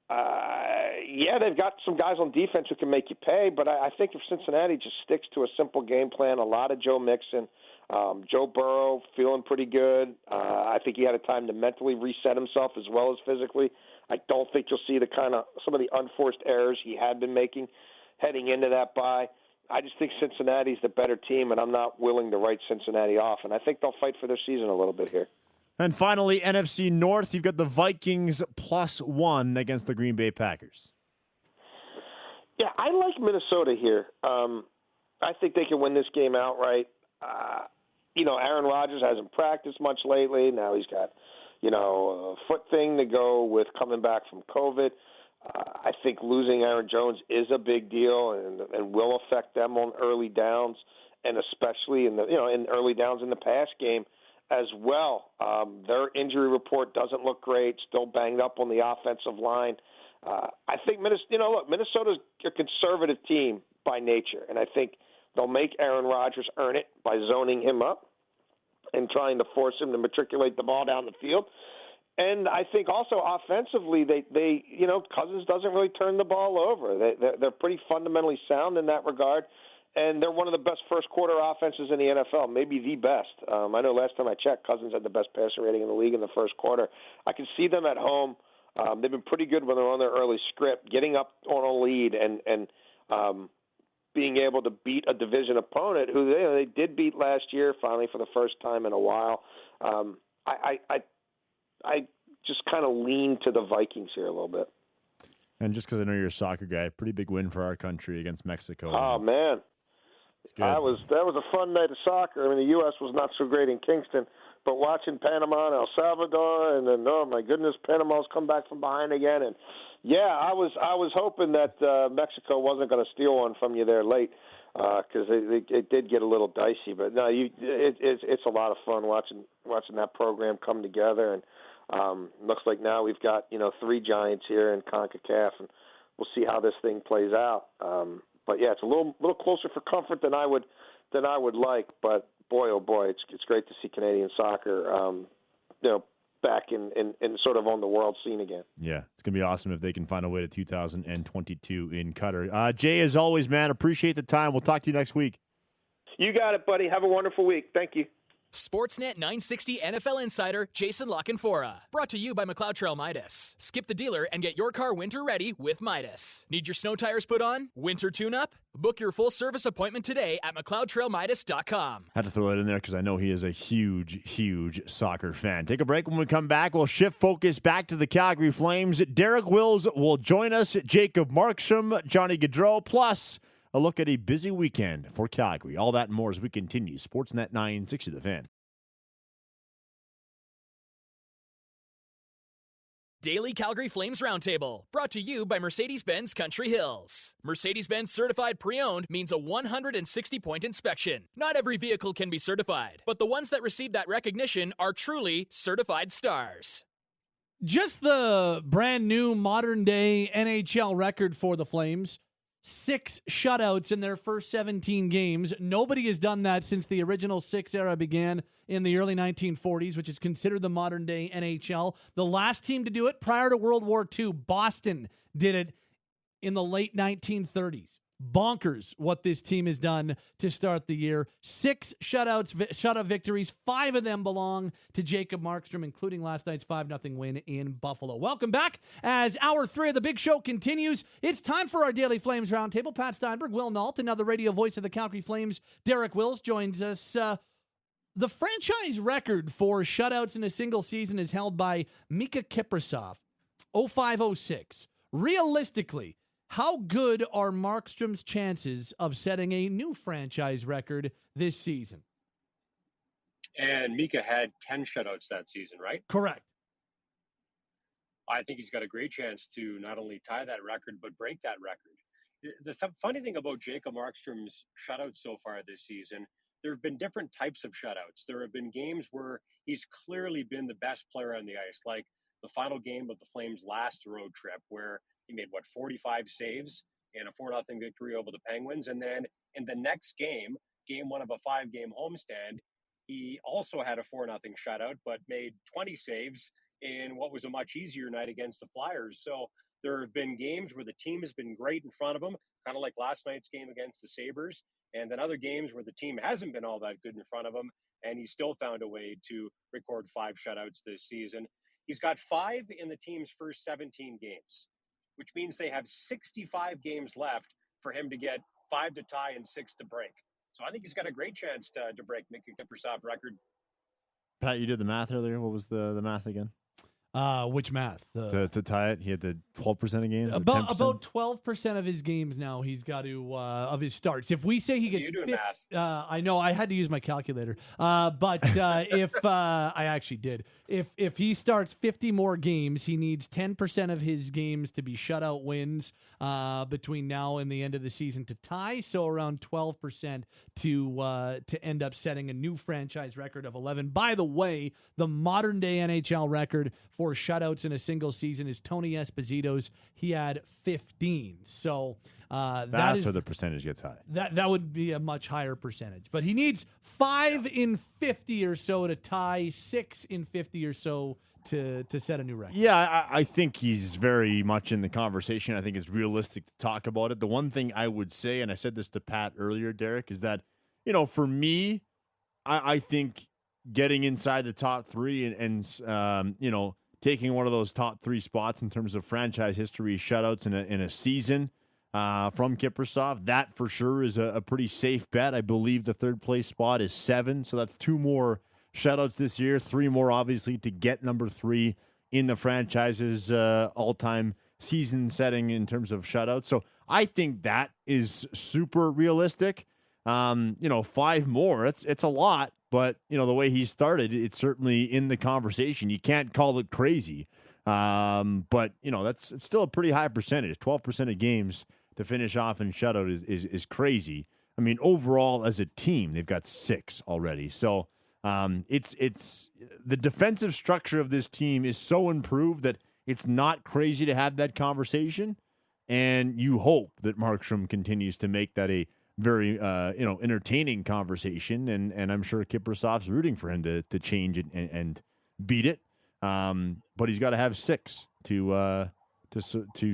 They've got some guys on defense who can make you pay, but I think if Cincinnati just sticks to a simple game plan, a lot of Joe Mixon, Joe Burrow feeling pretty good. I think he had a time to mentally reset himself as well as physically. I don't think you'll see some of the unforced errors he had been making heading into that bye. I just think Cincinnati's the better team, and I'm not willing to write Cincinnati off. And I think they'll fight for their season a little bit here. And finally, NFC North, you've got the Vikings +1 against the Green Bay Packers. Yeah, I like Minnesota here. I think they can win this game outright. Aaron Rodgers hasn't practiced much lately. Now he's got, a foot thing to go with coming back from COVID. I think losing Aaron Jones is a big deal and will affect them on early downs, and especially in early downs in the pass game as well. Their injury report doesn't look great. Still banged up on the offensive line. I think Minnesota's a conservative team by nature, and I think they'll make Aaron Rodgers earn it by zoning him up and trying to force him to matriculate the ball down the field. And I think also offensively, they Cousins doesn't really turn the ball over. They're pretty fundamentally sound in that regard, and they're one of the best first quarter offenses in the NFL, maybe the best. I know last time I checked, Cousins had the best passer rating in the league in the first quarter. I can see them at home. They've been pretty good when they're on their early script, getting up on a lead and being able to beat a division opponent who they did beat last year, finally for the first time in a while. I just kind of lean to the Vikings here a little bit. And just because I know you're a soccer guy, pretty big win for our country against Mexico. Oh, man. That was a fun night of soccer. I mean, the U.S. was not so great in Kingston, but watching Panama and El Salvador, and then, oh, my goodness, Panama's come back from behind again. And, yeah, I was hoping that Mexico wasn't going to steal one from you there late because it did get a little dicey. But, no, it's a lot of fun watching that program come together. And looks like now we've got, 3 giants here in CONCACAF, and we'll see how this thing plays out. But yeah, it's a little closer for comfort than I would like. But boy, oh boy, it's great to see Canadian soccer, back in sort of on the world scene again. Yeah, it's gonna be awesome if they can find a way to 2022 in Qatar. Jay, as always, man, appreciate the time. We'll talk to you next week. You got it, buddy. Have a wonderful week. Thank you. Sportsnet 960 NFL insider Jason Lockenfora. Brought to you by McLeod Trail Midas. Skip the dealer and get your car winter ready with Midas. Need your snow tires put on? Winter tune-up? Book your full service appointment today at McLeodTrailMidas.com. Had to throw that in there because I know he is a huge, huge soccer fan. Take a break. When we come back, we'll shift focus back to the Calgary Flames. Derek Wills will join us, Jacob Markstrom, Johnny Gaudreau, plus a look at a busy weekend for Calgary. All that and more as we continue. Sportsnet 960 The Fan. Daily Calgary Flames Roundtable, brought to you by Mercedes-Benz Country Hills. Mercedes-Benz certified pre-owned means a 160-point inspection. Not every vehicle can be certified, but the ones that receive that recognition are truly certified stars. Just the brand new modern day NHL record for the Flames. 6 shutouts in their first 17 games. Nobody has done that since the original 6 era began in the early 1940s, which is considered the modern day NHL. The last team to do it prior to World War II, Boston, did it in the late 1930s. Bonkers what this team has done to start the year. 6 shutout victories. 5 of them belong to Jacob Markstrom, including last night's 5-0 win in Buffalo. Welcome back as Hour 3 of the Big Show continues. It's time for our Daily Flames Roundtable. Pat Steinberg, Will Nault, another radio voice of the Calgary Flames. Derek Wills joins us. The franchise record for shutouts in a single season is held by Mika Kiprasov, 05-06. Realistically, how good are Markstrom's chances of setting a new franchise record this season? And Mika had 10 shutouts that season, right? Correct. I think he's got a great chance to not only tie that record, but break that record. The funny thing about Jacob Markstrom's shutouts so far this season, there have been different types of shutouts. There have been games where he's clearly been the best player on the ice, like the final game of the Flames' last road trip, where he made, 45 saves in a 4-0 victory over the Penguins. And then in the next game 1 of a 5-game homestand, he also had a 4-0 shutout, but made 20 saves in what was a much easier night against the Flyers. So there have been games where the team has been great in front of him, kind of like last night's game against the Sabres, and then other games where the team hasn't been all that good in front of him, and he's still found a way to record 5 shutouts this season. He's got 5 in the team's first 17 games, which means they have 65 games left for him to get 5 to tie and 6 to break. So I think he's got a great chance to break Mika Kiprasov record. Pat, you did the math earlier. What was the math again? Which math? To tie it, he had the 12% of games. About 10%? 12% of his games now. He's got to of his starts. If we say he gets, you doing math? I know I had to use my calculator. But if I actually did, if he starts 50 more games, he needs 10% of his games to be shutout wins between now and the end of the season to tie. So around 12% to end up setting a new franchise record of 11. By the way, the modern day NHL record for shutouts in a single season is Tony Esposito's. He had 15. So That's where the percentage gets high. that would be a much higher percentage. But he needs 5 in 50 or so to tie, 6 in 50 or so to set a new record. Yeah, I think he's very much in the conversation. I think it's realistic to talk about it. The one thing I would say, and I said this to Pat earlier, Derek, is that, for me, I think getting inside the top 3 and taking one of those top 3 spots in terms of franchise history shutouts in a season from Kiprusoff, that for sure is a pretty safe bet. I believe the third place spot is 7, so that's 2 more shutouts this year, 3 more obviously to get number 3 in the franchise's all-time season setting in terms of shutouts. So I think that is super realistic. 5 more, it's a lot, but the way he started, it's certainly in the conversation. You can't call it crazy, but it's still a pretty high percentage. 12% of games to finish off in shutout is crazy. I mean, overall as a team, they've got 6 already. So it's the defensive structure of this team is so improved that it's not crazy to have that conversation, and you hope that Markstrom continues to make that a very entertaining conversation, and I'm sure Kiprusoff's rooting for him to change it and beat it. But he's got to have 6 to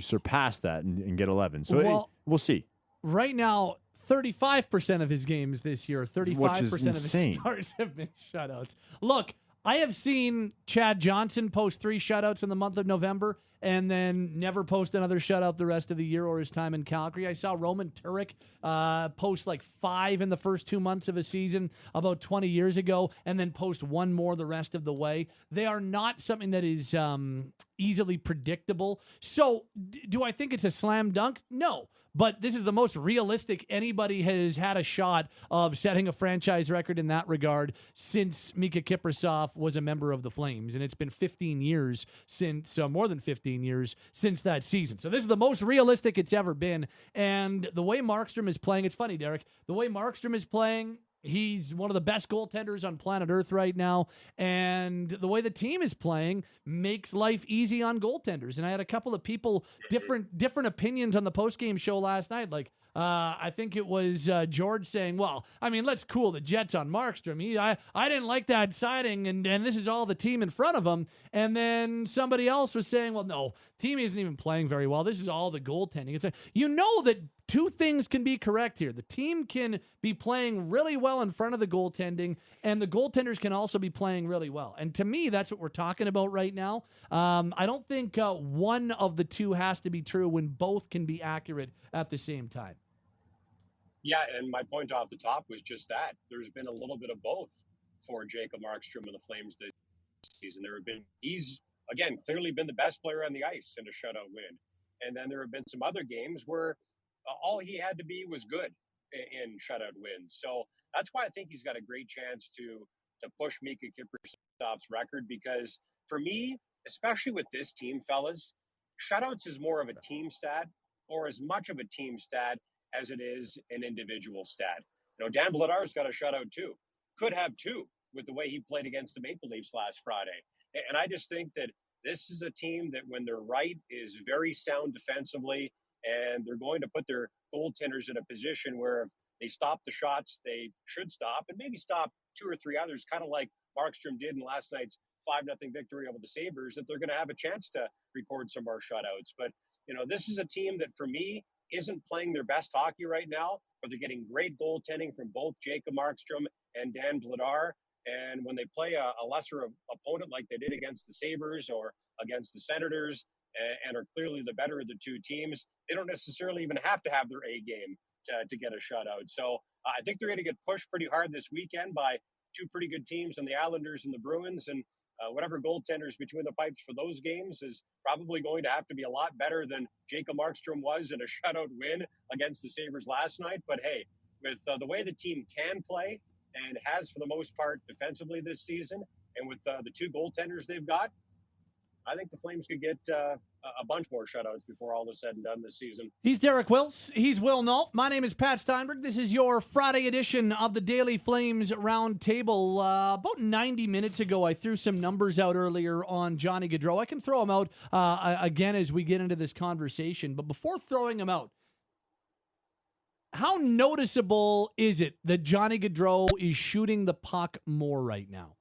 surpass that and get 11. So we'll see. Right now, 35% of his games this year, 35% of his starts have been shutouts. Look, I have seen Chad Johnson post 3 shutouts in the month of November and then never post another shutout the rest of the year or his time in Calgary. I saw Roman Turek post like 5 in the first 2 months of a season about 20 years ago and then post 1 more the rest of the way. They are not something that is easily predictable. So do I think it's a slam dunk? No. But this is the most realistic anybody has had a shot of setting a franchise record in that regard since Mika Kiprusoff was a member of the Flames. And it's been 15 years since, more than 15 years since that season. So this is the most realistic it's ever been. And the way Markstrom is playing, it's funny, Derek, the way Markstrom is playing, he's one of the best goaltenders on planet Earth right now. And the way the team is playing makes life easy on goaltenders. And I had a couple of people, different opinions on the postgame show last night. Like, I think it was George saying, well, I mean, let's cool the Jets on Markstrom. I didn't like that signing, and this is all the team in front of him. And then somebody else was saying, well, no, team isn't even playing very well. This is all the goaltending. It's like, that 2 things can be correct here. The team can be playing really well in front of the goaltending, and the goaltenders can also be playing really well. And to me, that's what we're talking about right now. I don't think one of the 2 has to be true when both can be accurate at the same time. Yeah, and my point off the top was just that. There's been a little bit of both for Jacob Markstrom and the Flames this season. He's, again, clearly been the best player on the ice in a shutout win. And then there have been some other games where all he had to be was good in shutout wins. So that's why I think he's got a great chance to push Mika Kiprusoff's record, because for me, especially with this team, fellas, shutouts is more of a team stat, or as much of a team stat as it is an individual stat. Dan Vladar's got a shutout too. Could have 2 with the way he played against the Maple Leafs last Friday. And I just think that this is a team that, when they're right, is very sound defensively, and they're going to put their goaltenders in a position where if they stop the shots they should stop, and maybe stop 2 or 3 others, kind of like Markstrom did in last night's 5-0 victory over the Sabres, that they're going to have a chance to record some more shutouts. But, this is a team that, for me, isn't playing their best hockey right now, but they're getting great goaltending from both Jacob Markstrom and Dan Vladar. And when they play a lesser opponent like they did against the Sabres or against the Senators, and are clearly the better of the 2 teams, they don't necessarily even have to have their A game to get a shutout. So I think they're going to get pushed pretty hard this weekend by 2 pretty good teams in the Islanders and the Bruins. And whatever goaltenders between the pipes for those games is probably going to have to be a lot better than Jacob Markstrom was in a shutout win against the Sabres last night. But hey, with the way the team can play and has for the most part defensively this season, and with the two goaltenders they've got, I think the Flames could get a bunch more shutouts before all is said and done this season. He's Derek Wills. He's Will Nault. My name is Pat Steinberg. This is your Friday edition of the Daily Flames Roundtable. About 90 minutes ago, I threw some numbers out earlier on Johnny Gaudreau. I can throw them out again as we get into this conversation. But before throwing them out, how noticeable is it that Johnny Gaudreau is shooting the puck more right now?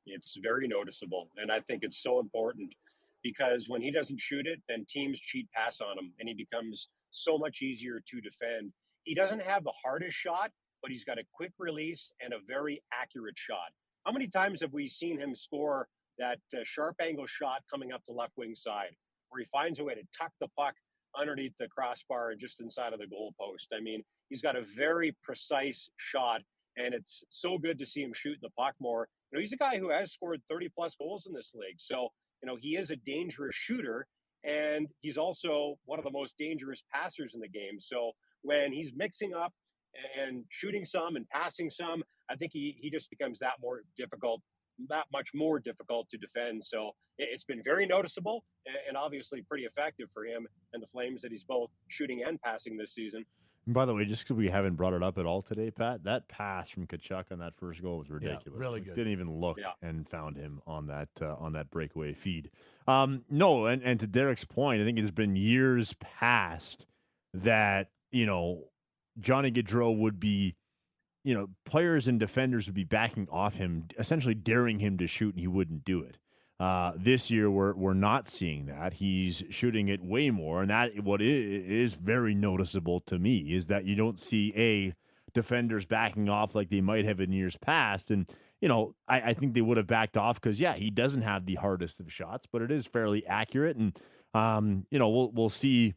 It's very noticeable, and I think it's so important because when he doesn't shoot it, then teams cheat pass on him, and he becomes so much easier to defend. He doesn't have the hardest shot, but he's got a quick release and a very accurate shot. How many times have we seen him score that sharp angle shot coming up the left wing side, where he finds a way to tuck the puck underneath the crossbar and just inside of the goal post? I mean, he's got a very precise shot, and it's so good to see him shoot the puck more. You know, he's a guy who has scored 30-plus goals in this league. So, you know, he is a dangerous shooter, and he's also one of the most dangerous passers in the game. So when he's mixing up and shooting some and passing some, I think he just becomes that much more difficult to defend. So it's been very noticeable and obviously pretty effective for him and the Flames that he's both shooting and passing this season. And by the way, just because we haven't brought it up at all today, Pat, that pass from Kachuk on that first goal was ridiculous. Yeah, really good. Didn't even look and found him on that breakaway feed. No, and to Derek's point, I think it's been years past that, you know, Johnny Gaudreau would be, you know, players and defenders would be backing off him, essentially daring him to shoot, and he wouldn't do it. This year, we're not seeing that. He's shooting it way more, and that what is very noticeable to me is that you don't see defenders backing off like they might have in years past. And you know, I think they would have backed off because he doesn't have the hardest of shots, but it is fairly accurate. And you know, we'll see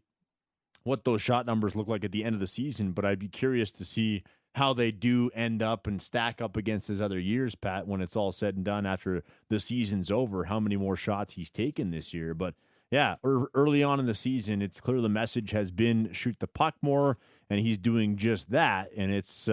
what those shot numbers look like at the end of the season. But I'd be curious to see how they do end up and stack up against his other years, Pat, when it's all said and done after the season's over, how many more shots he's taken this year. But yeah, early on in the season, it's clear the message has been shoot the puck more, and he's doing just that. And it's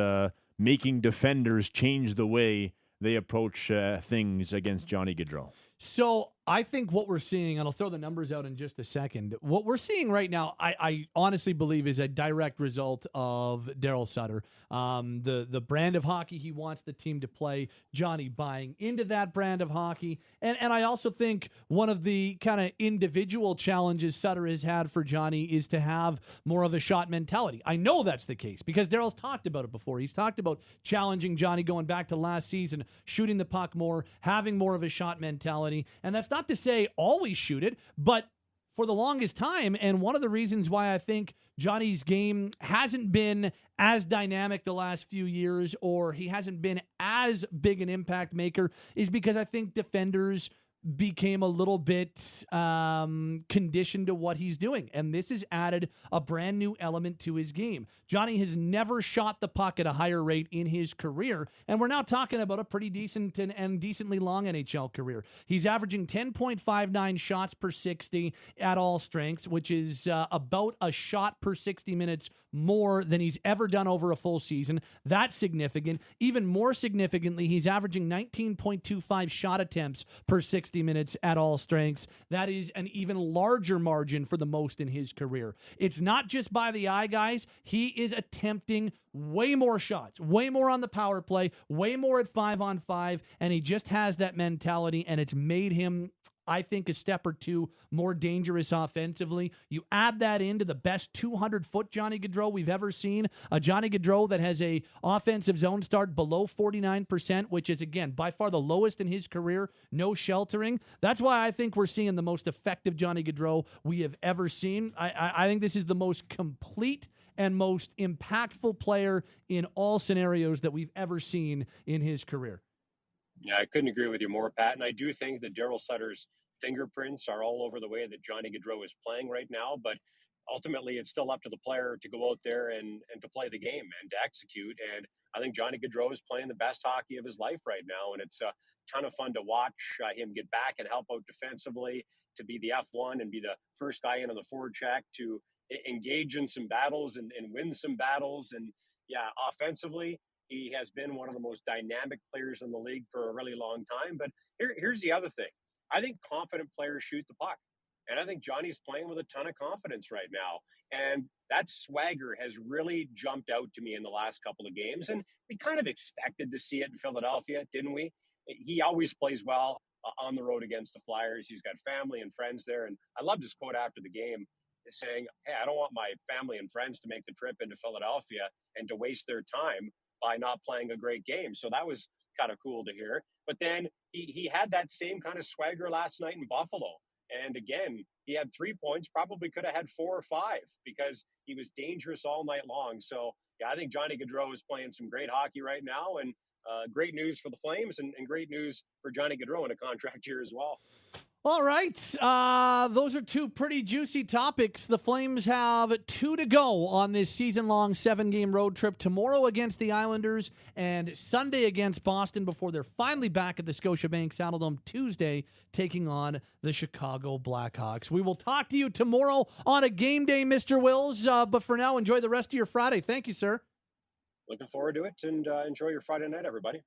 making defenders change the way they approach things against Johnny Gaudreau. So I think what we're seeing, and I'll throw the numbers out in just a second, what we're seeing right now, I honestly believe is a direct result of Daryl Sutter. The brand of hockey he wants the team to play, Johnny buying into that brand of hockey. And I also think one of the kind of individual challenges Sutter has had for Johnny is to have more of a shot mentality. I know that's the case because Daryl's talked about it before. He's talked about challenging Johnny going back to last season, shooting the puck more, having more of a shot mentality. And that's not to say always shoot it, but for the longest time, and one of the reasons why I think Johnny's game hasn't been as dynamic the last few years, or he hasn't been as big an impact maker, is because I think defenders became a little bit conditioned to what he's doing. And this has added a brand new element to his game. Johnny has never shot the puck at a higher rate in his career. And we're now talking about a pretty decent and decently long NHL career. He's averaging 10.59 shots per 60 at all strengths, which is about a shot per 60 minutes more than he's ever done over a full season. That's significant. Even more significantly, he's averaging 19.25 shot attempts per 60 minutes at all strengths. That is an even larger margin for the most in his career. It's not just by the eye, guys. He is attempting way more shots, way more on the power play, way more at 5-on-5, and he just has that mentality, and it's made him, I think, a step or two more dangerous offensively. You add that into the best 200-foot Johnny Gaudreau we've ever seen, a Johnny Gaudreau that has a offensive zone start below 49%, which is, again, by far the lowest in his career, no sheltering. That's why I think we're seeing the most effective Johnny Gaudreau we have ever seen. I think this is the most complete and most impactful player in all scenarios that we've ever seen in his career. Yeah, I couldn't agree with you more, Pat. And I do think that Daryl Sutter's fingerprints are all over the way that Johnny Gaudreau is playing right now. But ultimately, it's still up to the player to go out there and to play the game and to execute. And I think Johnny Gaudreau is playing the best hockey of his life right now. And it's ton of fun to watch him get back and help out defensively, to be the F1 and be the first guy in on the forward check, to engage in some battles and win some battles. And yeah, offensively, he has been one of the most dynamic players in the league for a really long time. But here's the other thing. I think confident players shoot the puck. And I think Johnny's playing with a ton of confidence right now. And that swagger has really jumped out to me in the last couple of games. And we kind of expected to see it in Philadelphia, didn't we? He always plays well on the road against the Flyers. He's got family and friends there. And I loved his quote after the game saying, hey, I don't want my family and friends to make the trip into Philadelphia and to waste their time by not playing a great game. So that was kind of cool to hear. But then he had that same kind of swagger last night in Buffalo. And again, he had 3 points, probably could have had 4 or 5 because he was dangerous all night long. So, yeah, I think Johnny Gaudreau is playing some great hockey right now, and great news for the Flames and great news for Johnny Gaudreau in a contract year as well. All right. Those are 2 pretty juicy topics. The Flames have 2 to go on this season-long 7-game road trip. Tomorrow against the Islanders and Sunday against Boston before they're finally back at the Scotiabank Saddledome Tuesday taking on the Chicago Blackhawks. We will talk to you tomorrow on a game day, Mr. Wills. But for now, enjoy the rest of your Friday. Thank you, sir. Looking forward to it, and enjoy your Friday night, everybody.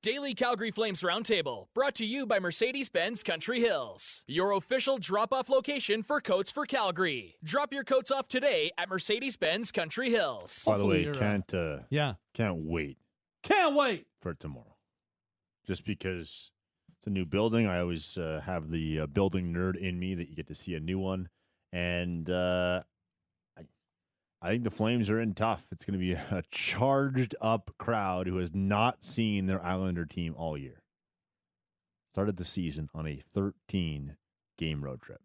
Daily Calgary Flames Roundtable, brought to you by Mercedes-Benz Country Hills, your official drop-off location for coats for Calgary. Drop your coats off today at Mercedes-Benz Country Hills. By the way, can't wait. Can't wait for tomorrow. Just because it's a new building, I always have the building nerd in me that you get to see a new one, and I think the Flames are in tough. It's going to be a charged-up crowd who has not seen their Islander team all year. Started the season on a 13-game road trip.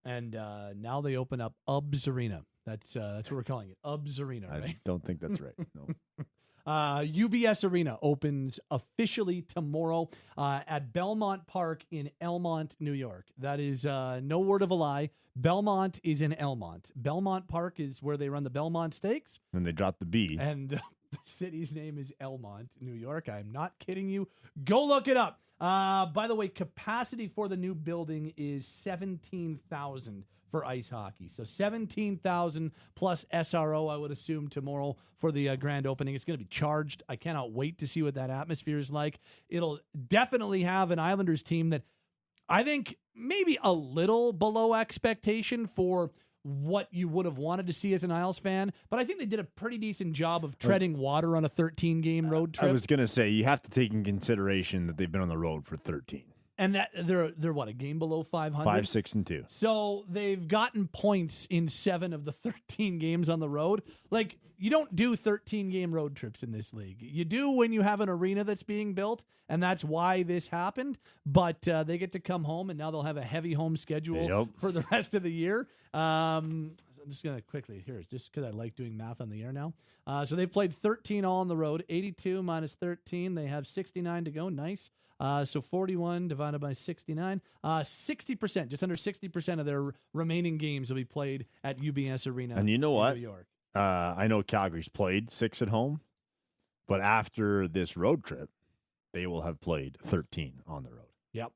And now they open up UBS Arena. That's what we're calling it, UBS Arena, right? I don't think that's right. No. UBS Arena opens officially tomorrow at Belmont Park in Elmont, New York. That is no word of a lie. Belmont is in Elmont. Belmont Park is where they run the Belmont Stakes. And they dropped the B. And the city's name is Elmont, New York. I'm not kidding you. Go look it up. By the way, capacity for the new building is 17,000 for ice hockey. So 17,000 plus SRO, I would assume, tomorrow for the grand opening. It's going to be charged. I cannot wait to see what that atmosphere is like. It'll definitely have an Islanders team that I think maybe a little below expectation for what you would have wanted to see as an Isles fan, but I think they did a pretty decent job of treading water on a 13-game road trip. I was going to say, you have to take in consideration that they've been on the road for 13. And that they're what, a game below 500? 5, 6, and 2. So they've gotten points in 7 of the 13 games on the road. Like, you don't do 13-game road trips in this league. You do when you have an arena that's being built, and that's why this happened. But they get to come home, and now they'll have a heavy home schedule for the rest of the year. I'm just going to quickly, just because I like doing math on the air now. So they've played 13 all on the road, 82 minus 13. They have 69 to go. Nice. So 41 divided by 69, 60%, just under 60% of their remaining games will be played at UBS Arena. And you know what? New York. I know Calgary's played 6 at home, but after this road trip, they will have played 13 on the road. Yep.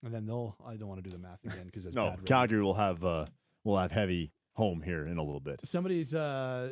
And then I don't want to do the math again because it's no, bad. Calgary will have heavy home here in a little bit. Somebody's, I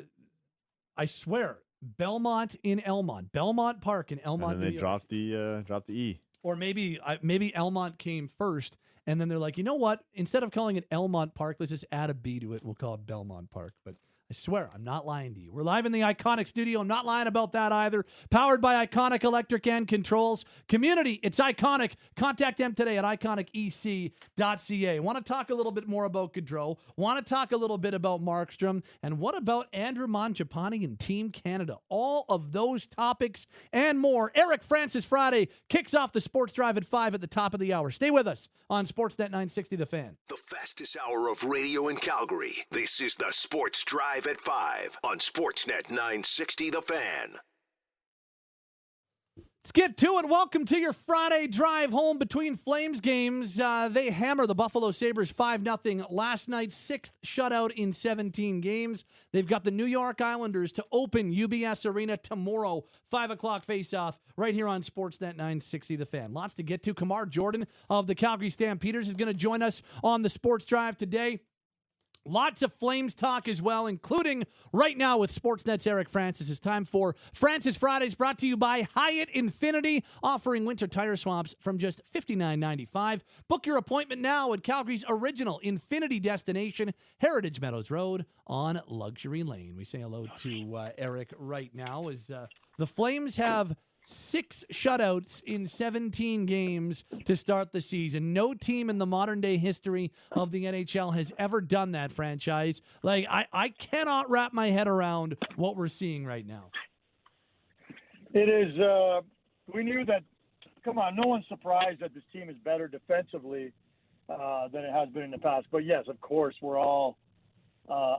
swear, Belmont in Elmont, Belmont Park in Elmont, and then they dropped the E. Or maybe Elmont came first, and then they're like, you know what? Instead of calling it Elmont Park, let's just add a B to it, and we'll call it Belmont Park. But I swear, I'm not lying to you. We're live in the Iconic studio. I'm not lying about that either. Powered by Iconic Electric and Controls. Community, it's Iconic. Contact them today at iconicec.ca. Want to talk a little bit more about Gaudreau. Want to talk a little bit about Markstrom. And what about Andrew Mangiapane and Team Canada? All of those topics and more. Eric Francis Friday kicks off the Sports Drive at 5 at the top of the hour. Stay with us on Sportsnet 960 The Fan. The fastest hour of radio in Calgary. This is the Sports Drive at 5 on Sportsnet 960 The Fan. Let's get to it. Welcome to your Friday drive home between Flames games. They hammer the Buffalo Sabres 5-0 last night, 6th shutout in 17 games. They've got the New York Islanders to open UBS Arena tomorrow, 5 o'clock face-off, right here on Sportsnet 960 The Fan. Lots to get to. Kamar Jordan of the Calgary Stampeders is going to join us on the Sports Drive today. Lots of Flames talk as well, including right now with Sportsnet's Eric Francis. It's time for Francis Fridays, brought to you by Hyatt Infinity, offering winter tire swaps from just $59.95. Book your appointment now at Calgary's original Infinity destination, Heritage Meadows Road on Luxury Lane. We say hello to Eric right now as the Flames have 6 shutouts in 17 games to start the season. No team in the modern day history of the NHL has ever done that, franchise. Like, I cannot wrap my head around what we're seeing right now. It is, we knew that, come on, no one's surprised that this team is better defensively than it has been in the past. But yes, of course, we're all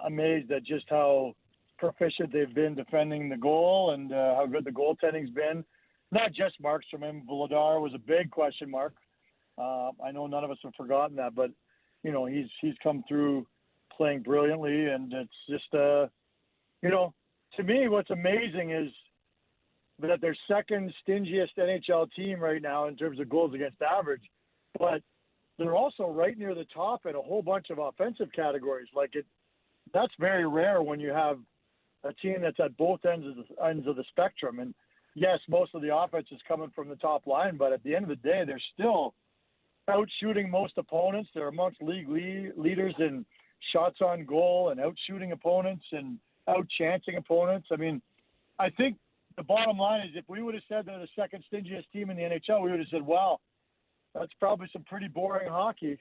amazed at just how proficient they've been defending the goal and how good the goaltending's been. Not just Markstrom, and Vladar was a big question mark. I know none of us have forgotten that, but you know he's come through playing brilliantly, and it's just you know, to me what's amazing is that they're second stingiest NHL team right now in terms of goals against average, but they're also right near the top in a whole bunch of offensive categories. That's very rare when you have a team that's at both ends of the spectrum. And yes, most of the offense is coming from the top line, but at the end of the day, they're still out shooting most opponents. They're amongst league leaders in shots on goal and out shooting opponents and out chancing opponents. I mean, I think the bottom line is if we would have said they're the second stingiest team in the NHL, we would have said, wow, that's probably some pretty boring hockey.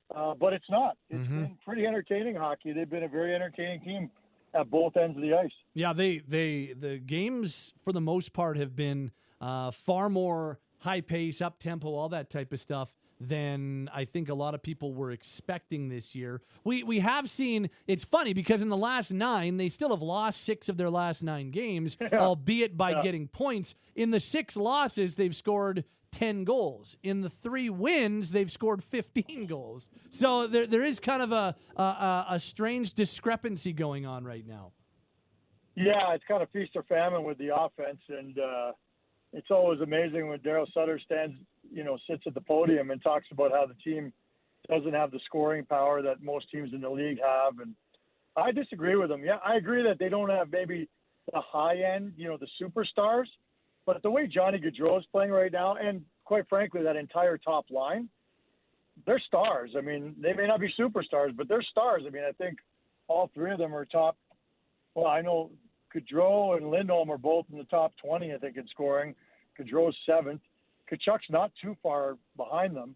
But it's not. It's been pretty entertaining hockey. They've been a very entertaining team at both ends of the ice. Yeah, the games for the most part have been far more high pace, up tempo, all that type of stuff than I think a lot of people were expecting this year. We have seen, it's funny because in the last 9, they still have lost 6 of their last 9 games, albeit by getting points. In the 6 losses, they've scored 10 goals. In the 3 wins, they've scored 15 goals. So there is kind of a strange discrepancy going on right now. Yeah, it's kind of feast or famine with the offense, and it's always amazing when Daryl Sutter sits at the podium and talks about how the team doesn't have the scoring power that most teams in the league have, and I disagree with him. Yeah, I agree that they don't have maybe the high end, the superstars, but the way Johnny Gaudreau is playing right now, and quite frankly, that entire top line, they're stars. I mean, they may not be superstars, but they're stars. I mean, I think all 3 of them are top. Well, I know Gaudreau and Lindholm are both in the top 20, I think, in scoring. Gaudreau's 7th. Kachuk's not too far behind them.